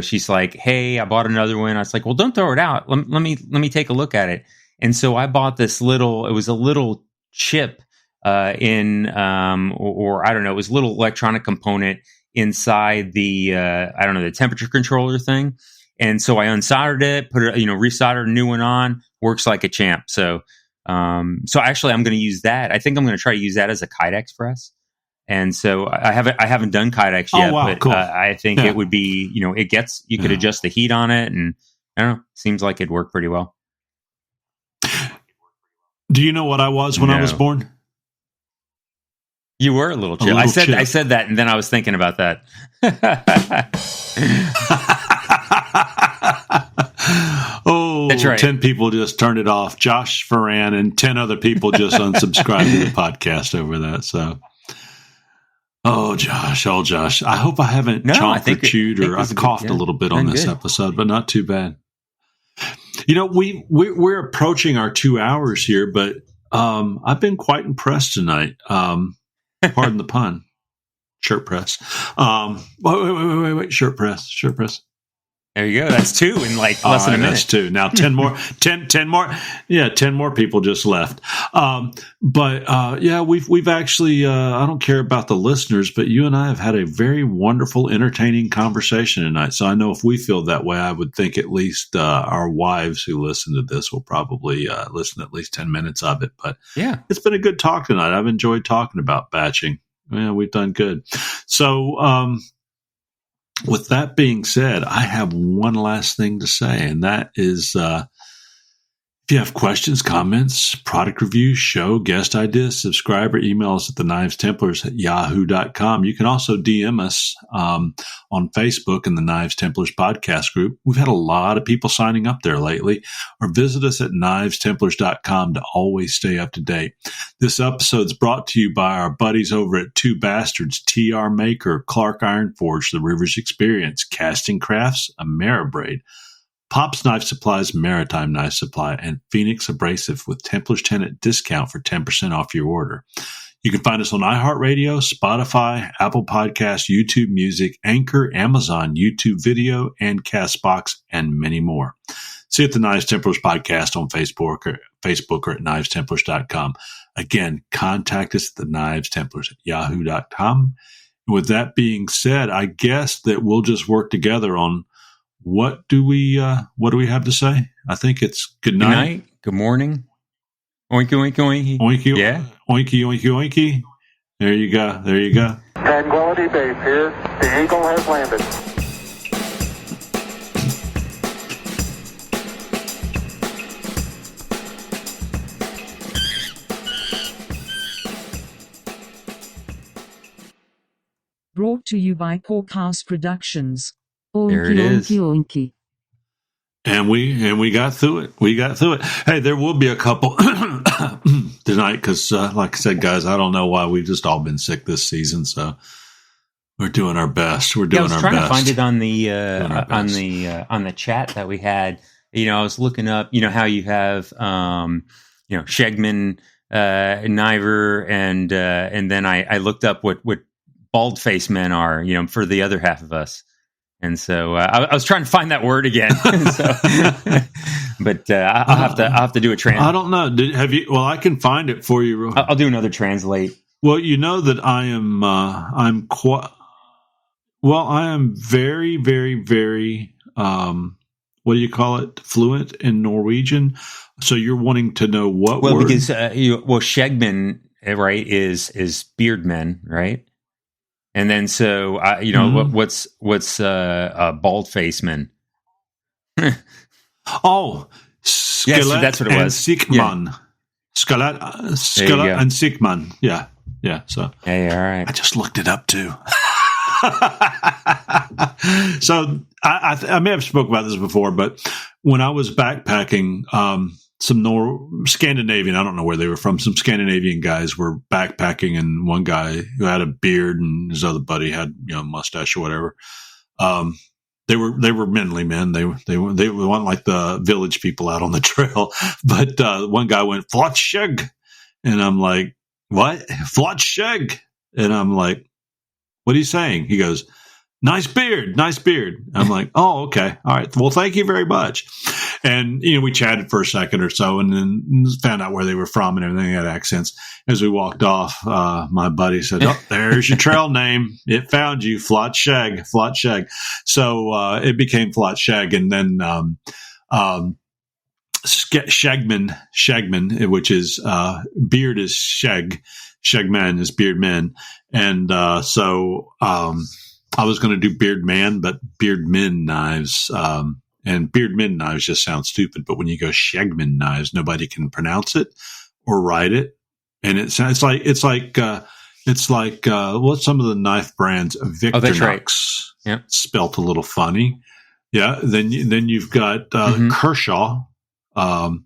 she's like, "Hey, I bought another one." I was like, "Well, don't throw it out. Let me take a look at it." And so I bought this little. It was a little chip in or I don't know. It was a little electronic component inside the the temperature controller thing. And so I unsoldered it, put it, resoldered a new one on. Works like a champ. So actually, I'm going to use that. I think I'm going to try to use that as a Kydex press. And so I haven't done Kydex yet, but cool. I think it would be, you could adjust the heat on it, and I don't know, seems like it'd work pretty well. Do you know what I was when I was born? You were a little chip. I said that, and then I was thinking about that. Oh, that's right. 10 people just turned it off. Josh Ferran and 10 other people just unsubscribed to the podcast over that. So, oh, Josh. I hope I haven't chomped or chewed, or I've coughed a little bit on this episode, but not too bad. We're approaching our 2 hours here, but I've been quite impressed tonight. Pardon the pun. Shirt press. Wait. Shirt press. There you go. That's 2 in like less than a minute. That's 2. Now 10 more. 10 more. Yeah, 10 more people just left. We've actually. I don't care about the listeners, but you and I have had a very wonderful, entertaining conversation tonight. So I know if we feel that way, I would think at least our wives who listen to this will probably listen at least 10 minutes of it. But yeah, it's been a good talk tonight. I've enjoyed talking about batching. Yeah, we've done good. So. With that being said, I have one last thing to say, and that is if you have questions, comments, product reviews, show, guest ideas, subscribe or email us at thenivestemplars@yahoo.com. You can also DM us on Facebook in the Knives Templars podcast group. We've had a lot of people signing up there lately, or visit us at knivestemplars.com to always stay up to date. This episode's brought to you by our buddies over at Two Bastards, TR Maker, Clark Iron Forge, The Rivers Experience, Casting Crafts, Ameribraid, Pop's Knife Supplies, Maritime Knife Supply, and Phoenix Abrasive with Templars 10 at discount for 10% off your order. You can find us on iHeartRadio, Spotify, Apple Podcasts, YouTube Music, Anchor, Amazon, YouTube Video, and CastBox, and many more. See at the Knives Templars podcast on Facebook or at knivestemplars.com. Again, contact us at the Knives Templars at yahoo.com. And with that being said, I guess that we'll just work together on what do we have to say? I think it's good night. Good night. Good morning. Oinky, oinky, oinky. Oinky, yeah. Oinky, oinky, oinky. There you go. Tranquility Base here. The Eagle has landed. Brought to you by PORKHouse Productions. There it is. Oinky. And we got through it. Hey, there will be a couple tonight because, like I said, guys, I don't know why we've just all been sick this season. So we're doing our best. I was trying to find it on the on the chat that we had. I was looking up. How you have Shegman, Niver, and then I looked up what bald face men are. For the other half of us. And so I was trying to find that word again. But I'll have to do a translate. I don't know. Have you? Well, I can find it for you. I'll do another translate. Well, you know that I am. I am very, very, very. What do you call it? Fluent in Norwegian. So you're wanting to know what? Well, word? because Shegman, right, is beard men, right? And then, so what's a bald face man? Oh, yes, that's what it was. Sigman. Yeah. Skelet and Sigman. Yeah. Yeah. So hey, all right. I just looked it up too. So I may have spoke about this before, but when I was backpacking, some Scandinavian, I don't know where they were from, some Scandinavian guys were backpacking, and one guy who had a beard and his other buddy had, a mustache or whatever. They were manly men. They weren't like the village people out on the trail, but one guy went flott sheg, and I'm like, what? Flott sheg? And I'm like, what are you saying? He goes, nice beard, nice beard. I'm like, oh, okay. All right. Well, thank you very much. And, we chatted for a second or so and then found out where they were from and everything. They had accents. As we walked off, my buddy said, oh, there's your trail name. It found you, Flott Shag, Flott Shag. So it became Flott Shag. And then Shagman, which is beard is Shag. Shagman is beard men. And so I was going to do beard man, but beard men knives. And beard men knives just sound stupid. But when you go Shagman knives, nobody can pronounce it or write it. And it's like what's some of the knife brands? Victorinox. Oh, that's right. Yep. Spelt a little funny. Yeah. Then you've got Kershaw. What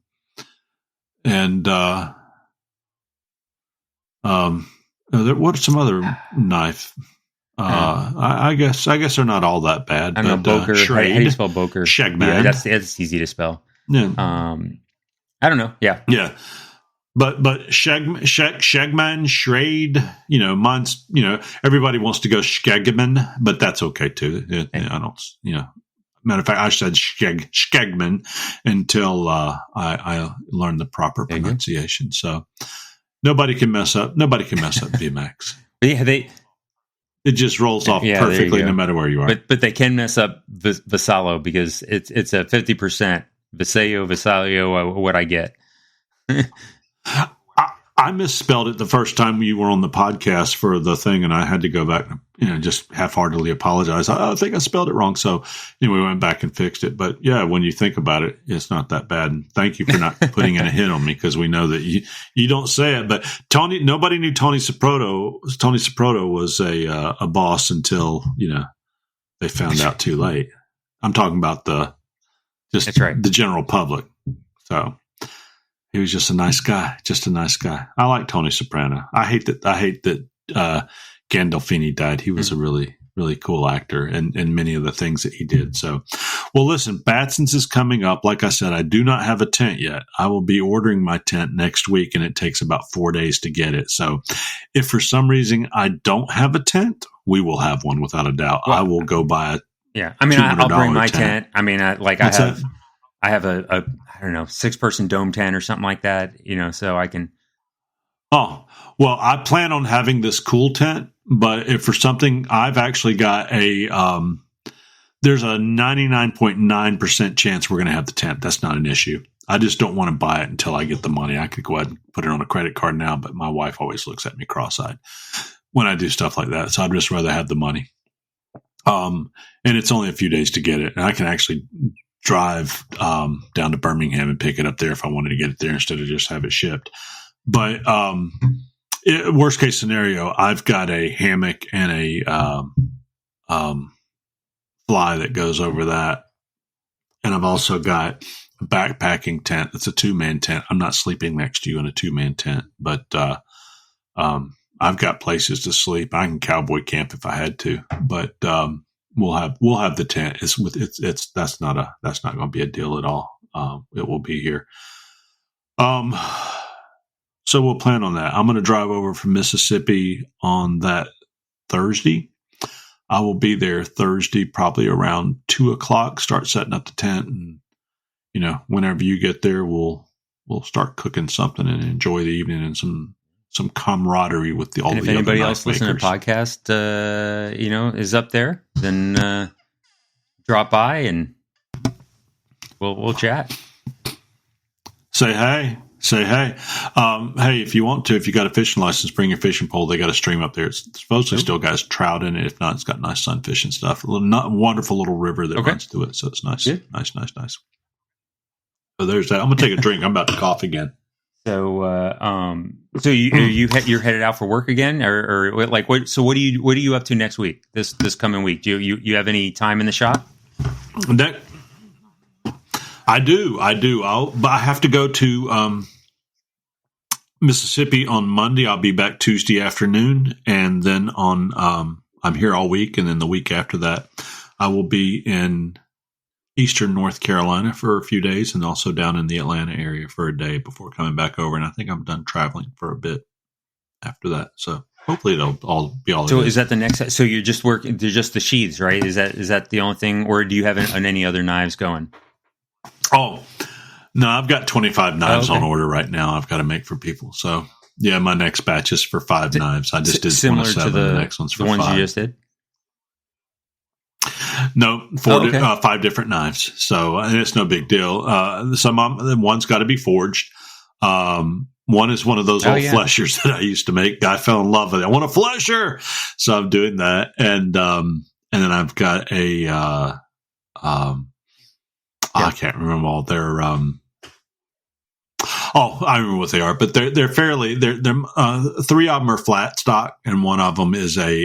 are some other knife? I guess they're not all that bad. I don't know, Boker. How do you spell Boker? Shagman. Yeah, that's easy to spell. Yeah. I don't know. Yeah. Yeah. But Shagman, Schrade, mine's, everybody wants to go Shagman, but that's okay too. I don't, matter of fact, I said Shagman until I learned the proper pronunciation. So nobody can mess up VMAX. Yeah, it just rolls off perfectly no matter where you are. But they can mess up Vassallo because it's a 50% Vassallo, what I get. I misspelled it the first time you were on the podcast for the thing, and I had to go back, just half-heartedly apologize. I think I spelled it wrong, so we went back and fixed it. But yeah, when you think about it, it's not that bad. And thank you for not putting in a hit on me, because we know that you don't say it. But nobody knew Tony Soprotto. Tony Soprotto was a boss until they found out too late. I'm talking about the general public. So. He was just a nice guy. I like Tony Soprano. I hate that Gandolfini died. He was a really, really cool actor and many of the things that he did. So, well, listen, Batson's is coming up. Like I said, I do not have a tent yet. I will be ordering my tent next week, and it takes about 4 days to get it. So if for some reason I don't have a tent, we will have one without a doubt. Well, I will go buy it. Yeah. I mean, I'll bring my tent. I mean, I have a I don't know, 6-person dome tent or something like that, so I can. Oh, well, I plan on having this cool tent, but if for something, I've actually got there's a 99.9% chance we're going to have the tent. That's not an issue. I just don't want to buy it until I get the money. I could go ahead and put it on a credit card now, but my wife always looks at me cross-eyed when I do stuff like that. So I'd just rather have the money. And it's only a few days to get it. And I can actually drive down to Birmingham and pick it up there if I wanted to get it there instead of just have it shipped. But worst case scenario, I've got a hammock and a fly that goes over that, and I've also got a backpacking tent. It's a 2-man tent. I'm not sleeping next to you in a 2-man tent, but I've got places to sleep. I can cowboy camp if I had to, but we'll have the tent. That's not going to be a deal at all. It will be here. So we'll plan on that. I'm going to drive over from Mississippi on that Thursday. I will be there Thursday, probably around 2:00. Start setting up the tent, and whenever you get there, we'll start cooking something and enjoy the evening and some camaraderie with all the other knife makers. If anybody else listening to the podcast, is up there, then drop by and we'll chat. Say hey. Hey, if you want to, if you got a fishing license, bring your fishing pole. They got a stream up there. It's supposedly still got trout in it. If not, it's got nice sunfish and stuff. Wonderful little river that runs through it. So it's nice. Yeah. Nice. So there's that. I'm going to take a drink. I'm about to cough again. So, So you're headed out for work again, or like what? So what are you up to next week? This coming week? Do you have any time in the shop? I do. But I have to go to Mississippi on Monday. I'll be back Tuesday afternoon, and then on I'm here all week, and then the week after that, I will be in Eastern North Carolina for a few days, and also down in the Atlanta area for a day before coming back over. And I think I'm done traveling for a bit after that. So hopefully it'll all be all. So is that the next? So you're just working? They're just the sheaths, right? Is that the only thing, or do you have any other knives going? Oh no, I've got 25 knives on order right now. I've got to make for people. So yeah, my next batch is for 5 knives. I just did similar 1 of 7. to the next one's for the ones 5. you just did. No, 5 different knives. So it's no big deal. One's got to be forged. One is one of those old fleshers that I used to make. I fell in love with it. I want a flesher, so I'm doing that. And then I've got a I can't remember all their. I remember what they are, but they're fairly. They're 3 of them are flat stock, and one of them is a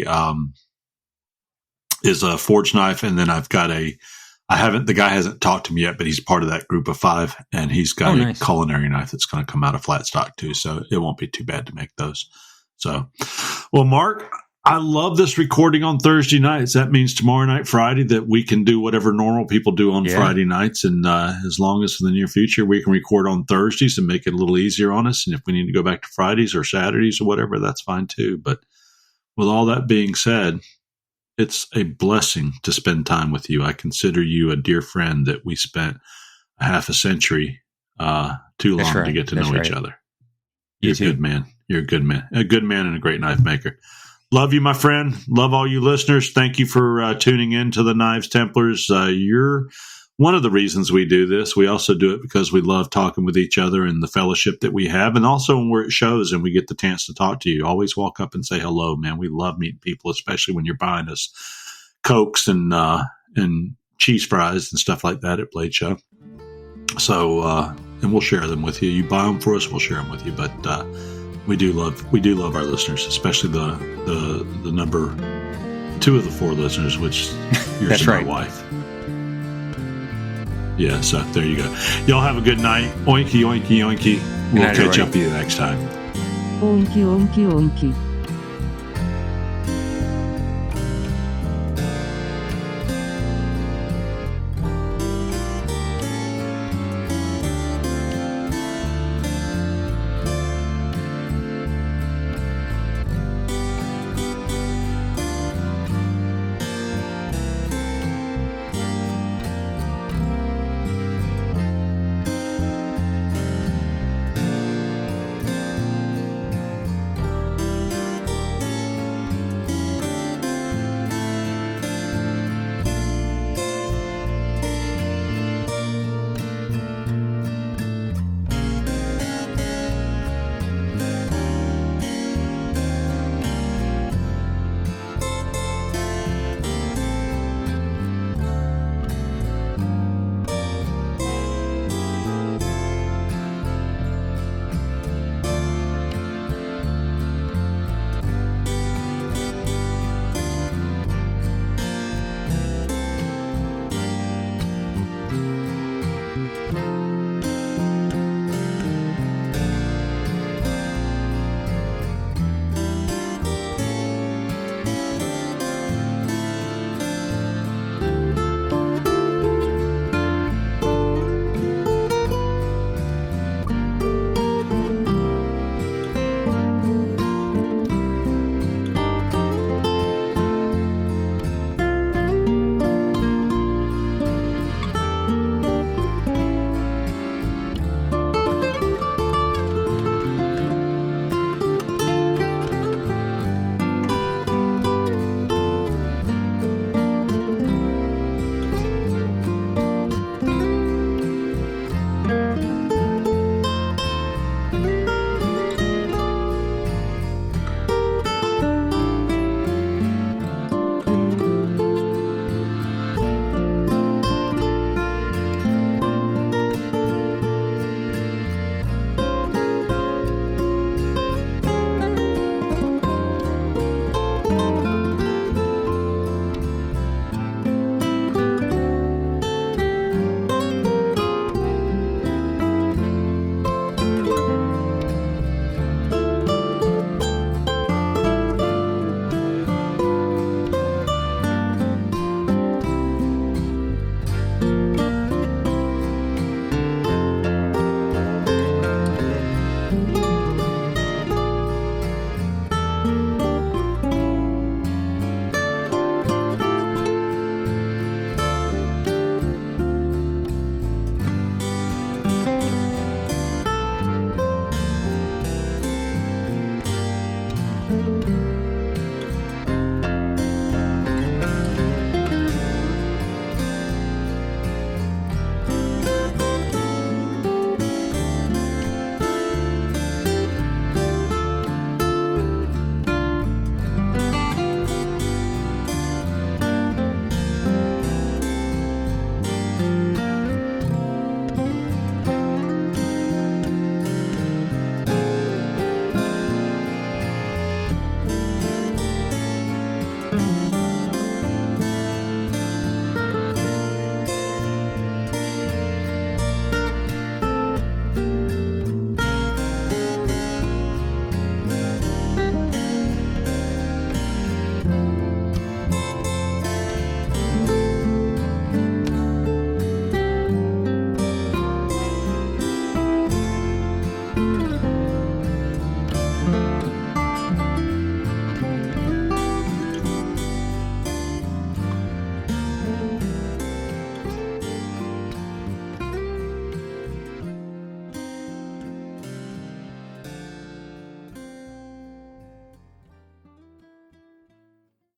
forged knife, and then I've got the guy hasn't talked to me yet, but he's part of that group of 5, and he's got a culinary knife that's going to come out of flat stock too, so it won't be too bad to make those. So, well, Mark, I love this recording on Thursday nights. That means tomorrow night, Friday, that we can do whatever normal people do on Friday nights, and as long as in the near future we can record on Thursdays and make it a little easier on us, and if we need to go back to Fridays or Saturdays or whatever, that's fine too. But with all that being said, it's a blessing to spend time with you. I consider you a dear friend that we spent a half a century too long to get to know each other. You're a good man. You're a good man. A good man and a great knife maker. Love you, my friend. Love all you listeners. Thank you for tuning in to the Knives Templars. You're one of the reasons we do this. We also do it because we love talking with each other and the fellowship that we have, and also where it shows and we get the chance to talk to you. Always walk up and say hello, man. We love meeting people, especially when you're buying us Cokes and cheese fries and stuff like that at Blade Show. So, and we'll share them with you. You buy them for us, we'll share them with you. But we do love our listeners, especially the number 2 of the 4 listeners, which yours and my wife. Yeah, so there you go. Y'all have a good night. Oinky, oinky, oinky. We'll catch up with you next time. Oinky, oinky, oinky.